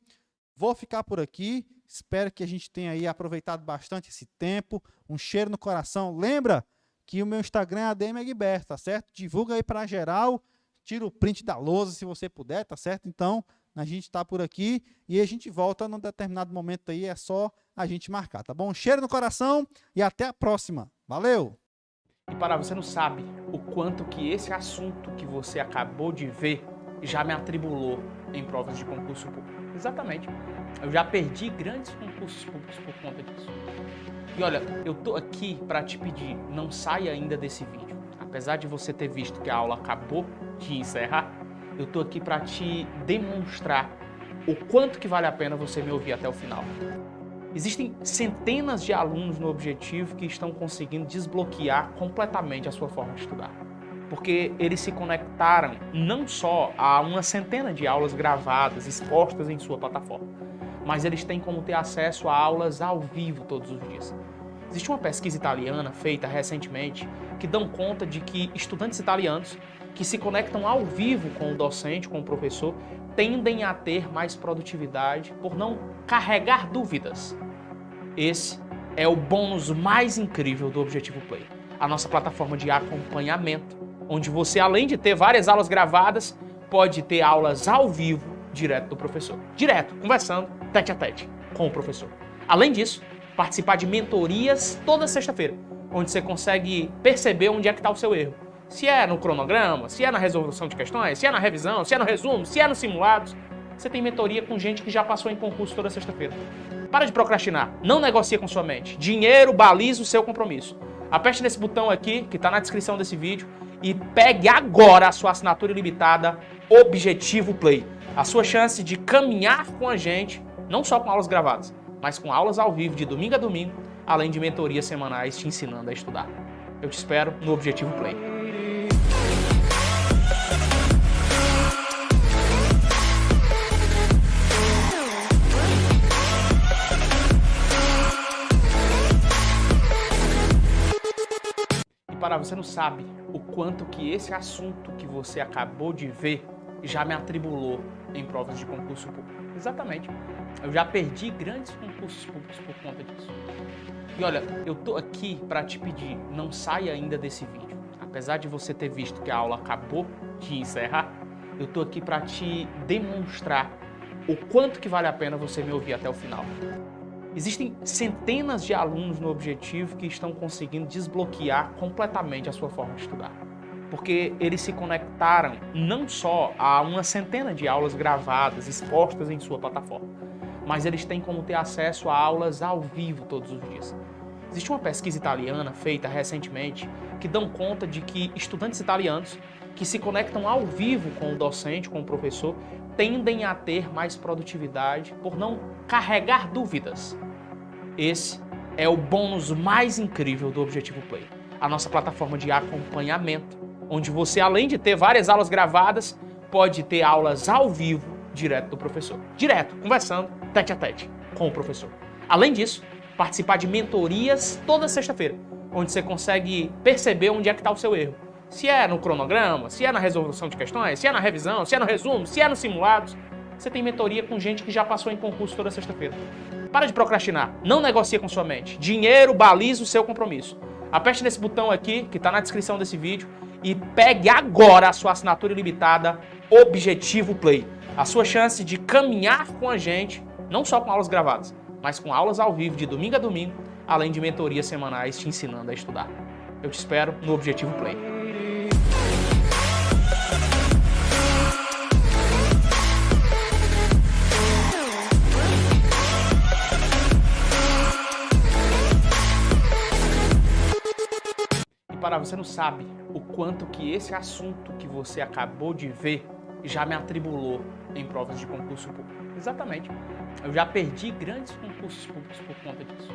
D: Vou ficar por aqui, espero que a gente tenha aí aproveitado bastante esse tempo, um cheiro no coração. Lembra que o meu Instagram é ADM Egberto, tá certo? Divulga aí para geral, tira o print da lousa se você puder, tá certo? Então, a gente está por aqui e a gente volta num determinado momento aí, é só a gente marcar, tá bom? Cheiro no coração e até a próxima. Valeu!
B: E para você não sabe o quanto que esse assunto que você acabou de ver já me atribulou em provas de concurso público. Exatamente. Eu já perdi grandes concursos públicos por conta disso. E olha, eu tô aqui para te pedir, não saia ainda desse vídeo. Apesar de você ter visto que a aula acabou de encerrar, eu tô aqui para te demonstrar o quanto que vale a pena você me ouvir até o final. Existem centenas de alunos no Objetivo que estão conseguindo desbloquear completamente a sua forma de estudar. Porque eles se conectaram não só a uma centena de aulas gravadas, expostas em sua plataforma, mas eles têm como ter acesso a aulas ao vivo todos os dias. Existe uma pesquisa italiana feita recentemente que dão conta de que estudantes italianos
E: que se conectam ao vivo com o docente, com o professor, tendem a ter mais produtividade por não carregar dúvidas. Esse é o bônus mais incrível do Objetivo Play, a nossa plataforma de acompanhamento, onde você, além de ter várias aulas gravadas, pode ter aulas ao vivo direto do professor. Direto, conversando, tete a tete, com o professor. Além disso, participar de mentorias toda sexta-feira, onde você consegue perceber onde é que está o seu erro. Se é no cronograma, se é na resolução de questões, se é na revisão, se é no resumo, se é nos simulados. Você tem mentoria com gente que já passou em concurso toda sexta-feira. Para de procrastinar, não negocia com sua mente. Dinheiro baliza o seu compromisso. Aperte nesse botão aqui, que está na descrição desse vídeo, e pegue agora a sua assinatura ilimitada Objetivo Play. A sua chance de caminhar com a gente, não só com aulas gravadas, mas com aulas ao vivo de domingo a domingo, além de mentorias semanais te ensinando a estudar. Eu te espero no Objetivo Play. Para você não sabe o quanto que esse assunto que você acabou de ver já me atribulou em provas de concurso público. Exatamente. Eu já perdi grandes concursos públicos por conta disso. E olha, eu tô aqui para te pedir, não saia ainda desse vídeo. Apesar de você ter visto que a aula acabou de encerrar, eu tô aqui para te demonstrar o quanto que vale a pena você me ouvir até o final. Existem centenas de alunos no Objetivo que estão conseguindo desbloquear completamente a sua forma de estudar. Porque eles se conectaram não só a uma centena de aulas gravadas, expostas em sua plataforma, mas eles têm como ter acesso a aulas ao vivo todos os dias. Existe uma pesquisa italiana feita recentemente que dão conta de que estudantes italianos que se conectam ao vivo com o docente, com o professor, tendem a ter mais produtividade por não carregar dúvidas. Esse é o bônus mais incrível do Objetivo Play, a nossa plataforma de acompanhamento, onde você, além de ter várias aulas gravadas, pode ter aulas ao vivo direto do professor. Direto, conversando, tete a tete, com o professor. Além disso, participar de mentorias toda sexta-feira, onde você consegue perceber onde é que está o seu erro. Se é no cronograma, se é na resolução de questões, se é na revisão, se é no resumo, se é nos simulados. Você tem mentoria com gente que já passou em concurso toda sexta-feira. Para de procrastinar, não negocia com sua mente. Dinheiro baliza o seu compromisso. Aperte nesse botão aqui, que está na descrição desse vídeo, e pegue agora a sua assinatura ilimitada Objetivo Play. A sua chance de caminhar com a gente, não só com aulas gravadas, mas com aulas ao vivo de domingo a domingo, além de mentorias semanais te ensinando a estudar. Eu te espero no Objetivo Play. Para você não sabe o quanto que esse assunto que você acabou de ver já me atribulou em provas de concurso público. Exatamente. Eu já perdi grandes concursos públicos por conta disso.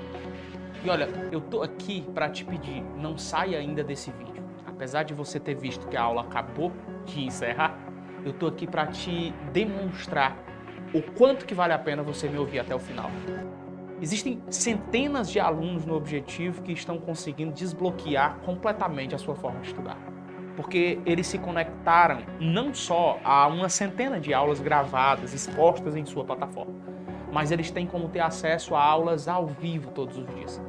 E: E olha, eu tô aqui para te pedir, não saia ainda desse vídeo. Apesar de você ter visto que a aula acabou de encerrar, eu tô aqui para te demonstrar o quanto que vale a pena você me ouvir até o final. Existem centenas de alunos no Objetivo que estão conseguindo desbloquear completamente a sua forma de estudar. Porque eles se conectaram não só a uma centena de aulas gravadas, expostas em sua plataforma, mas eles têm como ter acesso a aulas ao vivo todos os dias.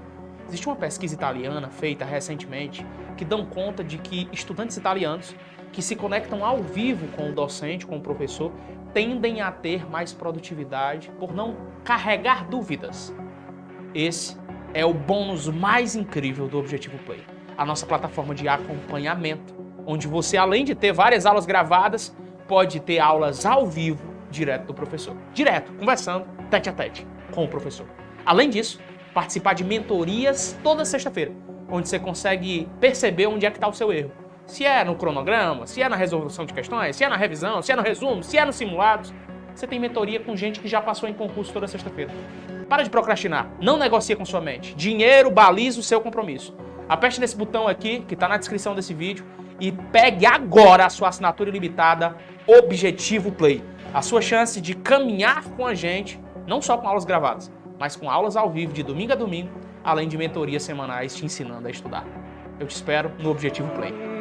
E: Existe uma pesquisa italiana feita recentemente que dão conta de que estudantes italianos que se conectam ao vivo com o docente, com o professor, tendem a ter mais produtividade por não carregar dúvidas. Esse é o bônus mais incrível do Objetivo Play, a nossa plataforma de acompanhamento, onde você, além de ter várias aulas gravadas, pode ter aulas ao vivo direto do professor. Direto, conversando, tete a tete, com o professor. Além disso, participar de mentorias toda sexta-feira, onde você consegue perceber onde é que está o seu erro. Se é no cronograma, se é na resolução de questões, se é na revisão, se é no resumo, se é nos simulados. Você tem mentoria com gente que já passou em concurso toda sexta-feira. Para de procrastinar, não negocia com sua mente. Dinheiro baliza o seu compromisso. Aperte nesse botão aqui, que está na descrição desse vídeo, e pegue agora a sua assinatura ilimitada Objetivo Play. A sua chance de caminhar com a gente, não só com aulas gravadas, mas com aulas ao vivo de domingo a domingo, além de mentorias semanais te ensinando a estudar. Eu te espero no Objetivo Play.